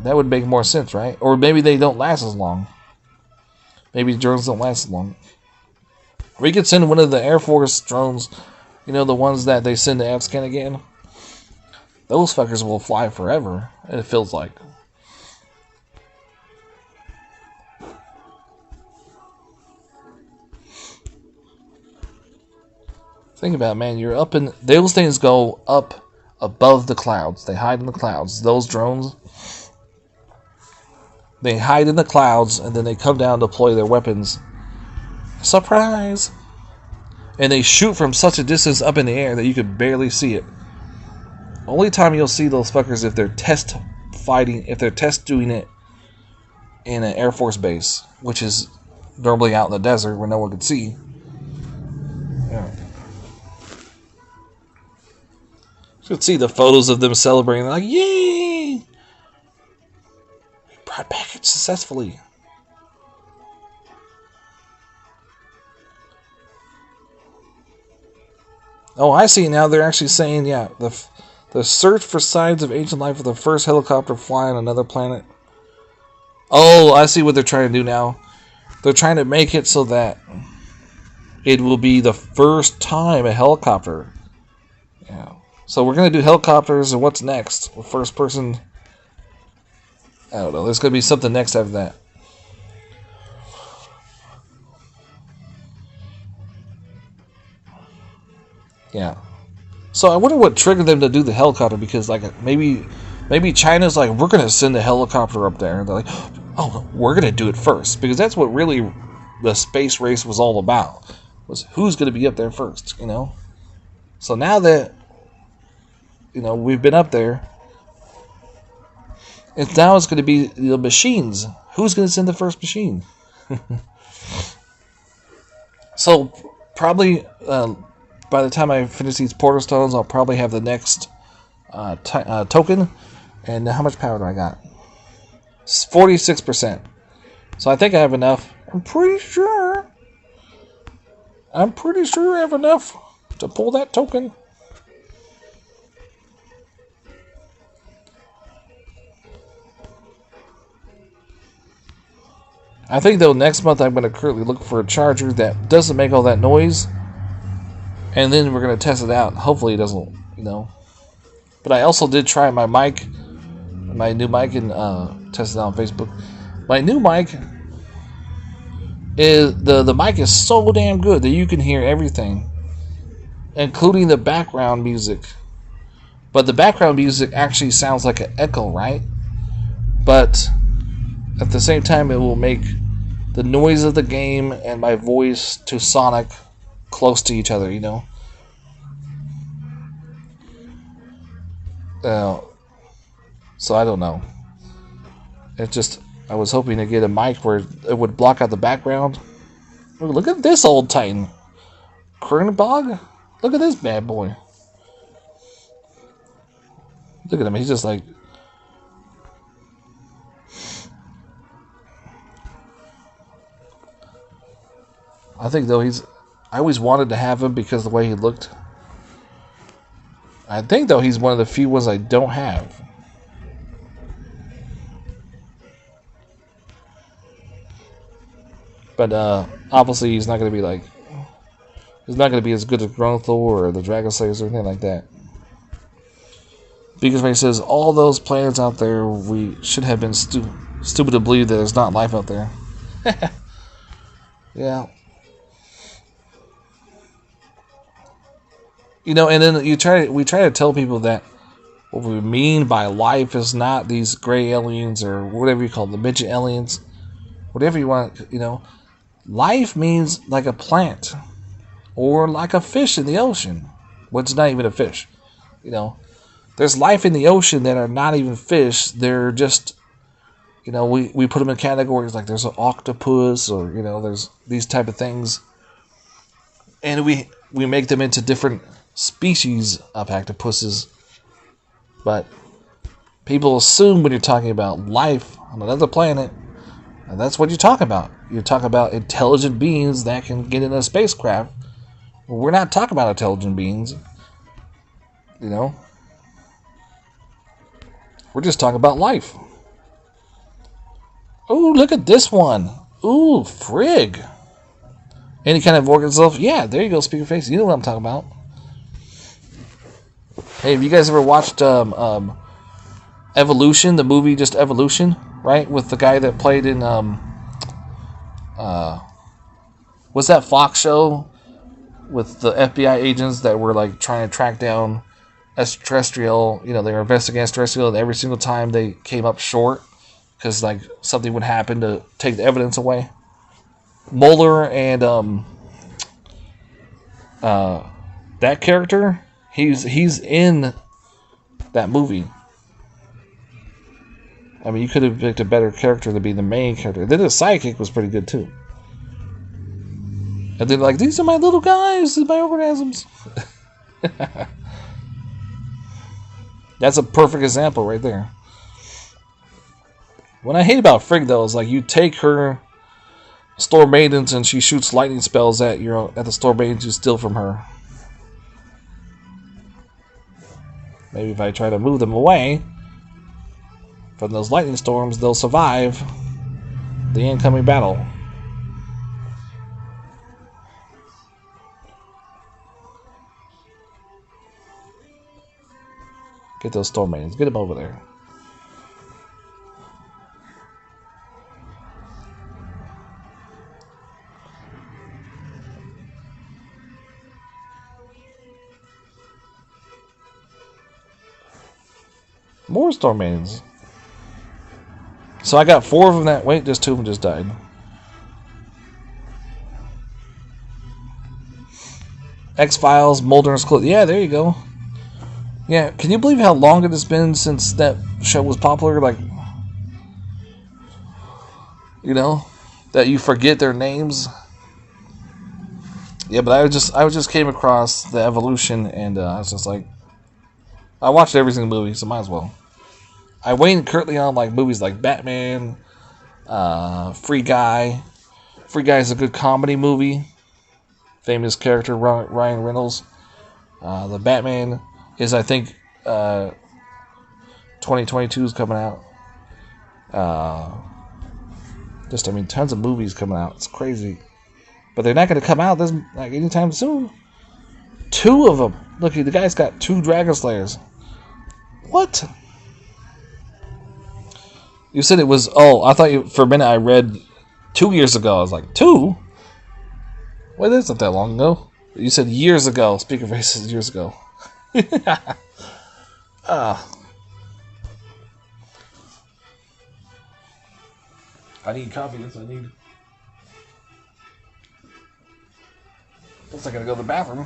That would make more sense, right? Or maybe they don't last as long. Maybe drones don't last as long. We could send one of the Air Force drones, the ones that they send to Afghanistan. Those fuckers will fly forever, it feels like. Think about it, man. You're up in... Those things go up above the clouds. They hide in the clouds. Those drones, they hide in the clouds, and then they come down to deploy their weapons. Surprise! And they shoot from such a distance up in the air that you could barely see it. Only time you'll see those fuckers if they're test fighting, if they're test doing it in an Air Force base, which is normally out in the desert where no one can see. Yeah. You can see the photos of them celebrating, like, yay! We brought package successfully. Oh, I see now. They're actually saying, yeah, the search for signs of ancient life of the first helicopter flying on another planet. Oh, I see what they're trying to do now. They're trying to make it so that it will be the first time a helicopter. Yeah. So we're going to do helicopters, and what's next? First person. I don't know. There's going to be something next after that. Yeah. So I wonder what triggered them to do the helicopter, because like maybe China's like, we're gonna send a helicopter up there, and they're like, oh, we're gonna do it first, because that's what really the space race was all about, was who's gonna be up there first, you know. So now that we've been up there, it's gonna be the machines. Who's gonna send the first machine? So probably. By the time I finish these portal stones, I'll probably have the next token. And how much power do I got? 46%. So I think I have enough. I'm pretty sure I have enough to pull that token. I think, though, next month I'm going to currently look for a charger that doesn't make all that noise. And then we're going to test it out. Hopefully it doesn't, But I also did try my new mic, and test it out on Facebook. My new mic is, the mic is so damn good that you can hear everything, including the background music. But the background music actually sounds like an echo, right? But at the same time, it will make the noise of the game and my voice to Sonic close to each other, So I don't know. I was hoping to get a mic where it would block out the background. Ooh, look at this old Titan. Kernbog? Look at this bad boy. Look at him, he's just like... I think, though, I always wanted to have him because of the way he looked. I think, though, he's one of the few ones I don't have. But, obviously, he's not going to be like... He's not going to be as good as Grothurn or the Dragon Slayers or anything like that. Because when he says, all those planets out there, we should have been stupid to believe that there's not life out there. Yeah. And then we try to tell people that what we mean by life is not these gray aliens or whatever you call them, the midget aliens, whatever you want. Life means like a plant or like a fish in the ocean, which is not even a fish. There's life in the ocean that are not even fish. They're just, we put them in categories like there's an octopus or there's these type of things, and we make them into different species of octopuses. But people assume when you're talking about life on another planet, and that's what you talk about. You talk about intelligent beings that can get in a spacecraft. Well, we're not talking about intelligent beings. We're just talking about life. Oh, look at this one. Ooh, frig. Any kind of organism? Yeah, there you go, Speaker Face. You know what I'm talking about. Hey, have you guys ever watched Evolution, the movie, just Evolution, right? With the guy that played in what's that Fox show with the FBI agents that were like trying to track down extraterrestrial? They were investigating extraterrestrial, and every single time they came up short because like something would happen to take the evidence away. Mulder and that character. He's in that movie. I mean, you could have picked a better character to be the main character. Then the sidekick was pretty good too. And they're like, these are my little guys, these are my organisms. That's a perfect example right there. What I hate about Frigg though is like you take her store maidens and she shoots lightning spells at the store maidens you steal from her. Maybe if I try to move them away from those lightning storms, they'll survive the incoming battle. Get those storm maidens. Get them over there. More storm maidens. So I got 4 of them that... Wait, just 2 of them just died. X-Files, Mulder's Clue. Yeah, there you go. Yeah, can you believe how long it has been since that show was popular? Like, you know, that you forget their names. Yeah, but I just came across the Evolution, and I was just like, I watched every single movie, so might as well. I waited currently on like movies like Batman, Free Guy. Free Guy is a good comedy movie. Famous character Ryan Reynolds. The Batman is, I think, 2022 is coming out. Tons of movies coming out. It's crazy, but they're not going to come out this like anytime soon. 2 of them. Look, the guy's got 2 Dragon Slayers. What? You said it was... Oh, I thought for a minute I read 2 years ago. I was like, 2? Wait, that's not that long ago. You said years ago. Speaker faces years ago. I need coffee. That's what I need. Looks like I gotta go to the bathroom.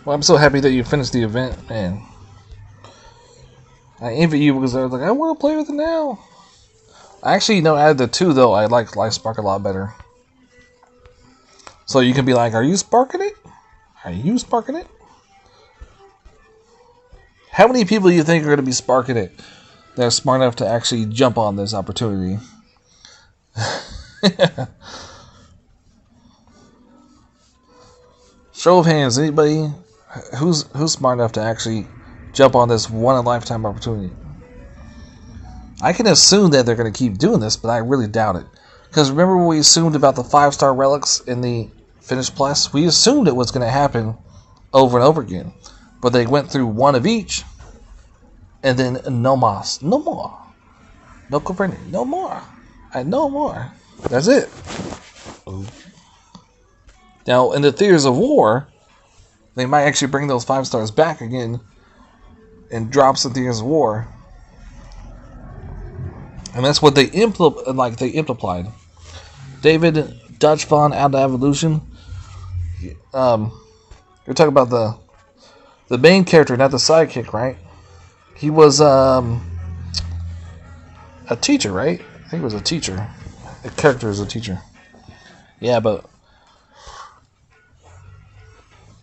Well, I'm so happy that you finished the event, man. I envy you because I was like, I want to play with it now. I actually know out of the 2 though, I like Life Spark a lot better. So you can be like, are you sparking it? Are you sparking it? How many people do you think are going to be sparking it that are smart enough to actually jump on this opportunity? Show of hands, anybody who's smart enough to actually jump on this one-in-a-lifetime opportunity? I can assume that they're going to keep doing this, but I really doubt it. Because remember what we assumed about the 5-star relics in the Finish Plus? We assumed it was going to happen over and over again. But they went through 1 of each, and then no mas. No more. No Copernic. No more. No more. That's it. Now, in the Theaters of War, they might actually bring those 5 stars back again and drop some Theaters of War. And that's what they implied. David Dutch Vaughn out of Evolution. You're talking about the main character, not the sidekick, right? He was a teacher, right? I think he was a teacher. The character is a teacher. Yeah, but...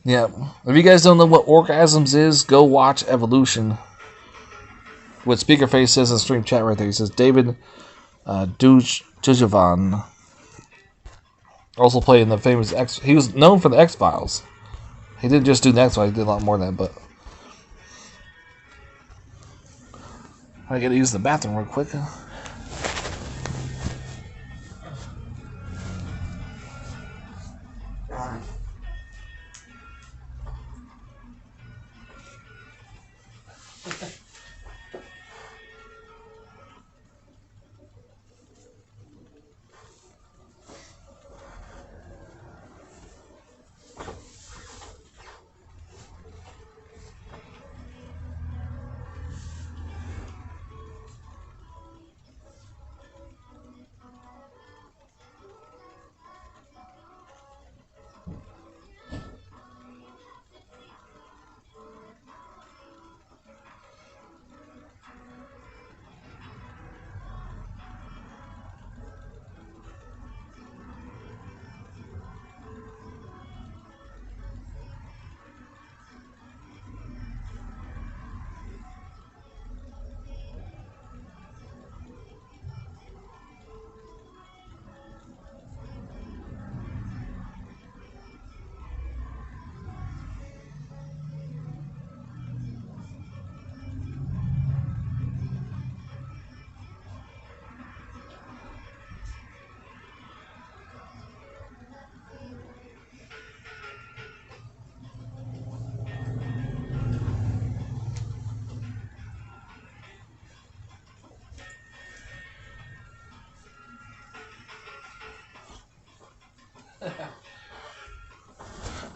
Yeah, if you guys don't know what orgasms is, go watch Evolution. What Speakerface says in stream chat right there. He says David Dujavan also played in the famous X. He was known for the X-Files. He didn't just do the X-Files. He did a lot more than that. But I gotta use the bathroom real quick.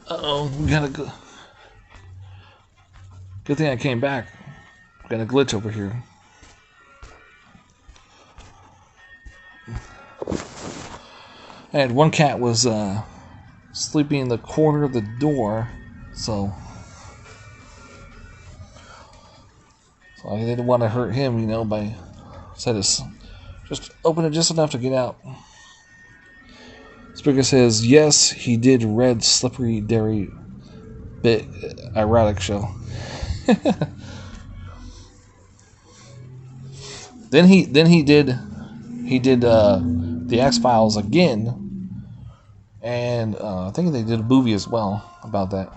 Uh-oh, we got a good thing I came back. Got a glitch over here. And one cat was sleeping in the corner of the door, so I didn't want to hurt him, you know, by so I just open it just enough to get out. Speaker says, yes, he did read slippery dairy bit erotic show. Then he did the X-Files again, and I think they did a movie as well about that.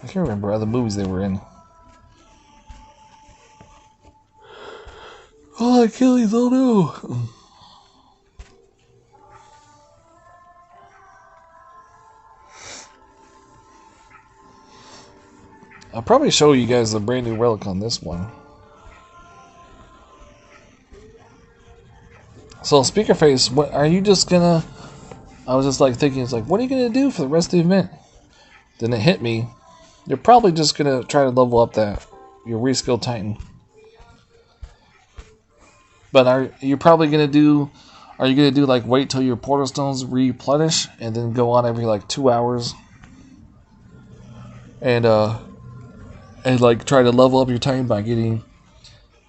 I can't remember other movies they were in. Oh, Achilles, oh no! I'll probably show you guys the brand new relic on this one. So, Speakerface, what are you just gonna... I was just like thinking, it's like, what are you gonna do for the rest of the event? Then it hit me. You're probably just gonna try to level up your reskill Titan. But are you gonna do like wait till your portal stones replenish and then go on every like 2 hours and like try to level up your Titan by getting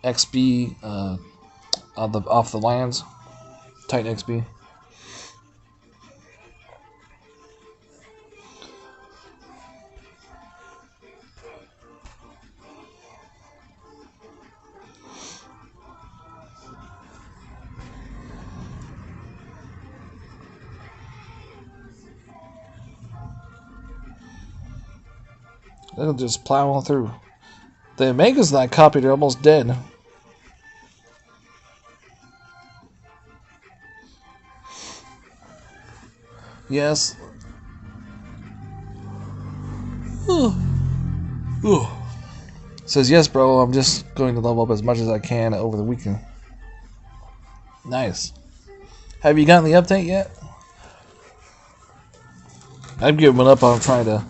XP off the lands, Titan XP? They'll just plow on through. The Omegas that I copied are almost dead. Yes. Says, yes, bro, I'm just going to level up as much as I can over the weekend. Nice. Have you gotten the update yet? I've given up on trying to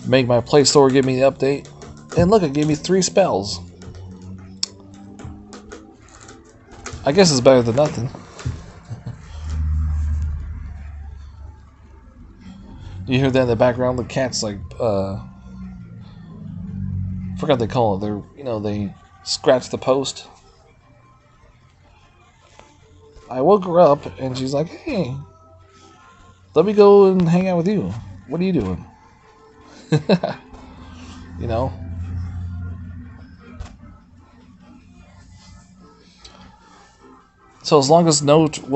make my Play Store give me the update. And look, it gave me 3 spells. I guess it's better than nothing. You hear that in the background? The cat's like, I forgot what they call it. They scratch the post. I woke her up and she's like, hey, let me go and hang out with you. What are you doing? You know? So as long as no troops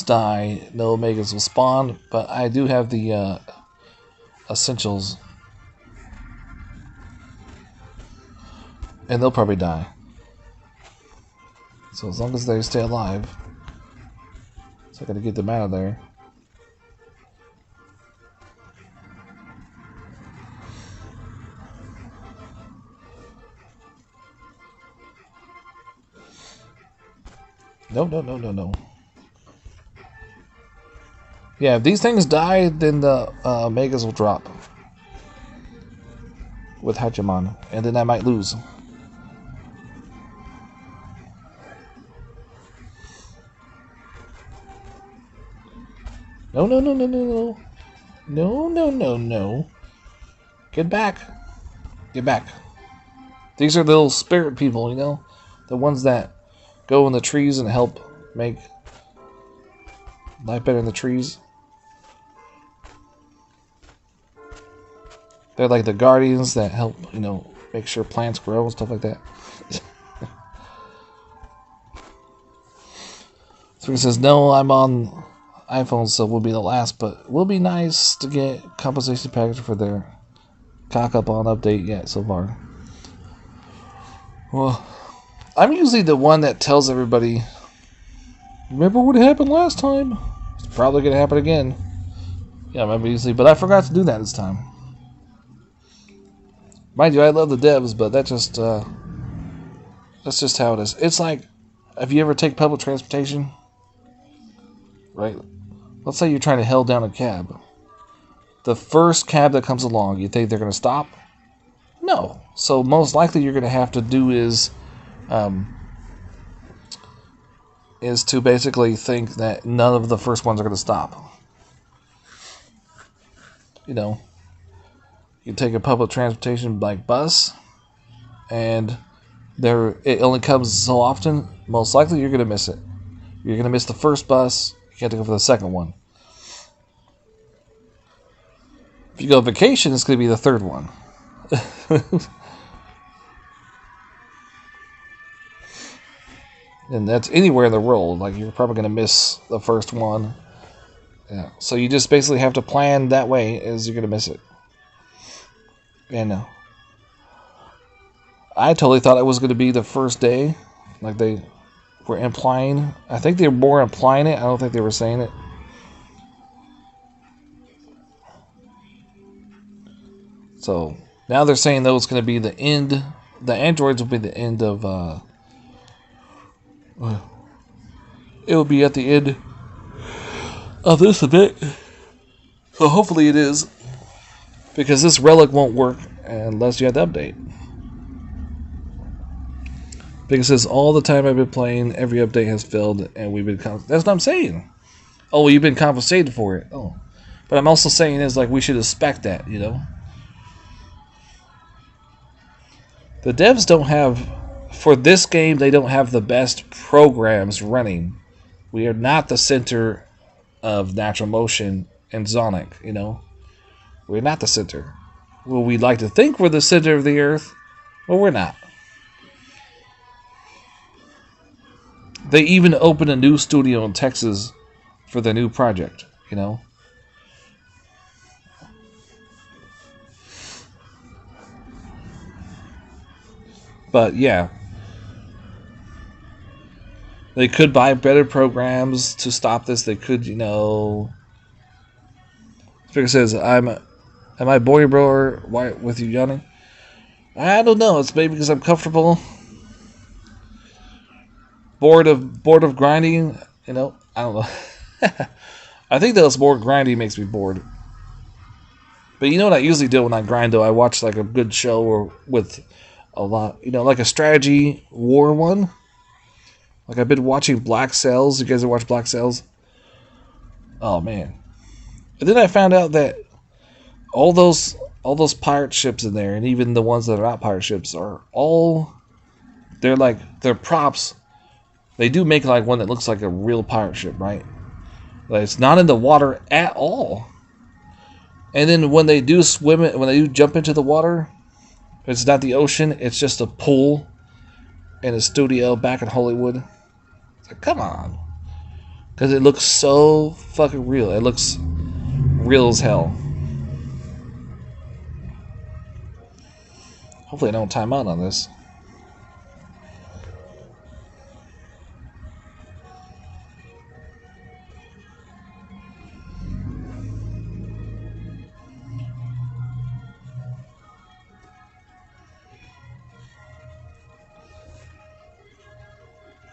die, no Omegas will spawn. But I do have the essentials, and they'll probably die. So as long as they stay alive, so I gotta get them out of there. No. Yeah, if these things die, then the Omegas will drop with Hachiman, and then I might lose. No. Get back. These are the little spirit people, the ones that go in the trees and help make life better in the trees. They're like the guardians that help, make sure plants grow and stuff like that. So he says, no, I'm on iPhone, so we'll be the last, but it will be nice to get compensation package for their cock up on update yet so far. Well, I'm usually the one that tells everybody, remember what happened last time? It's probably going to happen again. Yeah, I remember usually, but I forgot to do that this time. Mind you, I love the devs, but that's just how it is. It's like, have you ever taken public transportation? Right? Let's say you're trying to hail down a cab. The first cab that comes along, you think they're going to stop? No. So most likely you're going to have to do is to basically think that none of the first ones are going to stop. You know, you take a public transportation like bus, and it only comes so often. Most likely you're going to miss it. You're going to miss the first bus. You have to go for the second one. If you go on vacation, it's going to be the third one. And that's anywhere in the world. Like, you're probably going to miss the first one. Yeah. So you just basically have to plan that way, as you're going to miss it. And I totally thought it was going to be the first day. Like they were implying. I think they were more implying it. I don't think they were saying it. So now they're saying though it's going to be the end. The androids will be the end of. It will be at the end of this event. So hopefully it is, because this relic won't work unless you have the update. Because it says all the time I've been playing, every update has failed, and we've been. That's what I'm saying. Oh, well, you've been compensated for it. Oh, but I'm also saying is like we should expect that, you know. The devs don't have, for this game, they don't have the best programs running. We are not the center of Natural Motion and Zonic, you know. We're not the center. Well, we'd like to think we're the center of the earth, but we're not. They even opened a new studio in Texas for the new project, you know. But yeah, they could buy better programs to stop this. They could, you know. Speaker says, "Am I boring, bro, or why with you yawning?" I don't know. It's maybe because I'm comfortable. Bored of grinding, you know. I don't know. I think that it's more grinding makes me bored. But you know what I usually do when I grind though? I watch like a good show or with a lot, you know, like a strategy war one. Like I've been watching Black Sails. You guys ever watch Black Sails? Oh man! And then I found out that all those pirate ships in there, and even the ones that are not pirate ships, are all they're props. They do make like one that looks like a real pirate ship, right? Like it's not in the water at all. And then when they do swim it, when they do jump into the water, it's not the ocean. It's just a pool in a studio back in Hollywood. It's like, come on, because it looks so fucking real. It looks real as hell. Hopefully I don't time out on this.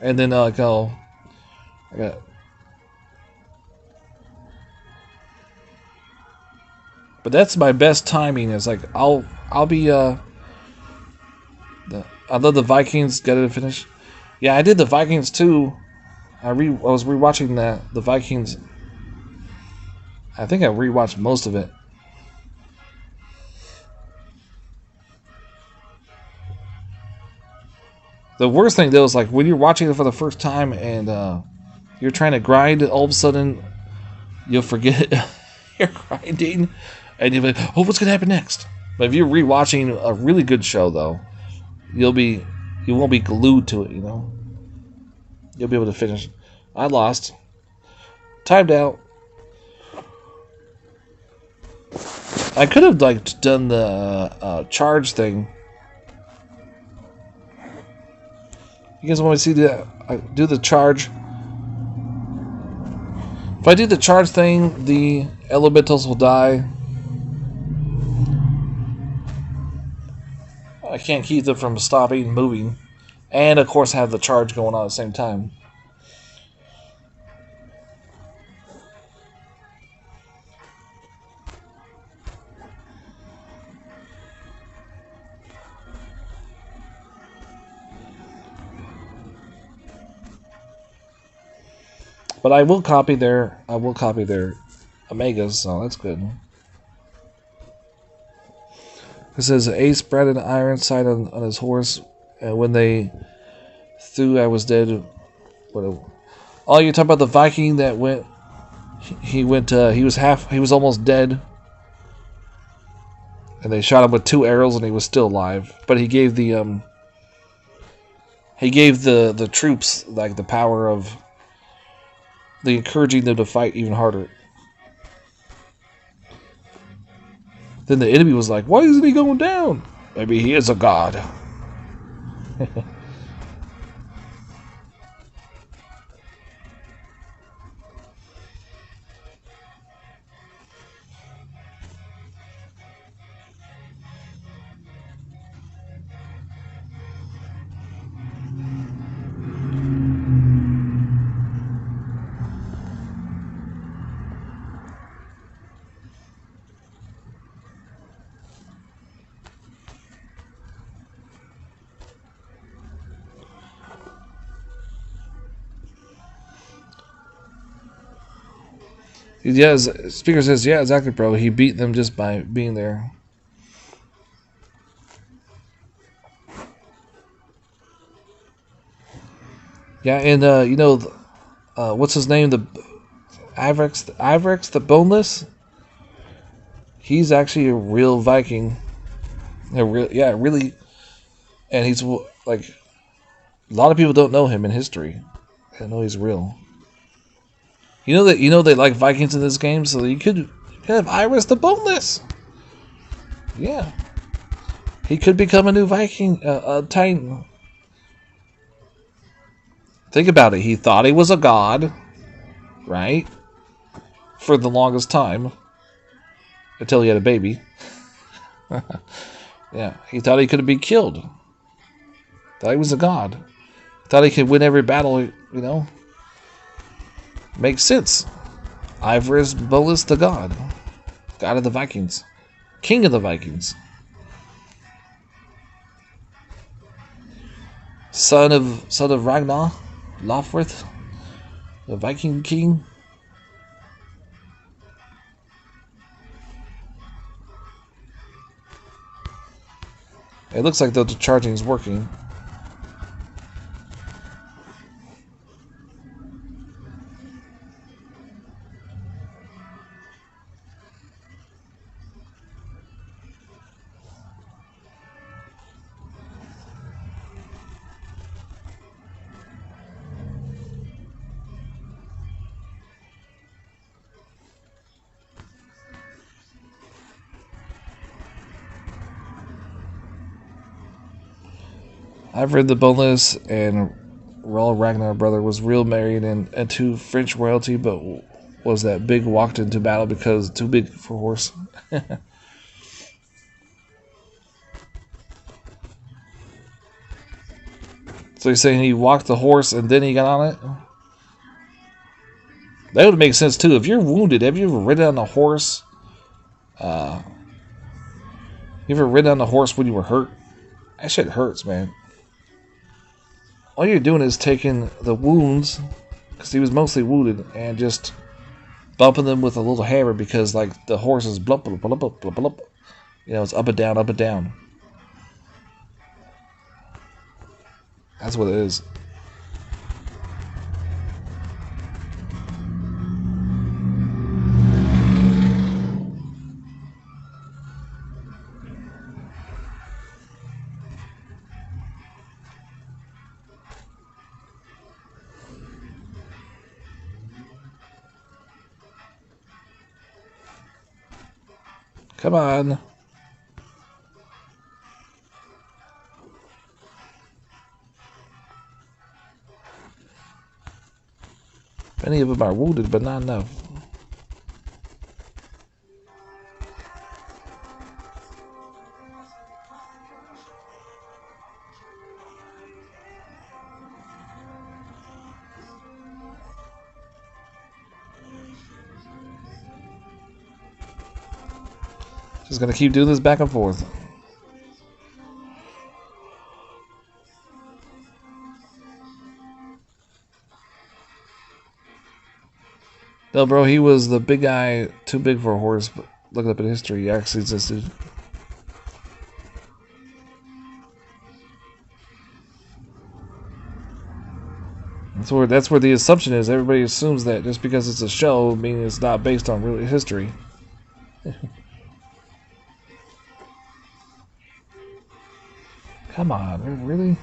And then I got. But that's my best timing. Is like I'll be I love the Vikings. Got to finish. Yeah, I did the Vikings too. I was rewatching the Vikings. I think I rewatched most of it. The worst thing though is like when you're watching it for the first time and you're trying to grind, all of a sudden you'll forget you're grinding, and you'll be like, "Oh, what's gonna happen next?" But if you're rewatching a really good show though, you won't be glued to it. You know, you'll be able to finish. I lost, timed out. I could have like done the charge thing. You guys want to see that? I do the charge. If I do the charge thing, the elementals will die. I can't keep them from stopping moving. and of course have the charge going on at the same time. But I will copy their omegas, so that's good. It says Ace bred an iron sight on his horse, and when they threw, I was dead. Whatever. Oh, you're talking about the Viking that went. He went. He was almost dead, and they shot him with 2 arrows, and he was still alive. But he gave the the troops like the power of the encouraging them to fight even harder. Then the enemy was like, "Why isn't he going down? Maybe he is a god." Yeah, Speaker says, yeah, exactly, bro. He beat them just by being there. Yeah, and what's his name? The Ivrex the Boneless. He's actually a real Viking. Really, and he's like a lot of people don't know him in history. I know he's real. You know they like Vikings in this game, so you could have Iris the Boneless. Yeah, he could become a new Viking, Titan. Think about it. He thought he was a god, right? For the longest time, until he had a baby. Yeah, he thought he could be killed. Thought he was a god. Thought he could win every battle. Makes sense. Ivorus Bolus the god of the Vikings, king of the Vikings, son of Ragnar Lothbrok, the Viking king. It looks like the charging is working. I've read the Boneless and Raul Ragnar brother was real married and to French royalty, but was that big walked into battle because too big for horse. So you're saying he walked the horse and then he got on it? That would make sense too. If you're wounded, have you ever ridden on a horse? You ever ridden on a horse when you were hurt? That shit hurts, man. All you're doing is taking the wounds, because he was mostly wounded, and just bumping them with a little hammer because, like, the horse is blump, blump, blump, blump, blump, blump. It's up and down, up and down. That's what it is. Come on. Many of them are wounded, but not enough. Just gonna keep doing this back and forth. No, bro, he was the big guy, too big for a horse, but look up in history, he actually existed. That's where the assumption is. Everybody assumes that just because it's a show means it's not based on real history. Come on, really?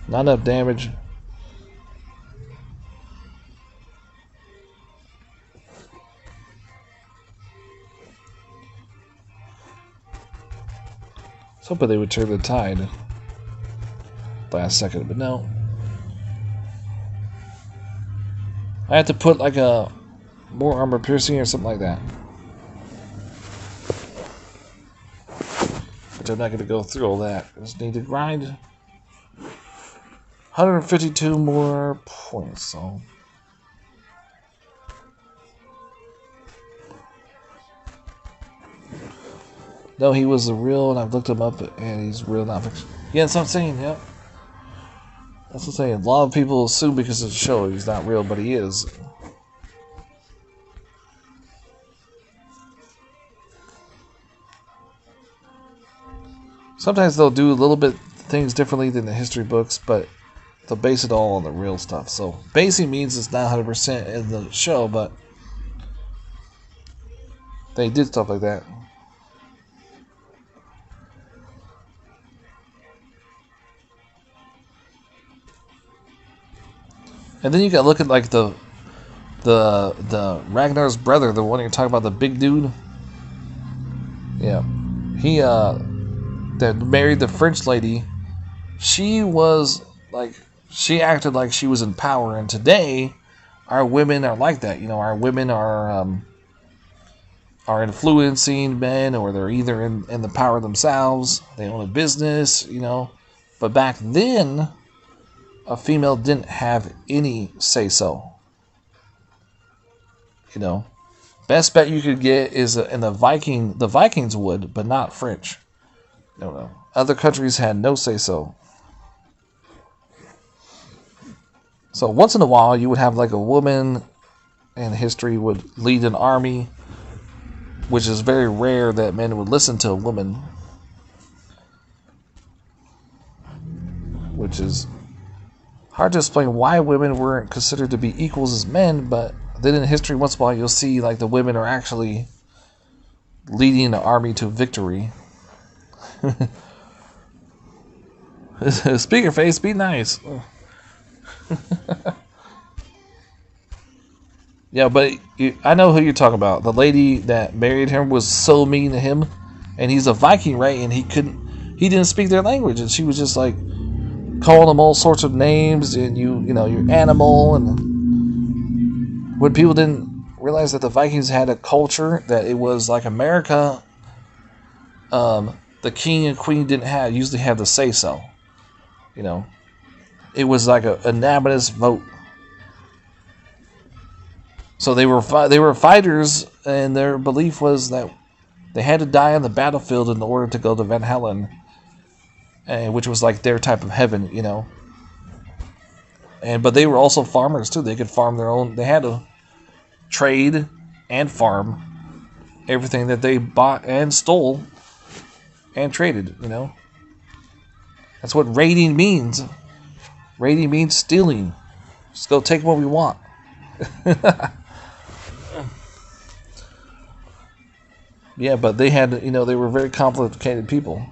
Not enough damage. I was hoping they would turn the tide last second, but no. I have to put like a more armor piercing or something like that. Which I'm not going to go through all that. I just need to grind 152 more points, so... No, he was the real, and I've looked him up, and he's real, not fiction. Yeah, that's what I'm saying, yeah. That's what I'm saying. A lot of people assume because of the show he's not real, but he is. Sometimes they'll do a little bit things differently than the history books, but they'll base it all on the real stuff. So basing means it's not 100% in the show, but they did stuff like that. And then you gotta look at like the Ragnar's brother, the one you're talking about, the big dude. Yeah, he that married the French lady. She was like, she acted like she was in power, and today our women are like that. You know, our women are influencing men, or they're either in the power themselves. They own a business, you know. But back then, a female didn't have any say-so. You know, best bet you could get is in the Vikings would, but not French. No. Other countries had no say-so. So once in a while, you would have like a woman in history would lead an army, which is very rare that men would listen to a woman, which is hard to explain why women weren't considered to be equals as men, but then in history, once in a while, you'll see like the women are actually leading the army to victory. Speaker face, be nice. Yeah, but I know who you're talking about. The lady that married him was so mean to him, and he's a Viking, right? And he didn't speak their language, and she was just like calling him all sorts of names, and you know, you're animal. And when people didn't realize that the Vikings had a culture that it was like America, the king and queen usually have the say so. You know, it was like a unanimous vote. So they were fighters, and their belief was that they had to die on the battlefield in order to go to Van Halen, which was like their type of heaven, you know. But they were also farmers too. They could farm their own. They had to trade and farm everything that they bought and stole and traded. You know, that's what raiding means. Raiding means stealing. Just go take what we want. Yeah, but they had, you know, they were very complicated people.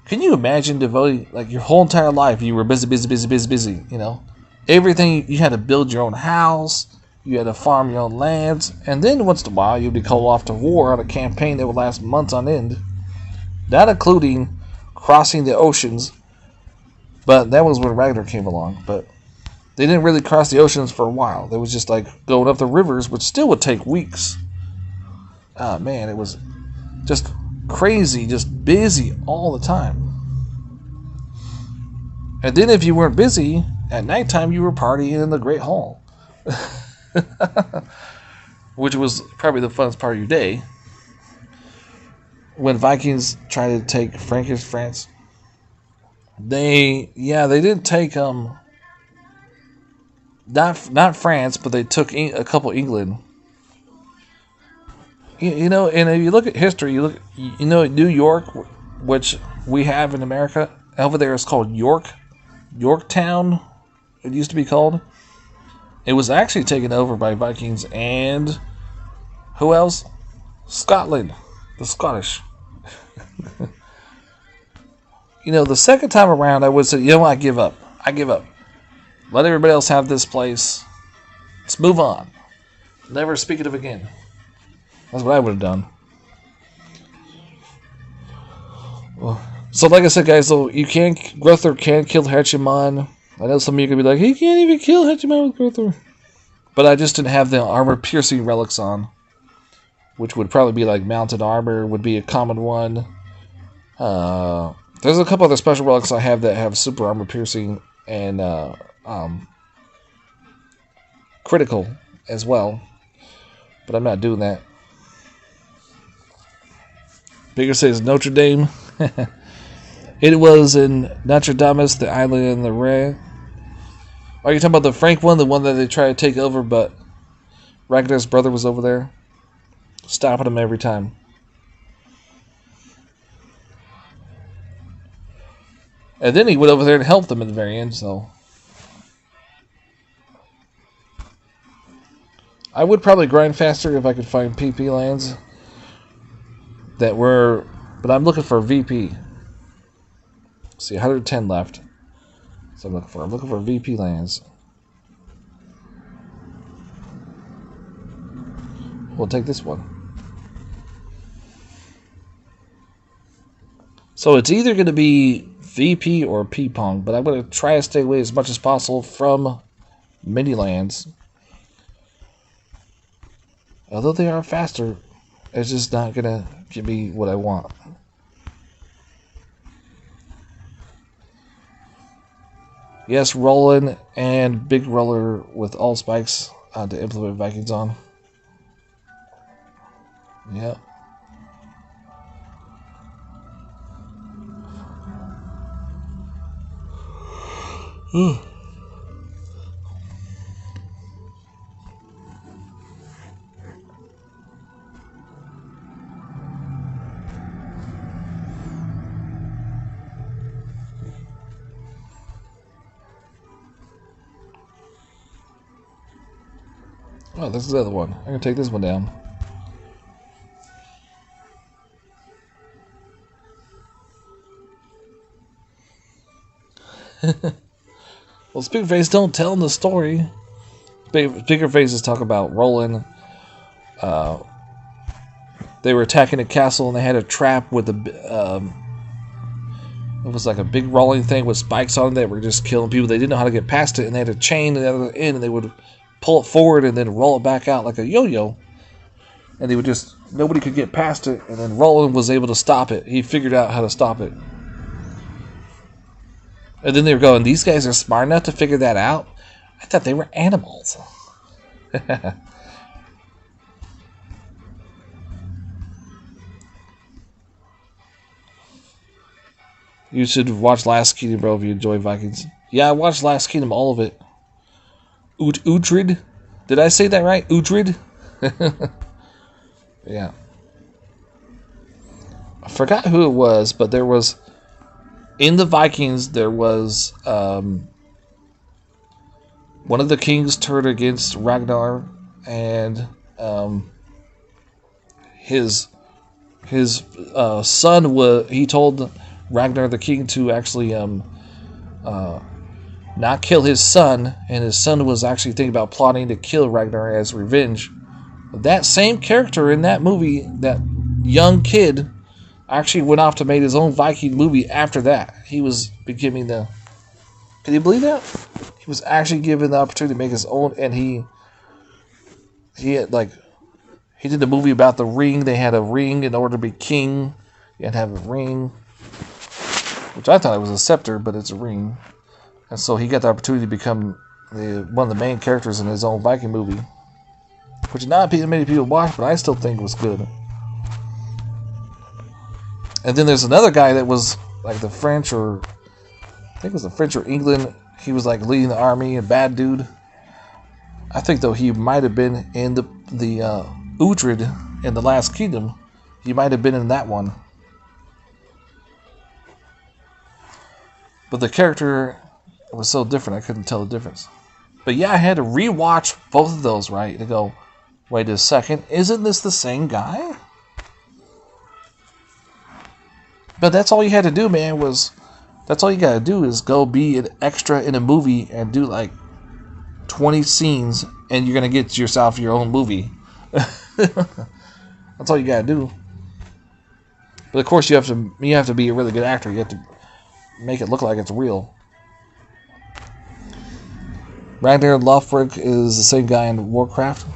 Can you imagine devoting, like, your whole entire life, you were busy, you know? Everything, you had to build your own house, you had to farm your own lands, and then once in a while, you'd be called off to war on a campaign that would last months on end. Not including crossing the oceans, but that was when Ragnar came along, but they didn't really cross the oceans for a while. They was just, like, going up the rivers, which still would take weeks. Oh, man, it was just crazy, just busy all the time. And then if you weren't busy, at nighttime you were partying in the Great Hall. Which was probably the funnest part of your day. When Vikings tried to take Frankish France, they didn't take not France, but they took a couple England. And if you look at history, New York, which we have in America, over there is called Yorktown. It used to be called. It was actually taken over by Vikings and who else? Scotland, the Scottish. The second time around, I would say, I give up. Let everybody else have this place. Let's move on. Never speak of it again. That's what I would have done. So, like I said, guys, Grothur can kill Hachiman. I know some of you are going to be like, he can't even kill Hachiman with Grothur. But I just didn't have the armor-piercing relics on. Which would probably be like mounted armor, would be a common one. There's a couple other special relics I have that have super armor-piercing and critical as well. But I'm not doing that. Bigger says Notre Dame. It was in Notre Dame, the island in the Ray. Are you talking about the Frank one? The one that they tried to take over, but Ragnar's brother was over there? Stopping him every time. And then he went over there and helped them at the very end, so. I would probably grind faster if I could find PP lands that were. But I'm looking for VP. See, 110 left. So I'm looking for VP lands. We'll take this one. So it's either going to be VP or P-Pong, but I'm going to try to stay away as much as possible from mini lands. Although they are faster, it's just not going to give me what I want. Yes, Rollin and Big Roller with all spikes to implement Vikings on. Yep. Oh, this is the other one. I'm going to take this one down. Well, Speaker Face don't tell them the story. Speaker Faces talk about Roland. They were attacking a castle and they had a trap with a. It was like a big rolling thing with spikes on it that were just killing people. They didn't know how to get past it, and they had a chain at the other end, and they would pull it forward and then roll it back out like a yo-yo. And they would just nobody could get past it, and then Roland was able to stop it. He figured out how to stop it. And then they were going, these guys are smart enough to figure that out? I thought they were animals. You should watch Last Kingdom, bro, if you enjoy Vikings. Yeah, I watched Last Kingdom, all of it. Uhtred? Did I say that right? Uhtred? Yeah. I forgot who it was, but there was... In the Vikings, there was... one of the kings turned against Ragnar, and his son was... He told Ragnar the king to actually not kill his son, and his son was actually thinking about plotting to kill Ragnar as revenge. That same character in that movie, that young kid, actually went off to make his own Viking movie after that. He was giving the... Can you believe that? He was actually given the opportunity to make his own, and he had he did a movie about the ring. They had a ring in order to be king. You had to have a ring. Which I thought it was a scepter, but it's a ring. And so he got the opportunity to become one of the main characters in his own Viking movie, which not many people watched, but I still think was good. And then there's another guy that was like the French, or I think it was the French or England. He was like leading the army, a bad dude. I think though he might have been in the Uhtred in the Last Kingdom. He might have been in that one. But the character was so different, I couldn't tell the difference. But yeah, I had to rewatch both of those, right? To go, wait a second, isn't this the same guy? But that's all you had to do, man, that's all you gotta do is go be an extra in a movie and do like 20 scenes, and you're gonna get yourself your own movie. That's all you gotta do. But of course, you have to be a really good actor. You have to make it look like it's real. Ragnar Lothbrok is the same guy in Warcraft.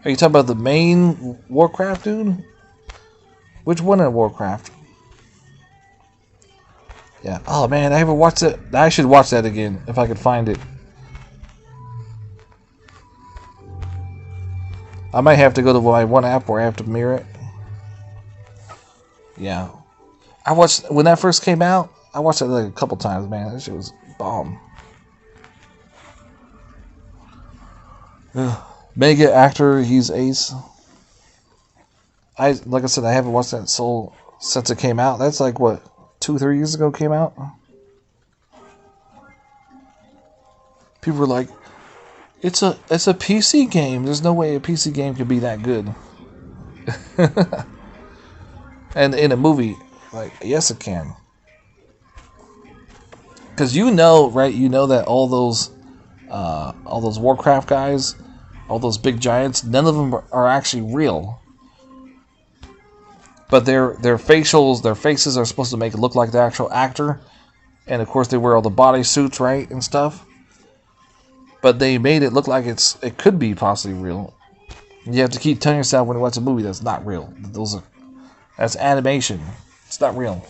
Are you talking about the main Warcraft dude? Which one in Warcraft? Yeah. Oh man, I haven't watched it. I should watch that again if I could find it. I might have to go to my one app where I have to mirror it. Yeah. I watched when that first came out. I watched it like a couple times, man. That shit was bomb. Mega actor, he's ace. Like I said, I haven't watched that Soul since it came out. That's like what, 2-3 years ago came out. People were like, it's a PC game. There's no way a PC game could be that good. And in a movie, like, yes, it can. Because right? You know that all those Warcraft guys, all those big giants, none of them are actually real. But their faces are supposed to make it look like the actual actor. And of course they wear all the body suits, right, and stuff. But they made it look like it could be possibly real. You have to keep telling yourself when you watch a movie that's not real. That's animation. It's not real.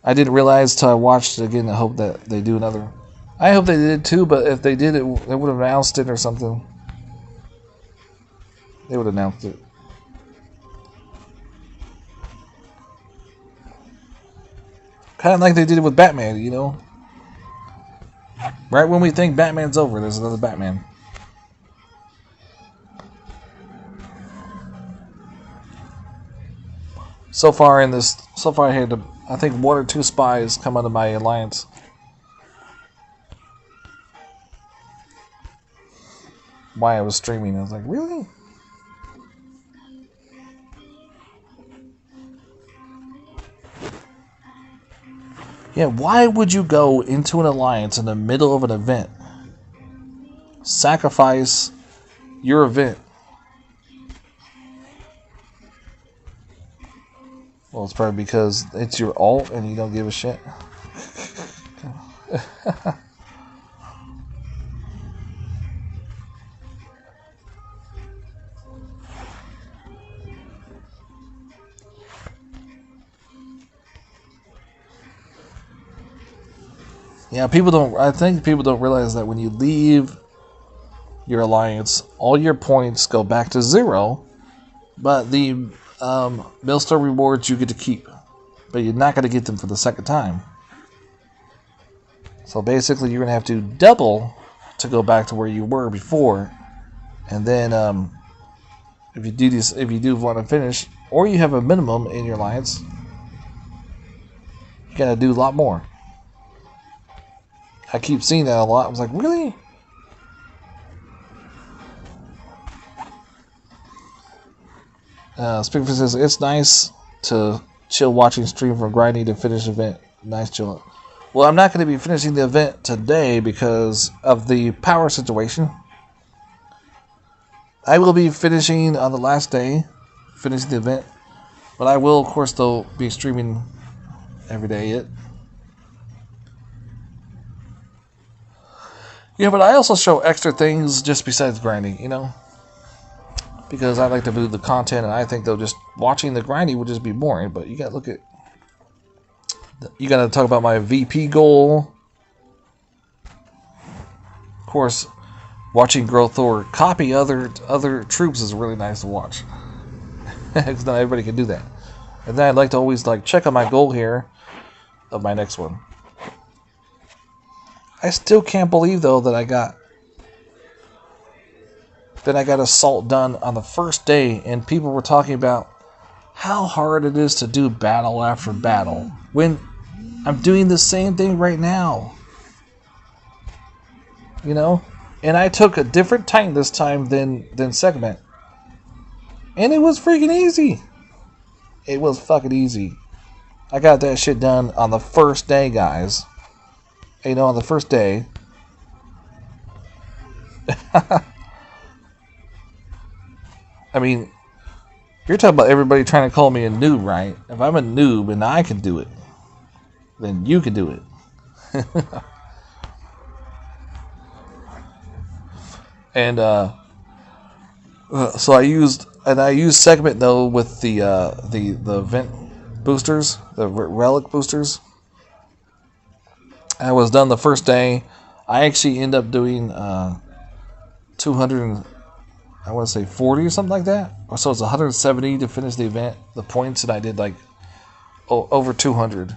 I didn't realize till I watched it again. I hope that they do another. I hope they did too, but if they did it, they would have announced it or something. They would have announced it. Kind of like they did it with Batman, you know? Right when we think Batman's over, there's another Batman. So far I had, I think, 1 or 2 spies come out of my alliance. Why I was streaming, I was like, really? Yeah, why would you go into an alliance in the middle of an event? Sacrifice your event. Well, it's probably because it's your alt and you don't give a shit. Yeah, I think people don't realize that when you leave your alliance, all your points go back to 0, but the Millstar rewards you get to keep, but you're not going to get them for the second time. So basically, you're going to have to double to go back to where you were before, and then if you do want to finish, or you have a minimum in your alliance, you got to do a lot more. I keep seeing that a lot. I was like, really? Spickford says, it's nice to chill watching stream from grinding to finish event. Nice chill. Well, I'm not going to be finishing the event today because of the power situation. I will be finishing on the last day, finishing the event. But I will, of course, though, be streaming every day yet. Yeah, but I also show extra things just besides grinding, you know? Because I like to do the content, and I think, though, just watching the grinding would just be boring. But you gotta look at You got to talk about my VP goal. Of course, watching grothurn copy other troops is really nice to watch. Because not everybody can do that. And then I'd like to always check on my goal here of my next one. I still can't believe though that I got assault done on the first day, and people were talking about how hard it is to do battle after battle when I'm doing the same thing right now. You know? And I took a different Titan this time than Segment. And it was freaking easy. It was fucking easy. I got that shit done on the first day, guys. You know, on the first day. I mean, you're talking about everybody trying to call me a noob, right? If I'm a noob and I can do it, then you can do it. And so I used Segment though with the event boosters, the relic boosters. I was done the first day. I actually ended up doing 200. I want to say 40 or something like that. So it's 170 to finish the event. The points, and I did over 200. I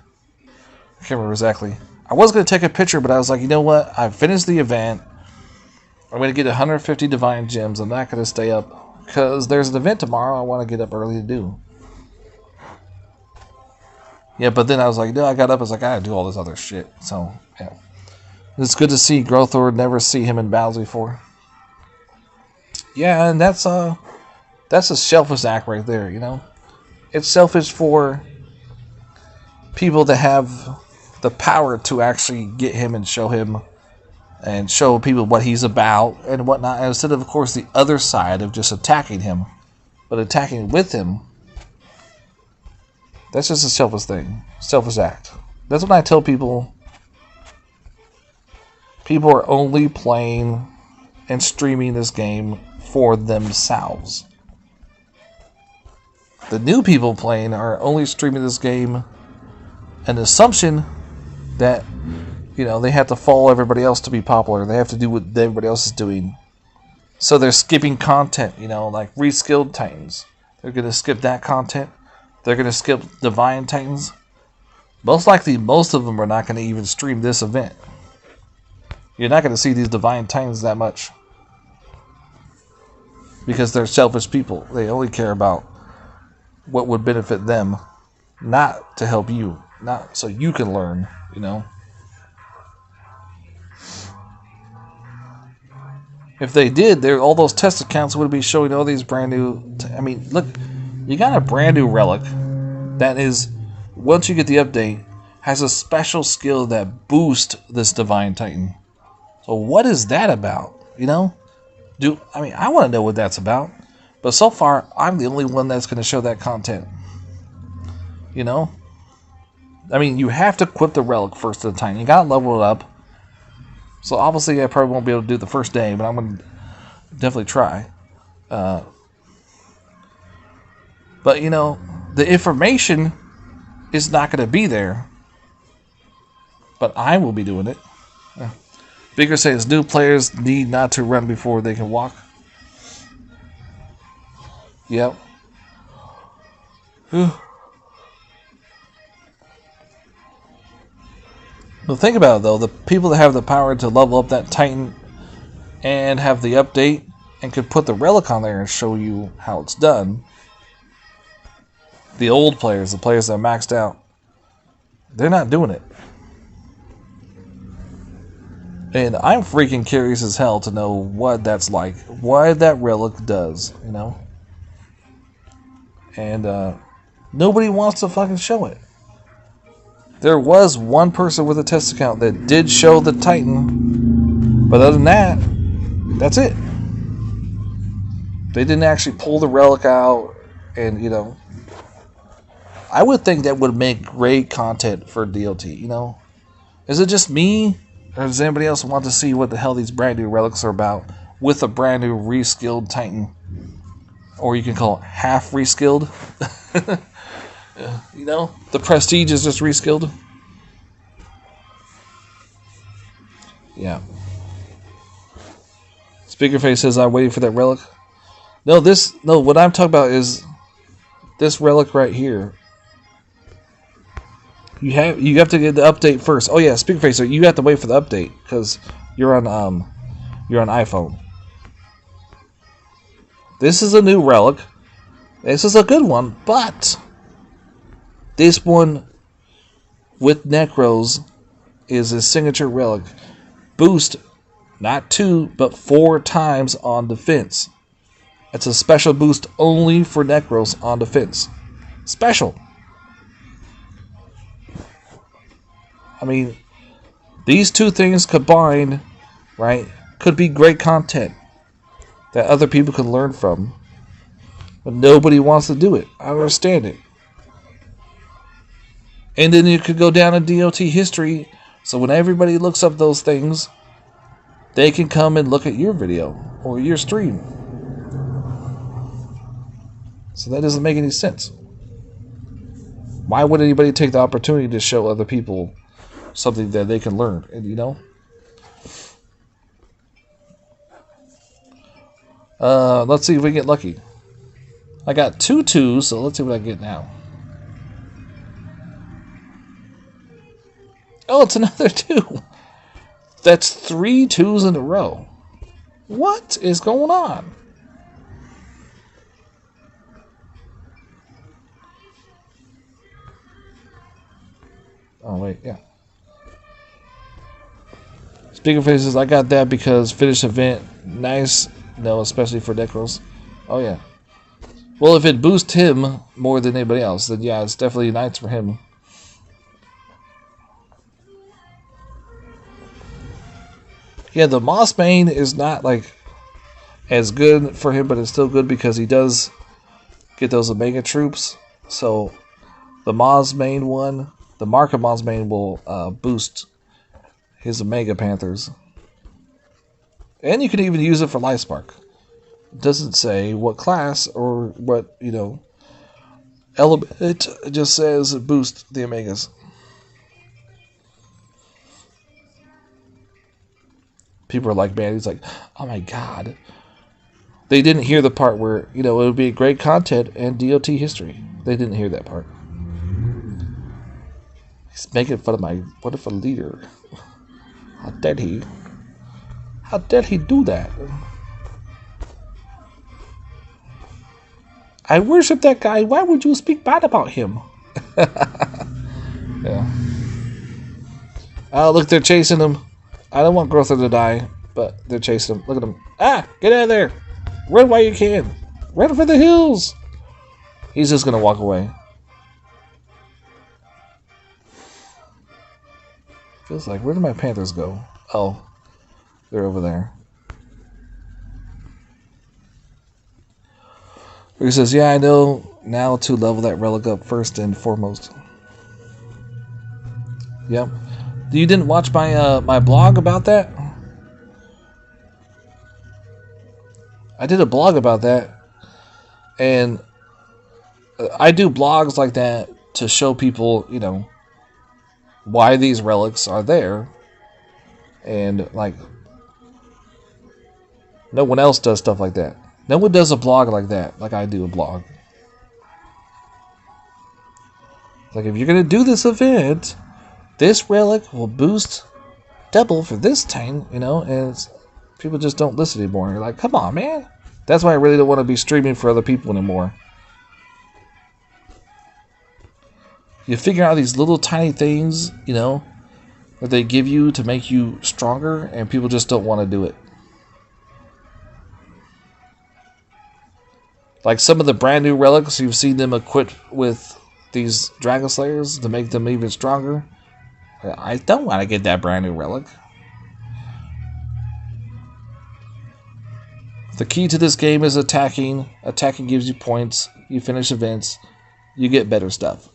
can't remember exactly. I was going to take a picture, but I was like, you know what? I finished the event. I'm going to get 150 divine gems. I'm not going to stay up because there's an event tomorrow I want to get up early to do. Yeah, but then I was like, no, I got up. I was like, I got to do all this other shit. So, yeah. It's good to see grothurn. Never see him in battles before. Yeah, and that's a selfish act right there, you know. It's selfish for people to have the power to actually get him and show people what he's about and whatnot, instead of course, the other side of just attacking him, but attacking with him. That's just a selfish thing, selfish act. That's when I tell people are only playing and streaming this game for themselves. The new people playing are only streaming this game an assumption that, you know, they have to follow everybody else to be popular. They have to do what everybody else is doing. So they're skipping content, you know, like reskilled Titans. They're going to skip that content. They're going to skip Divine Titans. Most likely, most of them are not going to even stream this event. You're not going to see these Divine Titans that much. Because they're selfish people. They only care about what would benefit them. Not to help you. Not so you can learn, you know. If they did, all those test accounts would be showing all these brand new... I mean, look, you got a brand new relic that is, once you get the update, has a special skill that boosts this Divine Titan. So what is that about, you know? I want to know what that's about. But so far, I'm the only one that's going to show that content. You know? I mean, you have to equip the relic first at a time. You got to level it up. So obviously, I probably won't be able to do it the first day, but I'm going to definitely try. But, you know, the information is not going to be there. But I will be doing it. Bigger says new players need not to run before they can walk. Yep. Whew. Well, think about it though. The people that have the power to level up that Titan and have the update and could put the relic on there and show you how it's done. The old players, the players that are maxed out, they're not doing it. And I'm freaking curious as hell to know what that's like. What that relic does, you know? And nobody wants to fucking show it. There was one person with a test account that did show the Titan. But other than that, that's it. They didn't actually pull the relic out. And, you know, I would think that would make great content for DLT, you know? Is it just me? Or does anybody else want to see what the hell these brand new relics are about with a brand new reskilled Titan? Or you can call it half reskilled. You know, the prestige is just reskilled. Yeah. Speakerface says I'm waiting for that relic. No, what I'm talking about is this relic right here. You have to get the update first. Oh yeah, Speakerface, so you have to wait for the update because you're on iPhone. This is a new relic. This is a good one, but this one with Necros is a signature relic. Boost not 2, but 4 times on defense. It's a special boost only for Necros on defense. Special. I mean, these two things combined, right, could be great content that other people could learn from. But nobody wants to do it. I understand it. And then you could go down in DOT history, so when everybody looks up those things, they can come and look at your video or your stream. So that doesn't make any sense. Why would anybody take the opportunity to show other people something that they can learn? And let's see if we get lucky. I got 2 2s, so let's see what I get now. Oh, it's another 2. That's 3 2s in a row. What is going on? Oh, wait, yeah. Speaker faces, I got that because finish event. Nice. No, especially for Necros. Oh, yeah. Well, if it boosts him more than anybody else, then yeah, it's definitely nice for him. Yeah, the Moss main is not like as good for him, but it's still good because he does get those Omega troops. So the Moss main one, the Mark of Moss main will boost his Omega Panthers. And you can even use it for Life Spark. It doesn't say what class or what, element. It just says boost the Omegas. People are like, man, he's like, oh my god. They didn't hear the part where, it would be great content and DOT history. They didn't hear that part. He's making fun of my wonderful leader. How dare he? How dare he do that? I worship that guy. Why would you speak bad about him? Yeah. Oh, look, they're chasing him. I don't want Grothurn to die, but they're chasing him. Look at him. Ah, get out of there. Run while you can. Run for the hills. He's just going to walk away. Feels like, where did my Panthers go? Oh, they're over there. He says, yeah, I know now to level that relic up first and foremost. Yep. You didn't watch my blog about that? I did a blog about that. And I do blogs like that to show people, why these relics are there. And, no one else does stuff like that. No one does a blog like that, like I do a blog. Like, if you're going to do this event, this relic will boost double for this time, and people just don't listen anymore. You're like, come on, man. That's why I really don't want to be streaming for other people anymore. You figure out these little tiny things, that they give you to make you stronger, and people just don't want to do it. Like some of the brand new relics, you've seen them equipped with these Dragon Slayers to make them even stronger. I don't want to get that brand new relic. The key to this game is attacking. Attacking gives you points. You finish events. You get better stuff.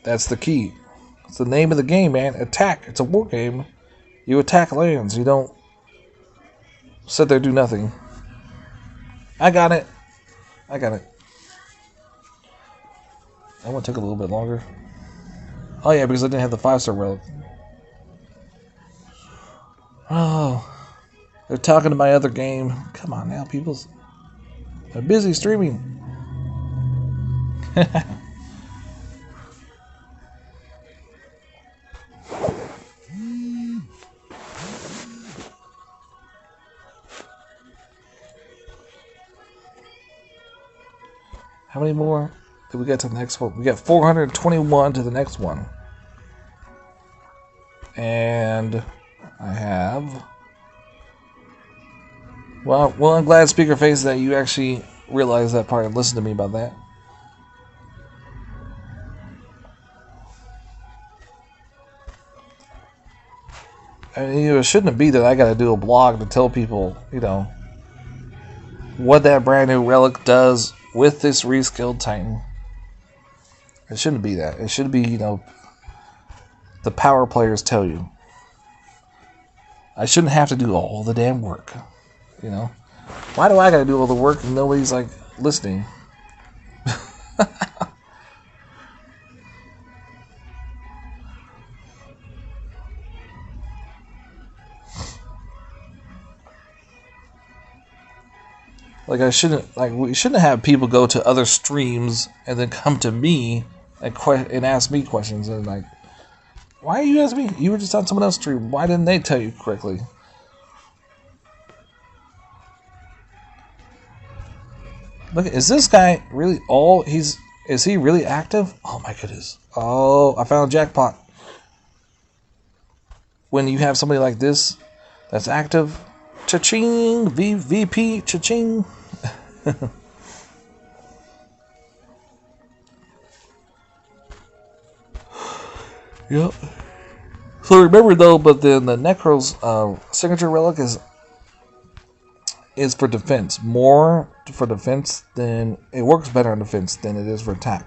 That's the key. It's the name of the game, man. Attack. It's a war game. You attack lands. You don't sit there and do nothing. I got it. I want to take a little bit longer. Oh yeah, because I didn't have the 5-star relic. Oh, they're talking to my other game. Come on now, people. They're busy streaming. How many more did we get to the next one? We got 421 to the next one. And I have... Well, I'm glad, Speakerface, that you actually realized that part and listened to me about that. I mean, it shouldn't be that I got to do a blog to tell people, what that brand new relic does with this reskilled Titan. It shouldn't be that. It should be, the power players tell you. I shouldn't have to do all the damn work. Why do I gotta do all the work and nobody's listening? We shouldn't have people go to other streams and then come to me and ask me questions and why are you asking me? You were just on someone else's stream. Why didn't they tell you correctly? Look, is this guy really is he really active? Oh my goodness. Oh, I found a jackpot. When you have somebody like this that's active, cha-ching, VP, cha-ching. Yep. So remember though, but then the Necro's signature relic is for defense. More for defense than it works better on defense than it is for attack.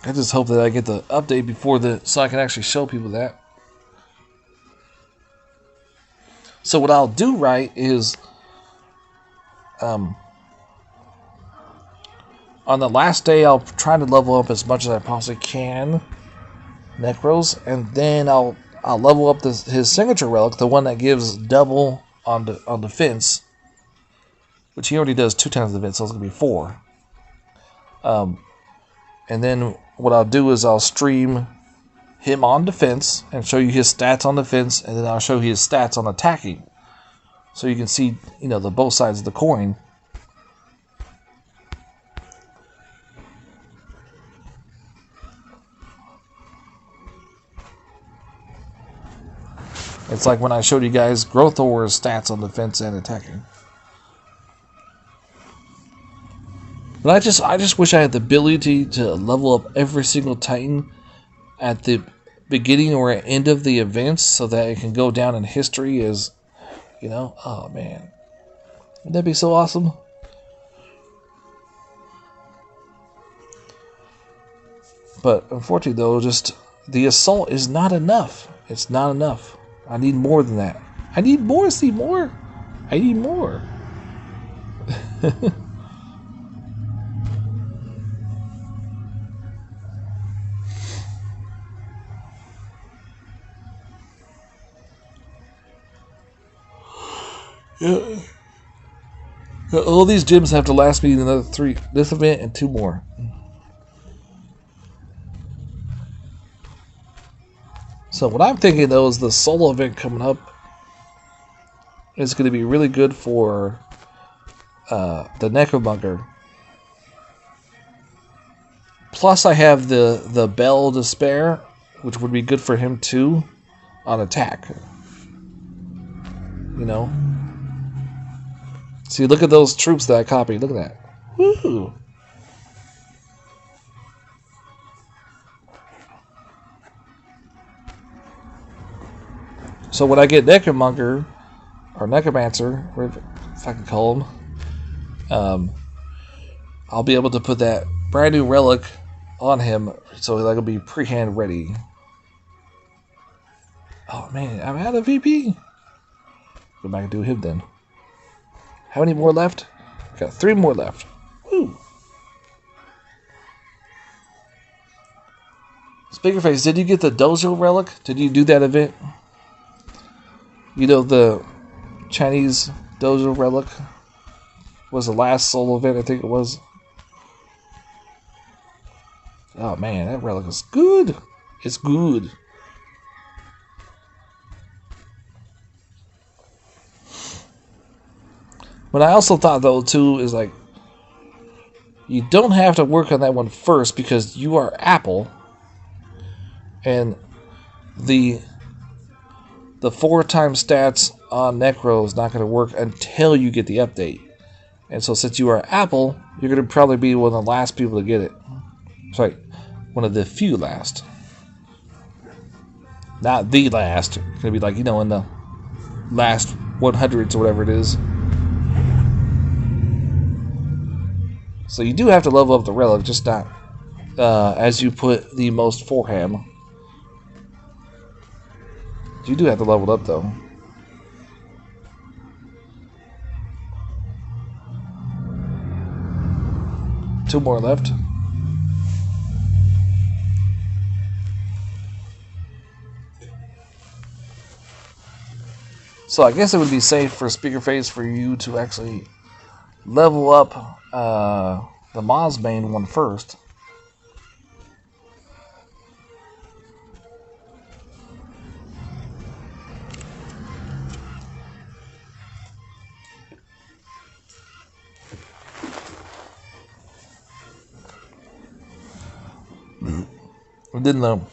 I just hope that I get the update before so I can actually show people that. So what I'll do right is on the last day I'll try to level up as much as I possibly can Necros, and then I'll level up his signature relic, the one that gives double on defense, which he already does 2 times the defense, so it's gonna be 4. And then what I'll do is I'll stream him on defense and show you his stats on defense, and then I'll show you his stats on attacking, so you can see the both sides of the coin. It's like when I showed you guys grothur's stats on defense and attacking. But I just wish I had the ability to level up every single Titan at the beginning or end of the events so that it can go down in history as, oh man. Wouldn't that be so awesome? But unfortunately though, just the assault is not enough. It's not enough. I need more than that. I need more, see more. I need more. Yeah. All these gyms have to last me another 3. This event and 2 more. So what I'm thinking though is the solo event coming up is going to be really good for the Necrobunker. Plus I have the Bell to spare, which would be good for him too on attack. See, look at those troops that I copied. Look at that. Woo! So when I get Necromonger, or Necromancer, if I can call him, I'll be able to put that brand new relic on him, so that'll be pre-hand ready. Oh man, I'm out of VP. Go back and do him then. How many more left? Got 3 more left. Woo! Speakerface, did you get the Dojo relic? Did you do that event? You know, the Chinese Dojo relic was the last solo event, I think it was. Oh man, that relic is good. It's good. What I also thought though too is like, you don't have to work on that one first because you are Apple, and the 4-time stats on Necro is not going to work until you get the update. And so since you are Apple, you're going to probably be one of the last people to get it. Sorry, one of the few last. Not the last. It's going to be like, in the last 100s or whatever it is. So you do have to level up the relic, just not as you put the most for him. You do have to level it up though. Two more left. So I guess it would be safe for Speakerface for you to actually level up the Mozbane one first. I didn't know.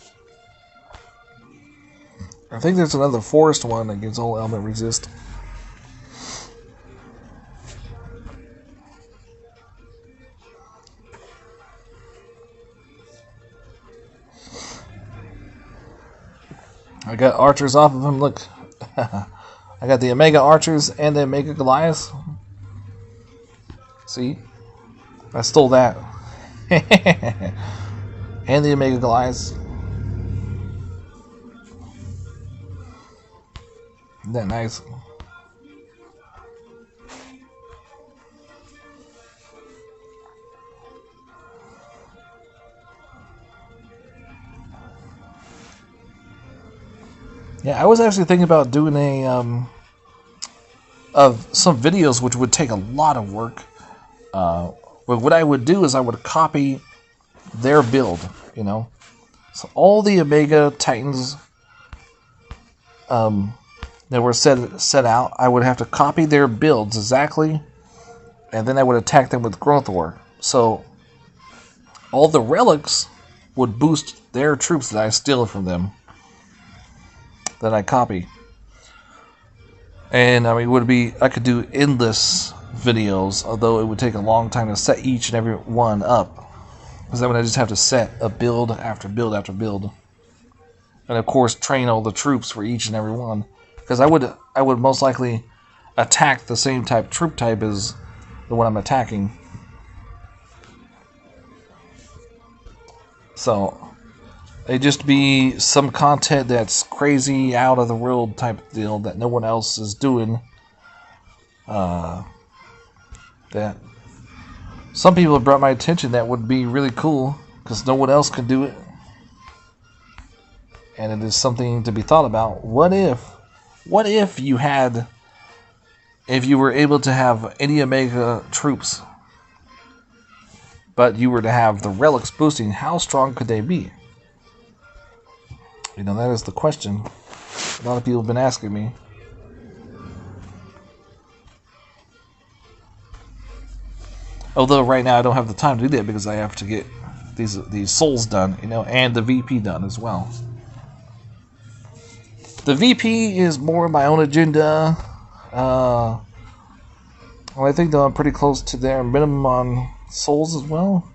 I think there's another forest one that gives all element resist. I got archers off of him. Look, I got the Omega archers and the Omega Goliaths. See, I stole that. And the Omega Goliaths. Isn't that nice? Yeah, I was actually thinking about doing of some videos which would take a lot of work. But what I would do is I would copy their build, So all the Omega Titans that were set out, I would have to copy their builds exactly, and then I would attack them with grothurn. So all the relics would boost their troops that I steal from them, that I copy. And I could do endless videos, although it would take a long time to set each and every one up. Because then I just have to set a build after build after build. And of course train all the troops for each and every one. Because I would most likely attack the same troop type as the one I'm attacking. So it'd just be some content that's crazy, out of the world type deal that no one else is doing. That some people have brought my attention that would be really cool because no one else can do it. And it is something to be thought about. What if you were able to have any Omega troops, but you were to have the relics boosting, how strong could they be? That is the question a lot of people have been asking me. Although right now I don't have the time to do that because I have to get these souls done, and the VP done as well. The VP is more my own agenda. I think that I'm pretty close to their minimum on souls as well.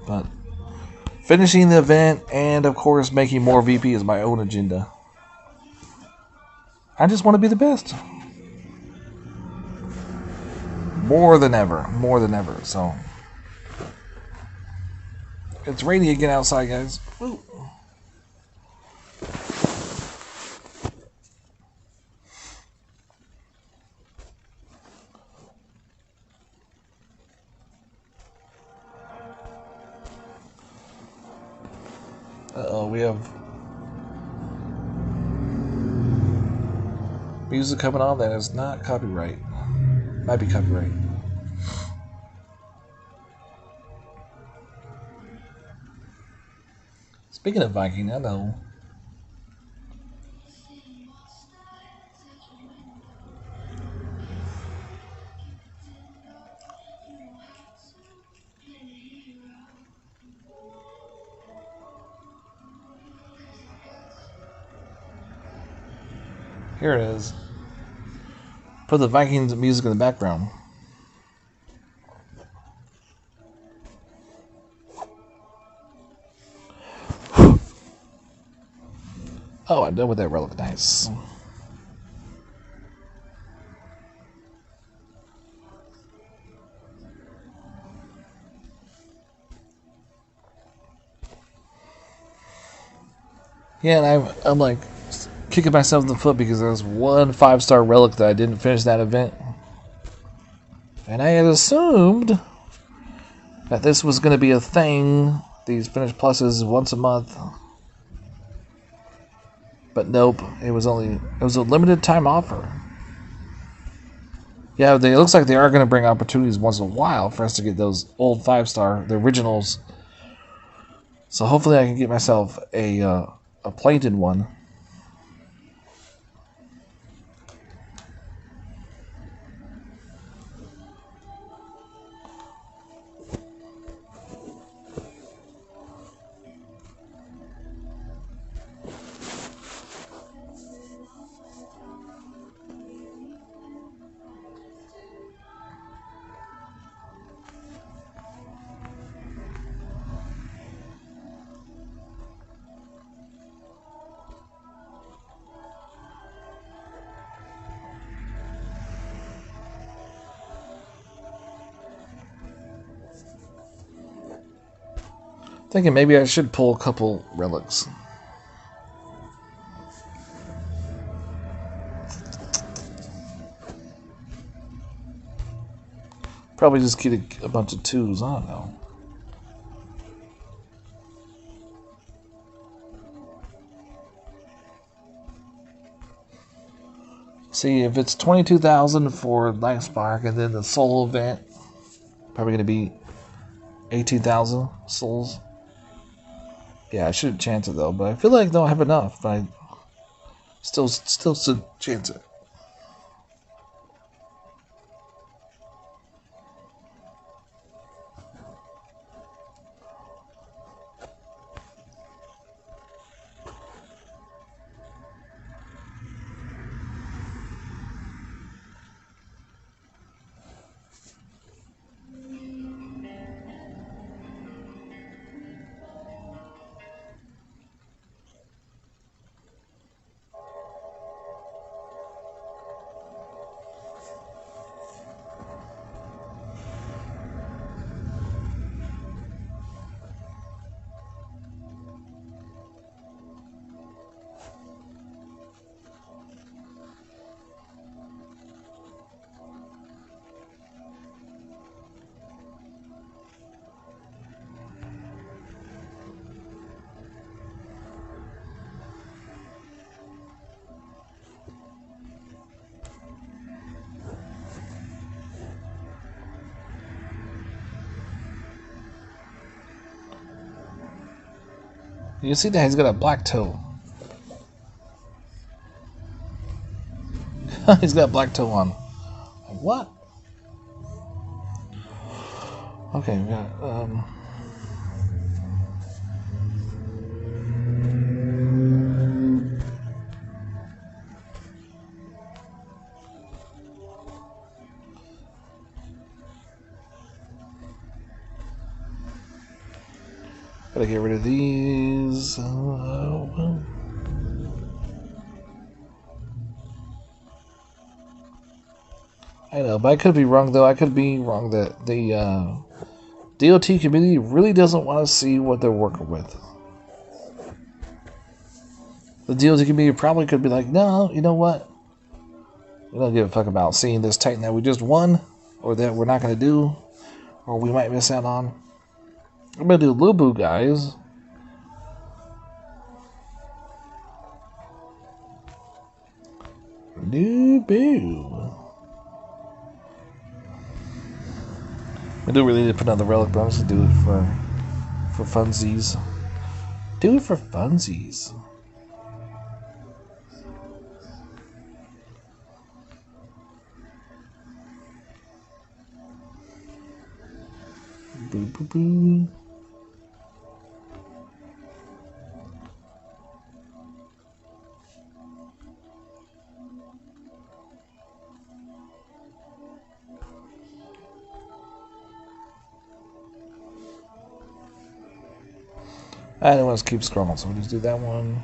But finishing the event and, of course, making more VP is my own agenda. I just want to be the best. More than ever. So it's rainy again outside, guys. Ooh. Uh-oh, we have music coming on that is not copyright. Might be copyright. Speaking of Viking, I know. Here it is. Put the Vikings music in the background. Oh, I'm done with that relic. Nice. Yeah, and I'm like kicking myself in the foot because there's one 5-star relic that I didn't finish that event. And I had assumed that this was going to be a thing, these finished pluses once a month. But nope, it was a limited time offer. Yeah, it looks like they are going to bring opportunities once in a while for us to get those old 5-star, the originals. So hopefully I can get myself a plated one. Thinking maybe I should pull a couple relics. Probably just get a bunch of 2s, I don't know. See, if it's 22,000 for Life Spark and then the Soul event, probably going to be 18,000 souls. Yeah, I should chance it though, but I feel like I don't have enough. But I still should chance it. You see that he's got a black toe. He's got a black toe on. Like, what? Okay, we got gotta get rid of these. I know, but I could be wrong though. I could be wrong that the DOT community really doesn't want to see what they're working with. The DOT community probably could be like, no, you know what? We don't give a fuck about seeing this Titan that we just won, or that we're not going to do, or we might miss out on. I'm going to do Lubu, guys. New boo. I do really need to put another relic, but I'm just gonna do it for funsies. Do it for funsies. Boo boo boo. I don't want to keep scrolling, so we'll just do that one.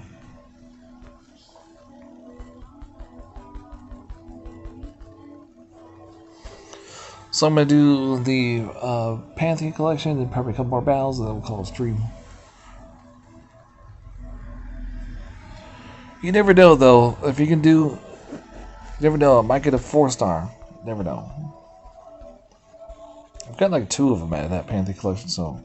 So I'm going to do the Pantheon collection and probably a couple more battles, and then we'll call it stream. You never know, though. If you can do... You never know. I might get a 4-star. Never know. I've got like 2 of them out of that Pantheon collection, so...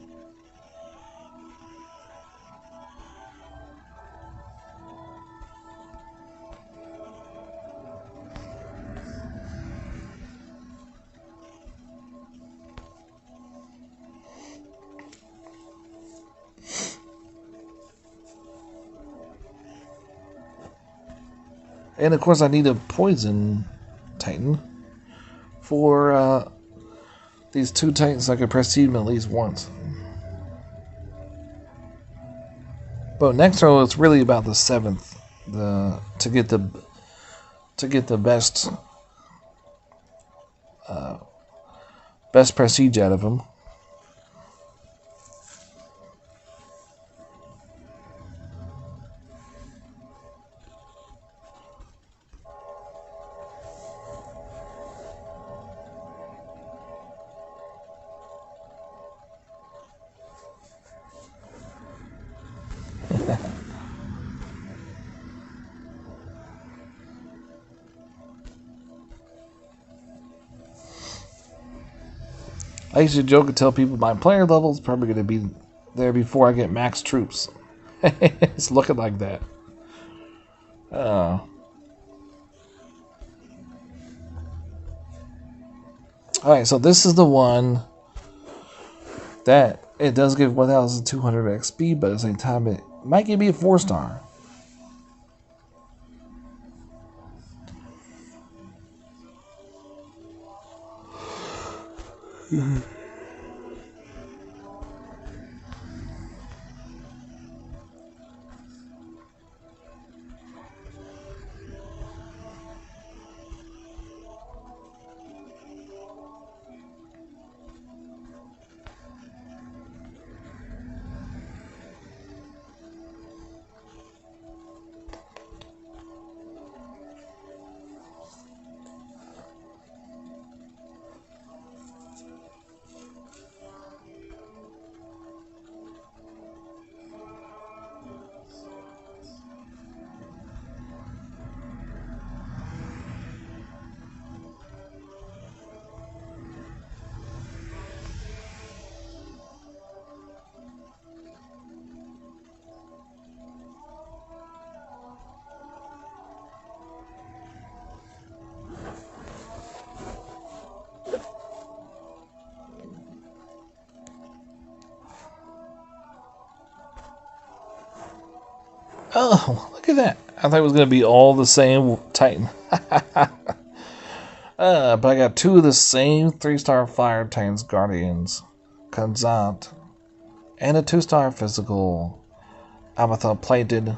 And of course, I need a poison titan for these 2 titans. So I can prestige them at least once. But next row, it's really about the 7th, to get the best prestige out of them. I used to joke and tell people my player level is probably going to be there before I get max troops. It's looking like that. Alright, so this is the one that it does give 1,200 XP, but at the same time it might give me a 4-star. Oh, look at that. I thought it was going to be all the same Titan. But I got 2 of the same 3-star Fire Titans Guardians. Kazant. And a 2-star physical Amathon Plated.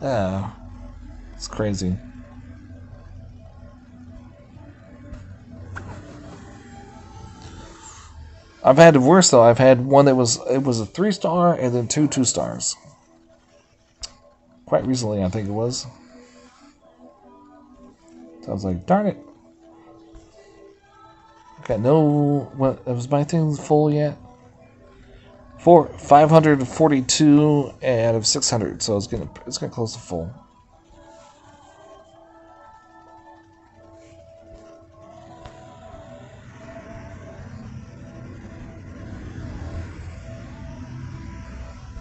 It's crazy. I've had it worse though. I've had one that was a 3-star and then 2 2-stars. Quite recently, I think it was. So I was like, darn it. Okay, no. What was my thing full yet? 542 out of 600. So it's getting close to full.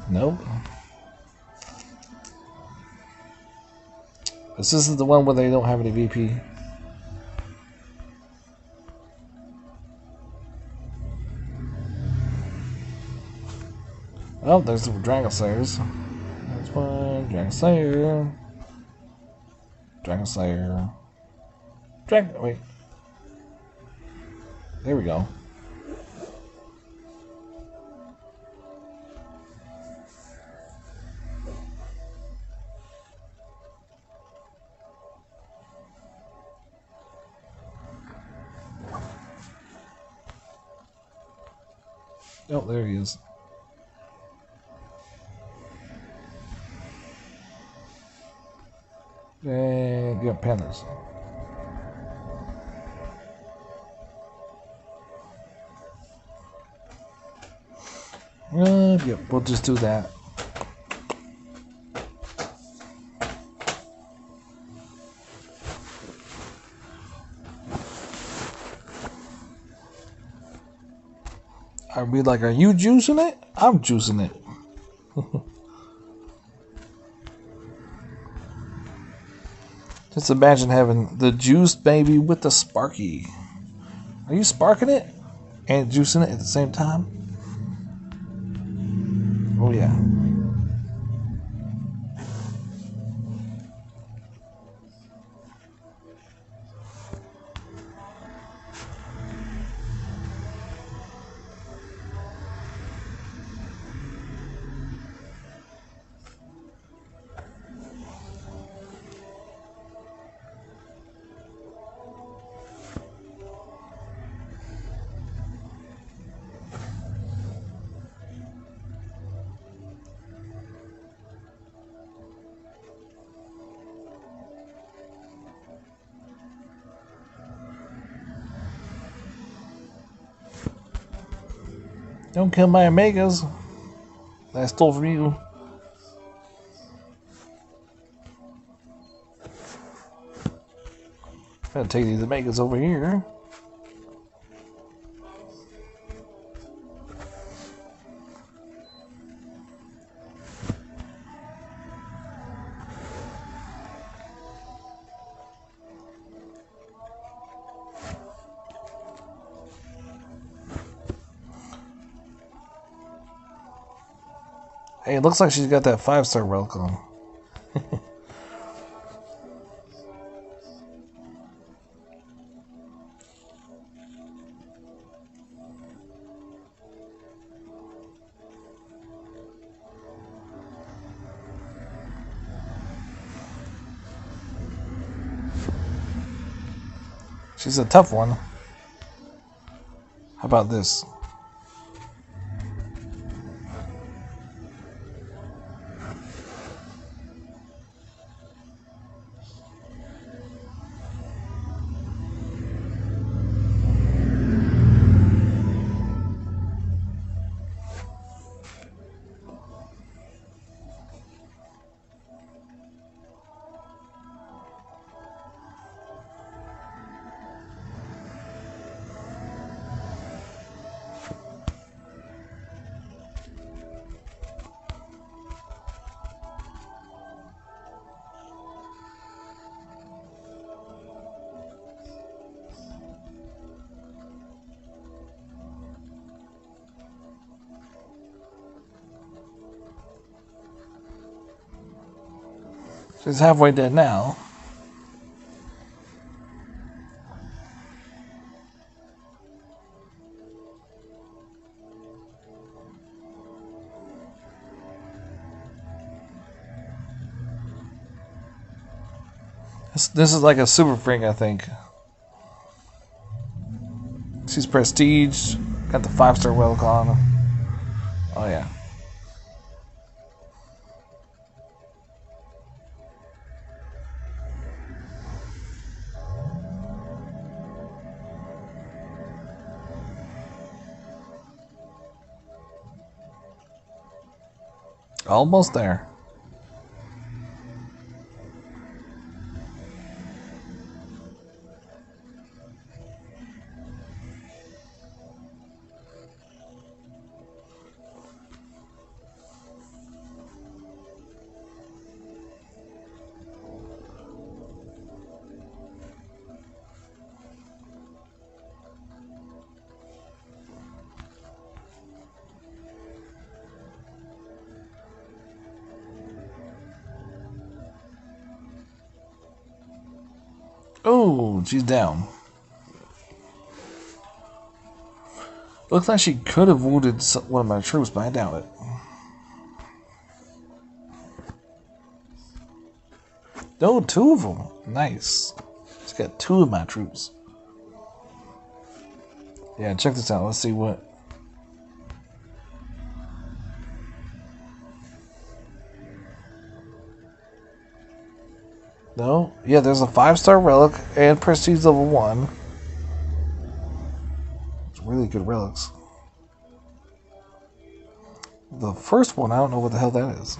Nope. This is the one where they don't have any VP. Oh, there's the Dragon Slayers. There's one. Dragon Slayer. Dragon Slayer. Wait. There we go. Oh, there he is. And yeah, Panthers. Yep, we'll just do that. I'd be like, are you juicing it? I'm juicing it. Just imagine having the juiced baby with the Sparky. Are you sparking it and juicing it at the same time? Oh yeah. Don't kill my Omegas that I stole from you. I'm gonna take these Omegas over here. Hey, it looks like she's got that 5-star relic on. She's a tough one. How about this? She's halfway dead now. This is like a super freak, I think. She's prestige. Got the 5-star relic on. Oh yeah. Almost there. Oh, she's down. Looks like she could have wounded one of my troops, but I doubt it. Oh, two of them. Nice. She's got two of my troops. Yeah, check this out. Let's see what. No? Yeah, there's a 5-star relic and prestige level 1. It's really good relics. The first one, I don't know what the hell that is.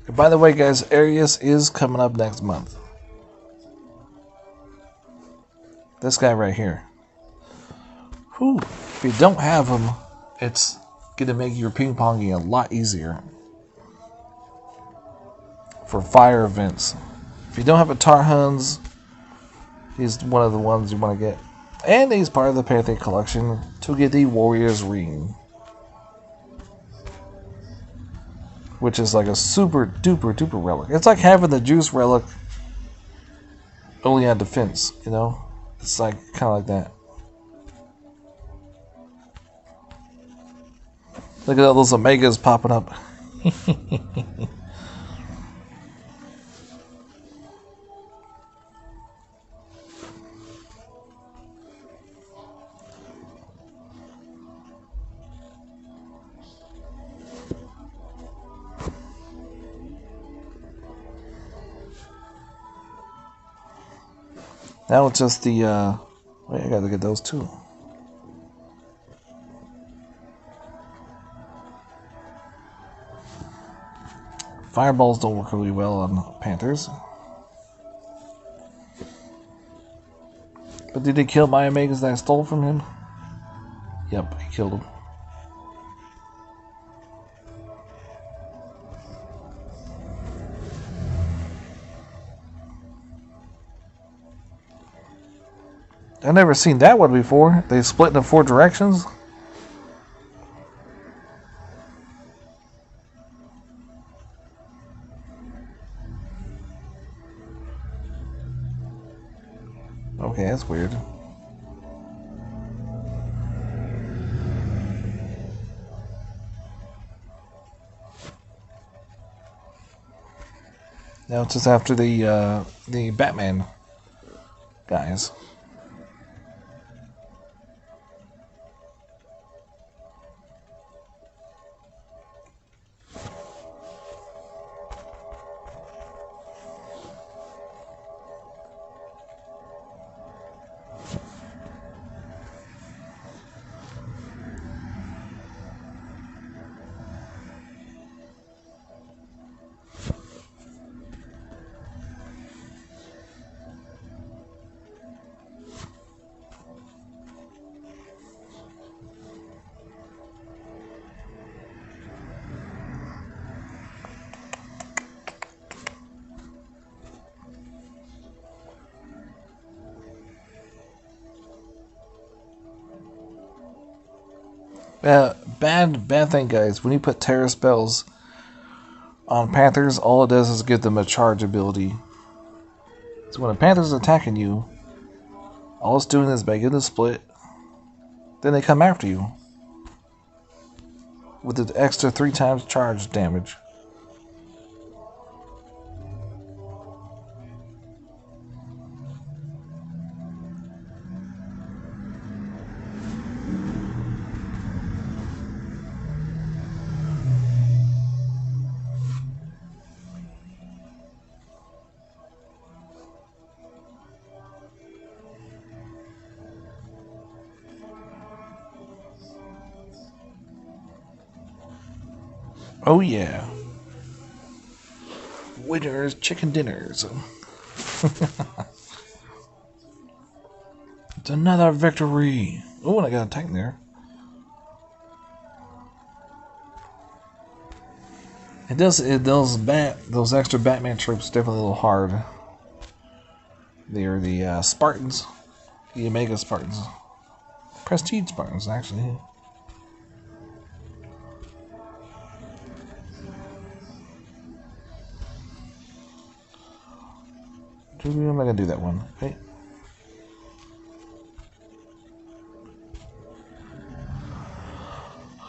And by the way, guys, Arius is coming up next month. This guy right here. Whew. If you don't have him, it's going to make your ping-ponging a lot easier. For fire events. If you don't have a Tarhuns, he's one of the ones you want to get. And he's part of the Panther collection to get the Warrior's Ring. Which is like a super duper duper relic. It's like having the Juice relic only on defense, you know? It's like kind of like that. Look at all those Omegas popping up. Now it's just the, wait, I gotta get those too. Fireballs don't work really well on Panthers. But did he kill my Omegas that I stole from him? Yep, he killed them. I've never seen that one before. They split into 4 directions. Okay, that's weird. Now it's just after the Batman guys. Bad thing, guys. When you put terror spells on Panthers, all it does is give them a charge ability. So when a Panther's attacking you, all it's doing is making a split. Then they come after you with the extra 3 times charge damage. Oh yeah. Winners, chicken dinners. It's another victory. Oh, and I got a tank there. Those extra Batman troops definitely a little hard. They're the Spartans, the Omega Spartans, Prestige Spartans actually. I'm not gonna do that one. Okay.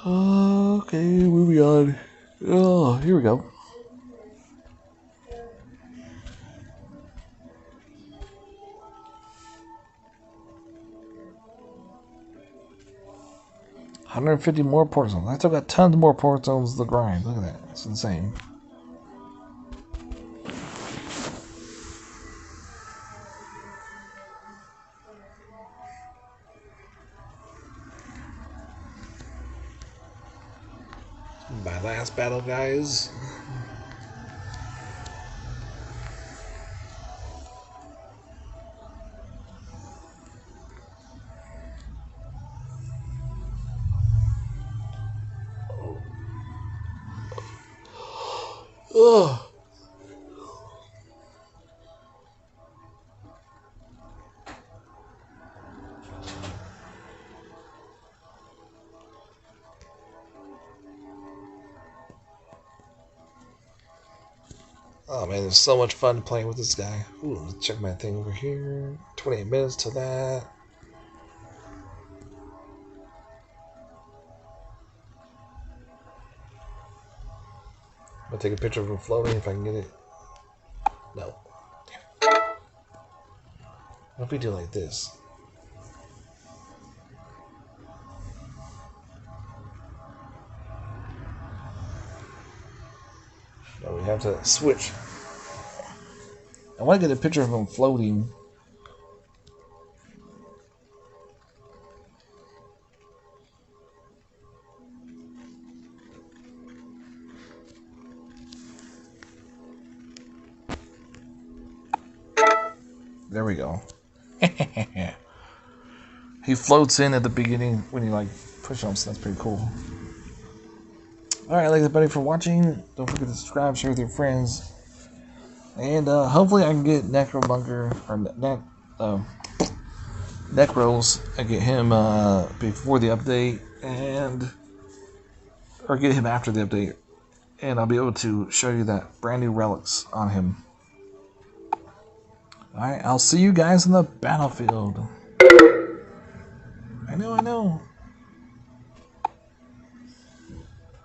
Okay, moving on. Oh, here we go. $150 more port zones. I still got tons more port zones to grind. Look at that. It's insane. My last battle, guys. Ugh. Oh man, it's so much fun playing with this guy. Ooh, let's check my thing over here. 28 minutes to that. I'm gonna take a picture of him floating if I can get it. No. Damn. What if we do like this? No, we have to switch. I want to get a picture of him floating. There we go. He floats in at the beginning when you like push him, so that's pretty cool. Alright, thanks everybody for watching. Don't forget to subscribe, share with your friends. And hopefully I can get Necrobunker or Necros and get him before the update or get him after the update. And I'll be able to show you that brand new relics on him. Alright, I'll see you guys in the battlefield. I know.